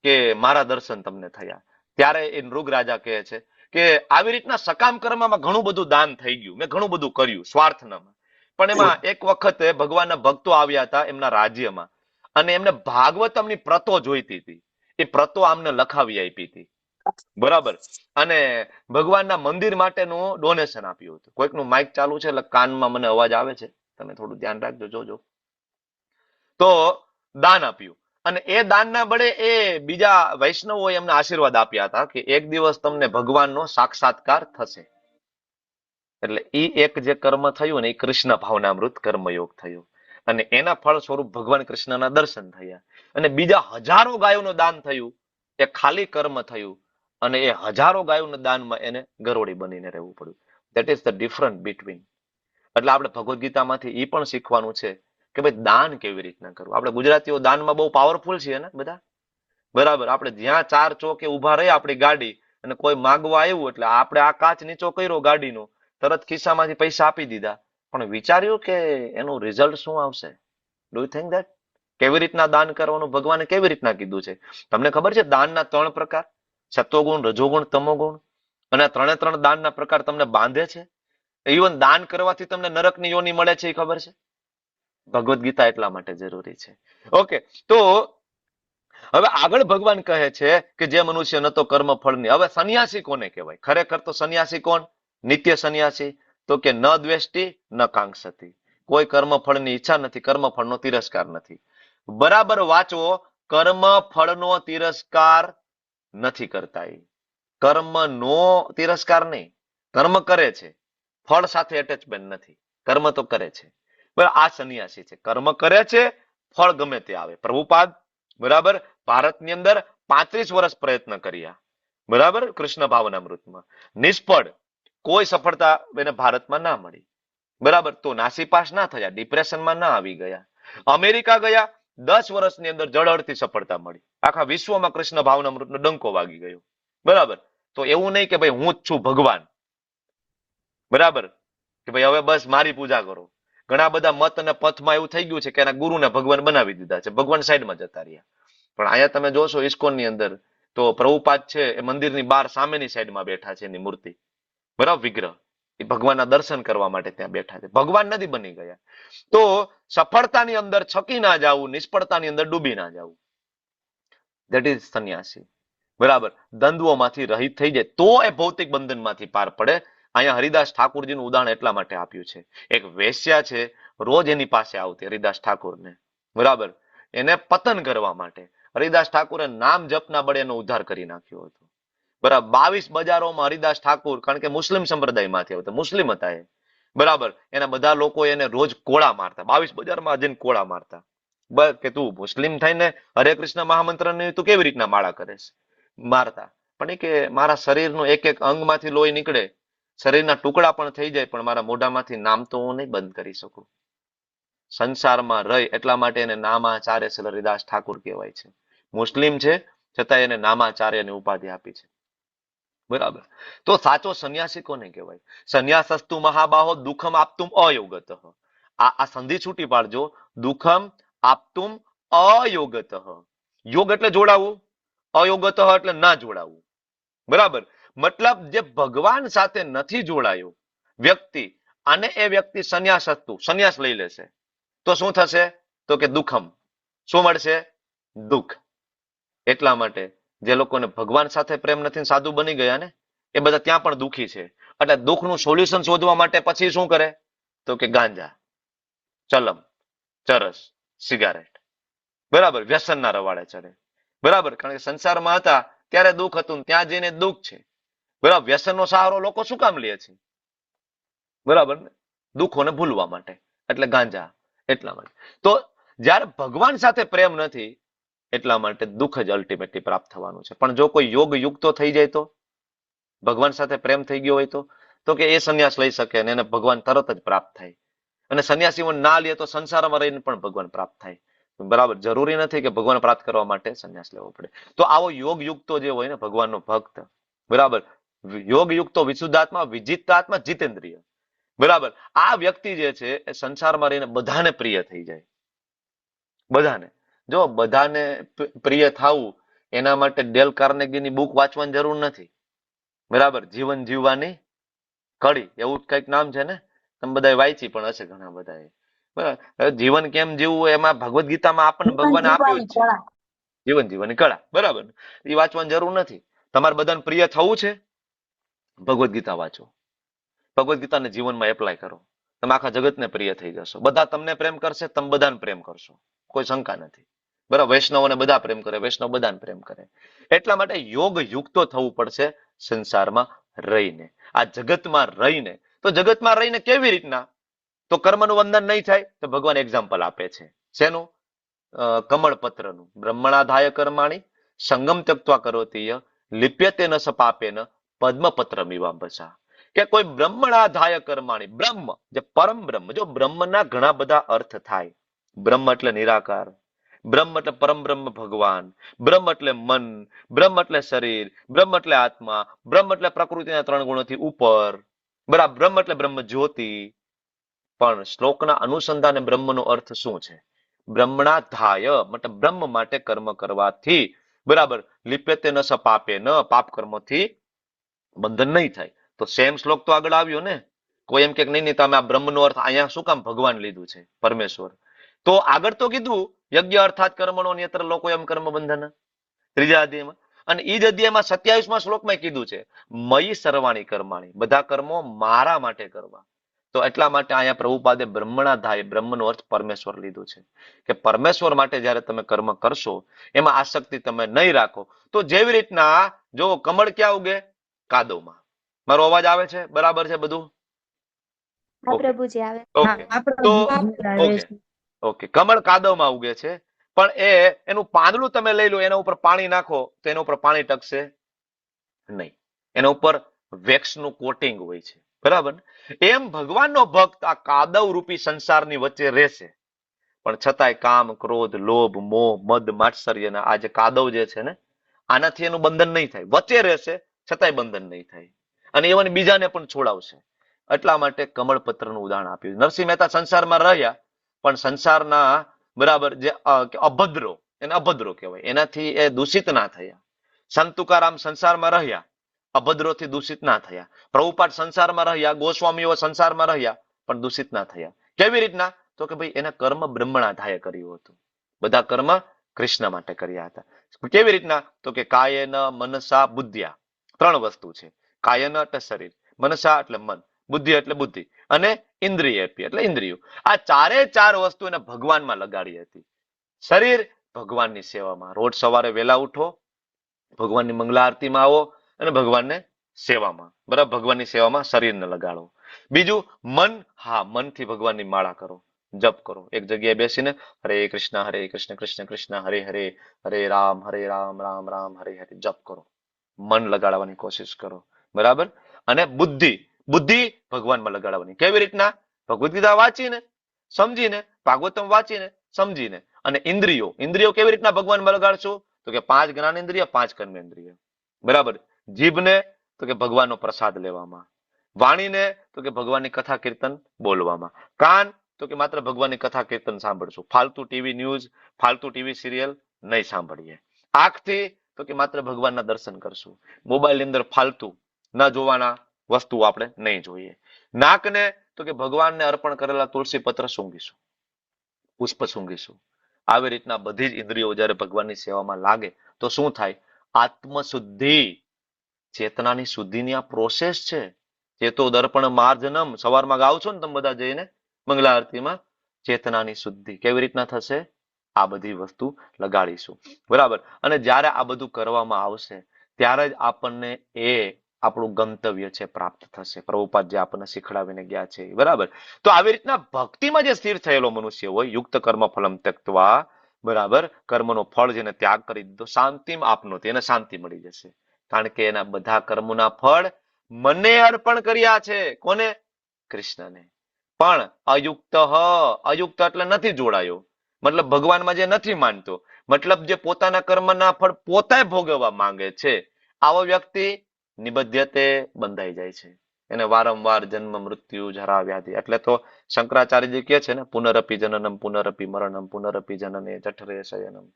કે મારા દર્શન તમને થયા? ત્યારે એ નૃગ રાજા કહે છે કે આવી રીતના સકામ કર્મમાં ઘણું બધું દાન થઈ ગયું, મેં ઘણું બધું કર્યું સ્વાર્થનામાં. પણ એમાં એક વખતે ભગવાનના ભક્તો આવ્યા હતા એમના રાજ્યમાં, અને એમને ભાગવતમની પ્રતો જોઈતી હતી. એ પ્રતો આમને લખાવી આપી હતી, બરાબર. અને ભગવાનના મંદિર માટેનું ડોનેશન આપ્યું હતું. કોઈકનું માઇક ચાલુ છે એટલે કાનમાં મને અવાજ આવે છે, તમે થોડું ધ્યાન રાખજો, જોજો. તો દાન આપ્યું, અને એ દાનના બળે એ બીજા વૈષ્ણવોએ એમને આશીર્વાદ આપ્યા હતા કે એક દિવસ તમને ભગવાનનો સાક્ષાત્કાર થશે. એટલે એ એક જે કર્મ થયું ને એ કૃષ્ણ ભાવનામૃત કર્મયોગ થયું, અને એના ફળ સ્વરૂપ ભગવાન કૃષ્ણના દર્શન થયા. અને બીજા હજારો ગાયોનું દાન થયું, એ ખાલી કર્મ થયું, અને એ હજારો ગાયોના દાનમાં એને ગરોળી બનીને રહેવું પડ્યું. That is the difference between. એટલે આપણે ભગવદ્ ગીતામાંથી એ પણ શીખવાનું છે કે ભાઈ દાન કેવી રીતના કરવું. આપણે ગુજરાતીઓ દાનમાં બહુ પાવરફુલ છીએ ને બધા, બરાબર. આપણે જ્યાં ચાર ચોકે ઉભા રહી આપણી ગાડી, અને કોઈ માગવા આવ્યું એટલે આપણે આ કાચ નીચો કર્યો ગાડીનો, તરત ખિસ્સામાંથી પૈસા આપી દીધા. પણ વિચાર્યું કે એનું રિઝલ્ટ શું આવશે? Do you think that? કેવી રીતના દાન કરવાનું ભગવાને કેવી રીતના કીધું છે? તમને ખબર છે દાનના 3 પ્રકાર, સત્વગુણ, રજોગુણ, તમોગુણ. અને આ 3 દાનના પ્રકાર તમને બાંધે છે. ઇવન દાન કરવાથી તમને નરકની યોની મળે છે, એ ખબર છે? ભગવદ્ ગીતા એટલા માટે જરૂરી છે. ઓકે, તો હવે આગળ ભગવાન કહે છે કે જે મનુષ્ય ન તો કર્મ ફળની. હવે સંન્યાસી કોને કહેવાય? ખરેખર તો સંન્યાસી કોણ? નિત્ય સંન્યાસી. તો કે ન દ્વેષ્ટી ન કાંક્ષતી. કોઈ કર્મ ફળની ઈચ્છા નથી, કર્મ ફળનો તિરસ્કાર નથી. બરાબર વાંચો, કર્મ ફળનો તિરસ્કાર નથી કરતા. કર્મનો તિરસ્કાર નહીં, કર્મ કરે છે, ફળ સાથે એટેચમેન્ટ નથી, કર્મ તો કરે છે. બરાબર, આ સંન્યાસી છે, કર્મ કરે છે, ફળ ગમે તે આવે. પ્રભુપાદ, બરાબર, ભારતની અંદર 35 વર્ષ પ્રયત્ન કર્યા, બરાબર, કૃષ્ણ ભાવનામૃતમાં, નિષ્ફળ, કોઈ સફળતા એને ભારતમાં ના મળી, બરાબર. તો નાસીપાસ ના થયા, ડિપ્રેશનમાં ના આવી ગયા. અમેરિકા ગયા, 10 વર્ષની અંદર જળહળતી સફળતા મળી. આખા વિશ્વમાં કૃષ્ણ ભાવનામૃતનો ડંકો વાગી ગયો, બરાબર. તો એવું નહીં કે ભાઈ હું જ છું ભગવાન, બરાબર, કે ભાઈ હવે બસ મારી પૂજા કરો. ઘણા બધા મત અને પથમાં એવું થઈ ગયું છે કે એના ગુરુને ભગવાન બનાવી દીધા છે, ભગવાન સાઈડમાં જતા રહ્યા. પણ અહીંયા તમે જોશો ઇસ્કોનની અંદર તો પ્રભુપાદ છે એ મંદિરની બહાર સામેની સાઈડમાં બેઠા છે, એની મૂર્તિ, બરાબર, વિગ્રહ. એ ભગવાનના દર્શન કરવા માટે ત્યાં બેઠા છે, ભગવાન નથી બની ગયા. તો સફળતાની અંદર છકી ના જવું, નિષ્ફળતાની અંદર ડૂબી ના જવું, ધેટ ઇઝ સંન્યાસી, બરાબર. દ્વંદ્વોમાંથી રહિત થઈ જાય તો એ ભૌતિક બંધનમાંથી પાર પડે. અહીંયા હરિદાસ ઠાકુરજીનું ઉદાહરણ એટલા માટે આપ્યું છે. એક વેશ્યા છે, રોજ એની પાસે આવતી હરિદાસ ઠાકુરને, બરાબર, એને પતન કરવા માટે. હરિદાસ ઠાકુરે નામ જપના બળે એનો ઉદ્ધાર કરી નાખ્યો હતો, બરાબર. 22 બજારોમાં હરિદાસ ઠાકુર, કારણ કે મુસ્લિમ સંપ્રદાયમાંથી આવતા, મુસ્લિમ હતા એ, બરાબર, એના બધા લોકો એને રોજ કોળા મારતા, 22 બજારમાં જઈને કોળા મારતા. બસ કે તું મુસ્લિમ થઈને હરે કૃષ્ણ મહામંત્ર ની તું કેવી રીતના માળા કરે છે? મારતા. પણ એ કે મારા શરીરનું એક એક અંગમાંથી લોહી નીકળે, શરીરના ટુકડા પણ થઈ જાય, પણ મારા મોઢામાંથી નામ તો હું નહીં બંધ કરી શકું. સંસારમાં રહી એટલા માટે એને નામાચાર્ય શ્રી હરિદાસ ઠાકુર કહેવાય છે. મુસ્લિમ છે છતાં એને નામાચાર્યની ઉપાધિ આપી છે, બરાબર. તો સાચો સંન્યાસી કોને કહેવાય? સંન્યાસસ્તુ મહાબાહો દુઃખમ આપતુમ અયોગત. આ સંધિ છૂટી પાડજો, દુઃખમ આપતુમ અયોગત. યોગ એટલે જોડાવું, અયોગત એટલે ના જોડાવું, બરાબર. મતલબ જે ભગવાન સાથે નથી જોડાયો વ્યક્તિ, અને એ વ્યક્તિ સંન્યાસ લઈ લેશે તો શું થશે? તો કે દુઃખમ. શું મળશે? દુઃખ. એટલા માટે જે લોકોને ભગવાન સાથે પ્રેમ નથી, સાધુ બની ગયા ને, એ બધા ત્યાં પણ દુઃખી છે. એટલે દુઃખનું સોલ્યુશન શોધવા માટે પછી શું કરે? તો કે ગાંજા, ચલમ, ચરસ, સિગારેટ, બરાબર, વ્યસનના રવાડે ચડે, બરાબર. કારણ કે સંસારમાં હતા ત્યારે દુઃખ હતું, ત્યાં જઈને દુઃખ છે, બરાબર. વ્યસનનો સહારો લોકો શું કામ લે છે? બરાબર ને, દુઃખોને ભૂલવા માટે, એટલે ગાંજા. એટલા માટે તો જ્યારે ભગવાન સાથે પ્રેમ નથી એટલા માટે દુઃખ જ અલ્ટિમેટલી પ્રાપ્ત થવાનું છે. પણ જો કોઈ યોગ યુક્તો થઈ જાય તો, ભગવાન સાથે પ્રેમ થઈ ગયો હોય તો કે એ સંન્યાસ લઈ શકે અને એને ભગવાન તરત જ પ્રાપ્ત થાય. અને સંન્યાસીઓ ના લે તો સંસારમાં રહીને પણ ભગવાન પ્રાપ્ત થાય. બરાબર, જરૂરી નથી કે ભગવાન પ્રાપ્ત કરવા માટે સંન્યાસ લેવો પડે. તો આવો યોગ યુક્તો જે હોય ને ભગવાનનો ભક્ત, બરાબર, યોગ યુક્તો વિશુદ્ધાત્મા, વિજિતાત્મા, જીતેન્દ્રિય, બરાબર, આ વ્યક્તિ જે છે એ સંસારમાં રહીને બધાને પ્રિય થઈ જાય. બધાને, જો બધાને પ્રિય થવું એના માટે ડેલ કાર્નેગીની બુક વાંચવાની જરૂર નથી. બરાબર, જીવન જીવવાની કડી એવું કઈક નામ છે ને, તમે બધા વાંચી પણ હશે ઘણા બધાએ. બરાબર, હવે જીવન કેમ જીવવું એમાં ભગવદ્ ગીતામાં આપણને ભગવાને આપ્યું જ છે. જીવન જીવવાની કળા, બરાબર, એ વાંચવાની જરૂર નથી. તમારે બધાને પ્રિય થવું છે, ભગવદ્ ગીતા વાંચો, ભગવદ્ ગીતાને જીવનમાં એપ્લાય કરો, તમે આખા જગતને પ્રિય થઈ જશો. બધા તમને પ્રેમ કરશે, તમે બધાને પ્રેમ કરશો, કોઈ શંકા નથી. બરાબર, વૈષ્ણવોને બધા પ્રેમ કરે, વૈષ્ણવ બધાને પ્રેમ કરે. એટલા માટે યોગ યુક્તો થવું પડશે સંસારમાં રહીને, આ જગતમાં રહીને. તો જગતમાં રહીને કેવી રીતના? તો કર્મનું બંધન નહીં થાય. તો ભગવાન એક્ઝામ્પલ આપે છે શેનું? કમળપત્રનું. બ્રહ્મણાધાય કર્માણી સંગમ ત્યક્ત્વા કરોતિ યઃ લિપ્યતે ન સપાપેન પદ્મપત્રમિવાંબસા. કે કોઈ બ્રહ્મણાધાય કર્માણી, બ્રહ્મ જે પરમ બ્રહ્મ, જો બ્રહ્મના ઘણા બધા અર્થ થાય. બ્રહ્મ એટલે નિરાકાર, બ્રહ્મ એટલે પરમ બ્રહ્મ ભગવાન, બ્રહ્મ એટલે મન, બ્રહ્મ એટલે શરીર, બ્રહ્મ એટલે આત્મા, બ્રહ્મ એટલે પ્રકૃતિના 3 ગુણોથી ઉપર, બરાબર, બ્રહ્મ એટલે બ્રહ્મ જ્યોતિ. પણ શ્લોકના અનુસંધાને બ્રહ્મનો અર્થ શું છે? બ્રહ્મણાધાય મતલબ બ્રહ્મ માટે કર્મ કરવાથી, બરાબર, લિપ્યતે ન સપાપે ન, પાપ કર્મથી બંધન નહીં થાય. તો સેમ શ્લોક તો આગળ આવ્યો ને. કોઈ એમ કે નહીં નહીં તમે આ બ્રહ્મનો અર્થ અહીંયા શું કામ ભગવાન લીધું છે, પરમેશ્વર? તો આગળ તો કીધું યજ્ઞ અર્થાત કર્મણો ન્યત્ર લોકો એમ કર્મ બંધન, ત્રીજા અધ્યાયમાં. અને એ જ અધ્યાયમાં 27મા શ્લોકમાં કીધું છે મયી સર્વાણી કર્માણી, બધા કર્મો મારા માટે કરવા. તો એટલા માટે અહીંયા પ્રભુપાદે બ્રહ્મણાધાય, બ્રહ્મનો અર્થ પરમેશ્વર લીધું છે કે પરમેશ્વર માટે જ્યારે તમે કર્મ કરશો એમાં આસક્તિ તમે નહીં રાખો. તો જેવી રીતના જો કમળ ક્યાં ઉગે? કાદવમાં. મારો અવાજ આવે છે? બરાબર છે બધું? હા પ્રભુજી આવે. ઓકે, તો ઓકે ઓકે, કમળ કાદવમાં ઉગે છે, પણ એનું પાંદડું તમે લઈ લો, એના ઉપર પાણી નાખો તો એના ઉપર પાણી ટકશે નહીં, એના ઉપર વેક્સનું કોટિંગ હોય છે, બરાબર. એમ ભગવાનનો ભક્ત આ કાદવ રૂપી સંસારની વચ્ચે રહેશે, પણ છતાંય કામ, ક્રોધ, લોભ, મોહ, મદ, માત્સર્યના આ જે કાદવ જે છે ને, આનાથી એનું બંધન નહીં થાય. વચ્ચે રહેશે છતાંય બંધન નહીં થાય, અને એવન બીજાને પણ છોડાવશે. એટલા માટે કમળપત્રનું ઉદાહરણ આપ્યું. નરસિંહ મહેતા સંસારમાં રહ્યા, પણ સંસારના, બરાબર, જે અભદ્રો, એને અભદ્રો કહેવાય, એનાથી એ દૂષિત ના થયા. સંત તુકારામ સંસારમાં રહ્યા, અભદ્રોથી દૂષિત ના થયા. પ્રભુપાદ સંસારમાં રહ્યા, ગોસ્વામીઓ સંસારમાં રહ્યા, પણ દૂષિત ના થયા. કેવી રીતના? તો કે ભાઈ એના કર્મ બ્રહ્મણાધાય કર્યું હતું, બધા કર્મ કૃષ્ણ માટે કર્યા હતા. કેવી રીતના? તો કે કાયેન મનસા બુદ્ધ્યા, 3 વસ્તુ છે. કાયન એટલે શરીર, મનસા એટલે મન, બુદ્ધિ એટલે બુદ્ધિ, અને ઇન્દ્રિય એટલે ઇન્દ્રિયો. આ 4 વસ્તુ એને ભગવાનમાં લગાડી હતી. શરીર ભગવાનની સેવામાં, રોજ સવારે વહેલા ઉઠો, ભગવાનની મંગલા આરતીમાં આવો અને ભગવાનને સેવામાં, બરાબર, ભગવાનની સેવામાં શરીરને લગાડો. બીજું મન, હા, મનથી ભગવાનની માળા કરો, જપ કરો, એક જગ્યાએ બેસીને હરે કૃષ્ણ કૃષ્ણ કૃષ્ણ હરે હરે, હરે રામ રામ રામ હરે હરે જપ કરો, મન લગાડવાની કોશિશ કરો, બરાબર. અને બુદ્ધિ, બુદ્ધિ ભગવાનમાં લગાડવાની. કેવી રીતના? ભગવદ્ ગીતા વાંચીને, સમજીને, ભાગવતમ વાંચીને, સમજીને. અને ઇન્દ્રિયો, ઇન્દ્રિયો કેવી રીતના ભગવાનમાં લગાડશું? તો કે 5 જ્ઞાનેન્દ્રિય, 5 કર્મેન્દ્રિય, બરાબર. જીભને તો કે ભગવાનનો પ્રસાદ લેવામાં, વાણીને તો કે ભગવાનની કથા કીર્તન બોલવામાં, કાન તો કે માત્ર ભગવાનની કથા કીર્તન સાંભળશું, ફાલતુ ટીવી ન્યૂઝ, ફાલતુ ટીવી સિરિયલ નહીં સાંભળીએ. આંખથી તો કે માત્ર ભગવાનના દર્શન કરશું, મોબાઈલની અંદર ફાલતુ ન જોવાના વસ્તુ આપણે નહીં જોઈએ. નાકને તો કે ભગવાનને અર્પણ કરેલા તુલસી પત્ર સૂંઘીશું, પુષ્પ સૂંઘીશું. આવી રીતના બધી જ ઇન્દ્રિયો જ્યારે ભગવાનની સેવામાં લાગે તો શું થાય? આત્મશુદ્ધિ, ચેતનાની શુદ્ધિની આ પ્રોસેસ છે. ચેતો દર્પણ માર્જનમ, સવારમાં ગાવ છો ને તમે બધા જઈને મંગલા આરતીમાં, ચેતનાની શુદ્ધિ કેવી રીતના થશે? આ બધી વસ્તુ લગાડીશું, બરાબર. અને જ્યારે આ બધું કરવામાં આવશે ત્યારે જ આપણને એ આપણું ગંતવ્ય છે પ્રાપ્ત થશે, પ્રભુપાદ જે આપણને શીખડાવીને ગયા છે, બરાબર. તો આવી રીતના ભક્તિમાં જે સ્થિર થયેલો મનુષ્ય હોય, યુક્ત કર્મ ફલમ ત્યક્ત્વા, બરાબર, કર્મનો ફળ જેને ત્યાગ કરી દીધો, શાંતિમ આપનોતિ, એને શાંતિ મળી જશે. કારણ કે એના બધા કર્મોના ફળ મને અર્પણ કર્યા છે. કોને? કૃષ્ણને. પણ અયુક્ત, અયુક્ત એટલે નથી જોડાયો, મતલબ ભગવાનમાં જે નથી માનતો, મતલબ જે પોતાના કર્મના ફળ પોતે ભોગવવા માંગે છે, આવો વ્યક્તિ નિબધ્યતે બંધાઈ જાય છે. એને વારંવાર જન્મ મૃત્યુ જરા વ્યાધિ, એટલે તો શંકરાચાર્યજી કહે છે ને, પુનરપી જનનમ પુનરપી મરણમ પુનરપી જનને જઠરે શયનમ.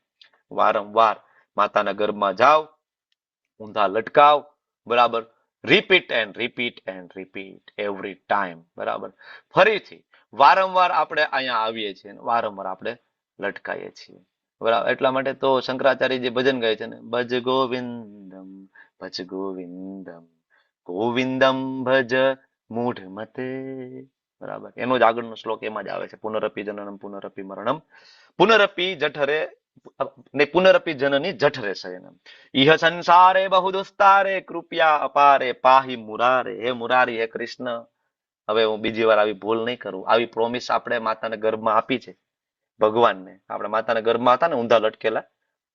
વારંવાર માતાના ગર્ભમાં જાઓ, ઊંધા લટકાવ, બરાબર, repeat and repeat and repeat every time, બરાબર. ફરીથી વારંવાર આપણે અહીંયા આવીએ છીએ, વારંવાર આપણે લટકાઈએ છીએ, બરાબર. એટલા માટે તો શંકરાચાર્ય જે ભજન ગાય છે ને, ભજ ગોવિંદમ ભજ ગોવિંદમ ગોવિંદમ ભજ મૂઢ મતે, બરાબર. એનો જ આગળનો શ્લોક એમાં જ આવે છે, પુનરપી જનનમ પુનરપી મરણમ પુનરપી જઠરે ને પુનરપી જનની જઠરે શયનમ. ઇહ સંસારે બહુ દુસ્તારે કૃપયા અપારે પાહી મુરારે. હે મુરારી, હે કૃષ્ણ, હવે હું બીજી વાર આવી ભૂલ નહીં કરું. આવી પ્રોમિસ આપણે માતાના ગર્ભમાં આપી છે ભગવાનને. આપણે માતાના ગર્ભમાં હતા ને ઊંધા લટકેલા,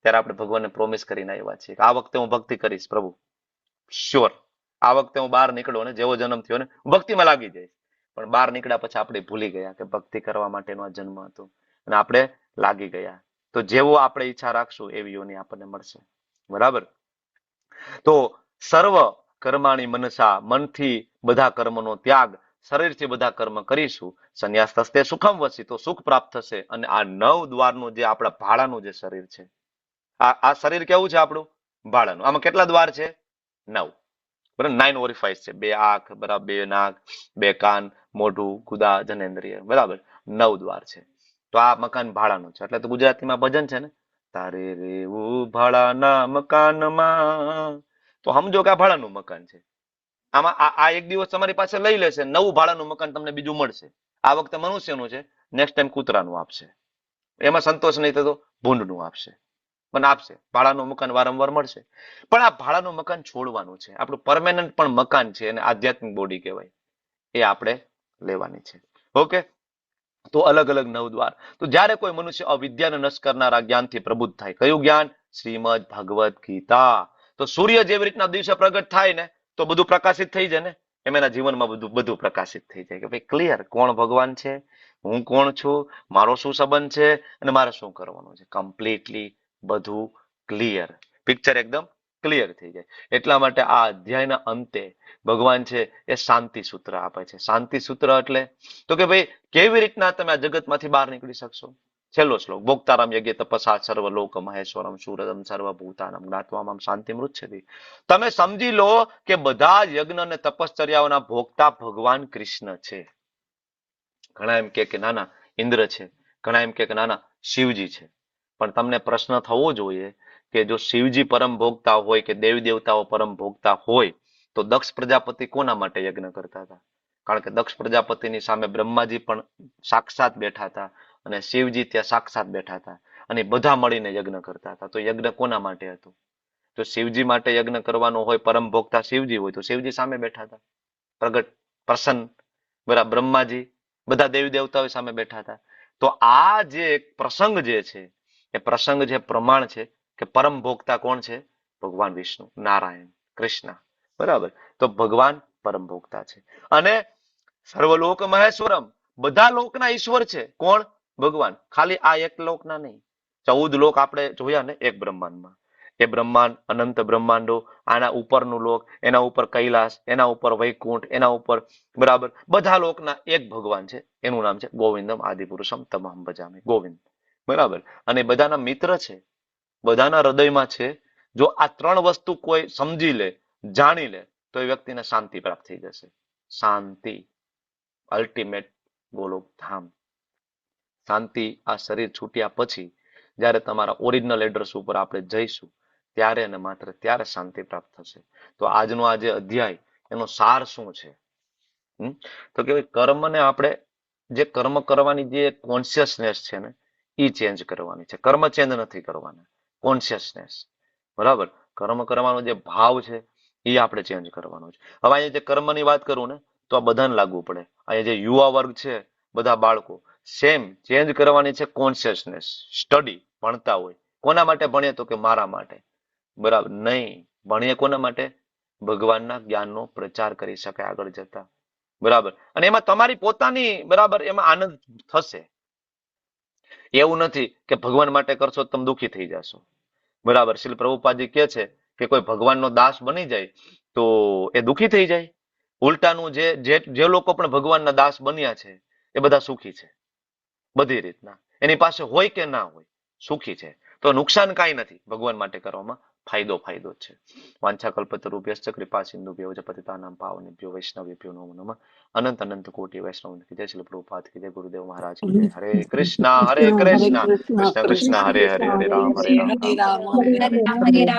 ત્યારે આપણે ભગવાનને પ્રોમિસ કરીને આવ્યા છીએ કે આ વખતે હું ભક્તિ કરીશ પ્રભુ, શ્યોર. આ વખતે હું બહાર નીકળ્યો ને જેવો જન્મ થયો ને હું ભક્તિમાં લાગી જઈશ. પણ બહાર નીકળ્યા પછી આપણે ભૂલી ગયા કે ભક્તિ કરવા માટેનો આ જન્મ હતો અને આપણે લાગી ગયા. તો જેવો આપણે ઈચ્છા રાખશું એવી યોની આપણને મળશે, બરાબર. તો સર્વ કર્માણી મનસા, મનથી બધા કર્મનો ત્યાગ, શરીરથી બધા કર્મ કરીશું. સંન્યાસ થશે સુખમ વસી, તો સુખ પ્રાપ્ત થશે. અને આ 9 દ્વારનું જે આપણા ભાડાનું જે શરીર છે, આ શરીર કેવું છે આપણું? ભાડાનું. આમાં કેટલા દ્વાર છે? 9, બરાબર. 9 ઓરિફાઈસ છે, 2 આંખ, બરાબર, 2 નાક, 2 કાન, મોઢું, ગુદા, જનેન્દ્રિય, બરાબર. 9 દ્વાર છે. તો આ મકાન ભાડાનું છે. એટલે તો ગુજરાતીમાં ભજન છે ને, તારે રેવું ભાડાના મકાનમાં, તો સમજો કે આ ભાડાનું મકાન છે. આમાં આ એક દિવસ તમારી પાસે લઈ લેશે, નવું ભાડાનું મકાન તમને બીજું મળશે. આ વખતે મનુષ્યનું છે, નેક્સ્ટ ટાઈમ કૂતરાનું આપશે. એમાં સંતોષ નહીં થતો, ભૂંડનું આપશે, પણ આપશે. ભાડાનું મકાન વારંવાર મળશે. પણ આ ભાડાનું મકાન છોડવાનું છે. આપણું પરમેનન્ટ પણ મકાન છે, અને આધ્યાત્મિક બોડી કહેવાય, એ આપણે લેવાની છે. ઓકે. તો અલગ અલગ 9 દ્વાર. તો જ્યારે કોઈ મનુષ્ય અવિદ્યાને નષ્ટ કરનારા જ્ઞાનથી પ્રબુદ્ધ થાય, કયું જ્ઞાન? શ્રીમદ ભગવદ ગીતા. તો સૂર્ય જેવી રીતના દિવસે પ્રગટ થાય ને, તો બધું પ્રકાશિત થઈ જાય ને, એમ એના જીવનમાં બધું પ્રકાશિત થઈ જાય કે ભાઈ ક્લિયર, કોણ ભગવાન છે, હું કોણ છું, મારો શું સંબંધ છે, અને મારે શું કરવાનું છે. કમ્પ્લીટલી બધું ક્લિયર, પિક્ચર એકદમ ક્લિયર થઈ જાય. એટલા માટે આ અધ્યાયના અંતે ભગવાન છે એ શાંતિ સૂત્ર આપે છે. શાંતિ સૂત્ર એટલે તો કે ભાઈ કેવી રીતના તમે આ જગતમાંથી બહાર નીકળી શકશો. છેલ્લો શ્લોક, ભોક્તારામ યજ્ઞ તપસા સર્વ લોક મહેશ્વરમ સુરદમ સર્વભૂતાનમ જ્ઞાત્વામમ શાંતિ મૃચ્છતિ. તમે સમજી લો કે બધા યજ્ઞ અને તપશ્ચર્યાઓના ભોગતા ભગવાન કૃષ્ણ છે. ઘણા એમ કે ના ના ઇન્દ્ર છે, ઘણા એમ કે ના ના શિવજી છે. પણ તમને પ્રશ્ન થવો જોઈએ કે જો શિવજી પરમ ભોગતા હોય કે દેવી દેવતાઓ પરમ ભોગતા હોય, તો દક્ષ પ્રજાપતિ કોના માટે યજ્ઞ કરતા હતા? કારણ કે દક્ષ પ્રજાપતિની સામે બ્રહ્માજી પણ સાક્ષાત બેઠા હતા અને શિવજી ત્યાં સાક્ષાત બેઠા હતા, અને બધા મળીને યજ્ઞ કરતા હતા. તો યજ્ઞ કોના માટે હતું? તો શિવજી માટે યજ્ઞ કરવાનો હોય, પરમ ભોગતા શિવજી હોય, તો શિવજી સામે બેઠા હતા, પ્રગટ પ્રસન્ન, બરાબર. બ્રહ્માજી, બધા દેવી દેવતાઓ સામે બેઠા હતા. તો આ જે પ્રસંગ જે છે, એ પ્રસંગ જે પ્રમાણ છે કે પરમ ભોગતા કોણ છે? ભગવાન વિષ્ણુ, નારાયણ, કૃષ્ણ, બરાબર. તો ભગવાન પરમ ભોગતા છે. અને સર્વલોક મહેશ્વરમ, બધા લોકના ઈશ્વર છે. કોણ? ભગવાન. ખાલી આ એક લોકના નહીં, 14 લોક આપણે જોયા ને એક બ્રહ્માંડમાં. એ બ્રહ્માંડ, અનંત બ્રહ્માંડો, આના ઉપરનું લોક, એના ઉપર કૈલાસ, એના ઉપર વૈકુંઠ, એના ઉપર, બરાબર, બધા લોકના એક ભગવાન છે. એનું નામ છે ગોવિંદમ આદિપુરુષમ તમહમ ભજામિ, ગોવિંદ, બરાબર. અને બધાના મિત્ર છે, બધાના હૃદયમાં છે. જો આ 3 વસ્તુ કોઈ સમજી લે, જાણી લે, તો એ વ્યક્તિને શાંતિ પ્રાપ્ત થઈ જશે. શાંતિ, અલ્ટિમેટ ગોલોક ધામ. શાંતિ આ શરીર છૂટ્યા પછી, જ્યારે તમારા ઓરિજિનલ એડ્રેસ ઉપર આપણે જઈશું, ત્યારે અને માત્ર ત્યારે શાંતિ પ્રાપ્ત થશે. તો આજનો આ જે અધ્યાય, એનો સાર શું છે? તો કે કર્મને આપણે, જે કર્મ કરવાની જે કોન્શિયસનેસ છે ને, એ ચેન્જ કરવાની છે. કર્મ ચેન્જ નથી કરવાના, કોન્શિયસનેસ, બરાબર. કર્મ કરવાનો જે ભાવ છે એ આપણે ચેન્જ કરવાનો છે. હવે અહીંયા જે કર્મની વાત કરું ને, તો આ બધાને લાગુ પડે. અહીંયા જે યુવા વર્ગ છે, બધા બાળકો, સેમ ચેન્જ કરવાની છે કોન્શિયસનેસ. સ્ટડી ભણતા હોય, કોના માટે ભણીએ? તો કે મારા માટે, બરાબર. નહીં, ભણીએ કોના માટે? ભગવાનના જ્ઞાનનો પ્રચાર કરી શકાય આગળ જતા, બરાબર. અને એમાં તમારી પોતાની, બરાબર, એમાં આનંદ થશે. એવું નથી કે ભગવાન માટે કરશો તો તમે દુઃખી થઈ જશો. બરાબર. શ્રીલ પ્રભુપાદજી કહે છે કે કોઈ ભગવાનનો દાસ બની જાય તો એ દુઃખી થઈ જાય. ઉલટાનું જે લોકો પણ ભગવાનના દાસ બન્યા છે એ બધા સુખી છે બધી રીતના. એની પાસે હોય કે ના હોય સુખી છે. તો નુકસાન કાંઈ નથી ભગવાન માટે કરવામાં, ફાયદો જ છે. વાંછા કલ્પતરુભ્યશ્ચ કૃપા સિંધુભ્યો જ પતિતાનાં પાવનેભ્યો વૈષ્ણવેભ્યો નમો નમઃ. અનંત અનંત કોટી વૈષ્ણવ કી જય. શ્રીલ પ્રભુપાદ કી જય. ગુરુદેવ મહારાજ કી જય. હરે કૃષ્ણ કૃષ્ણ કૃષ્ણ હરે હરે, હરે રામ હરે રામ, રામ રામ હરે હરે. હરે રામ હરે રામ.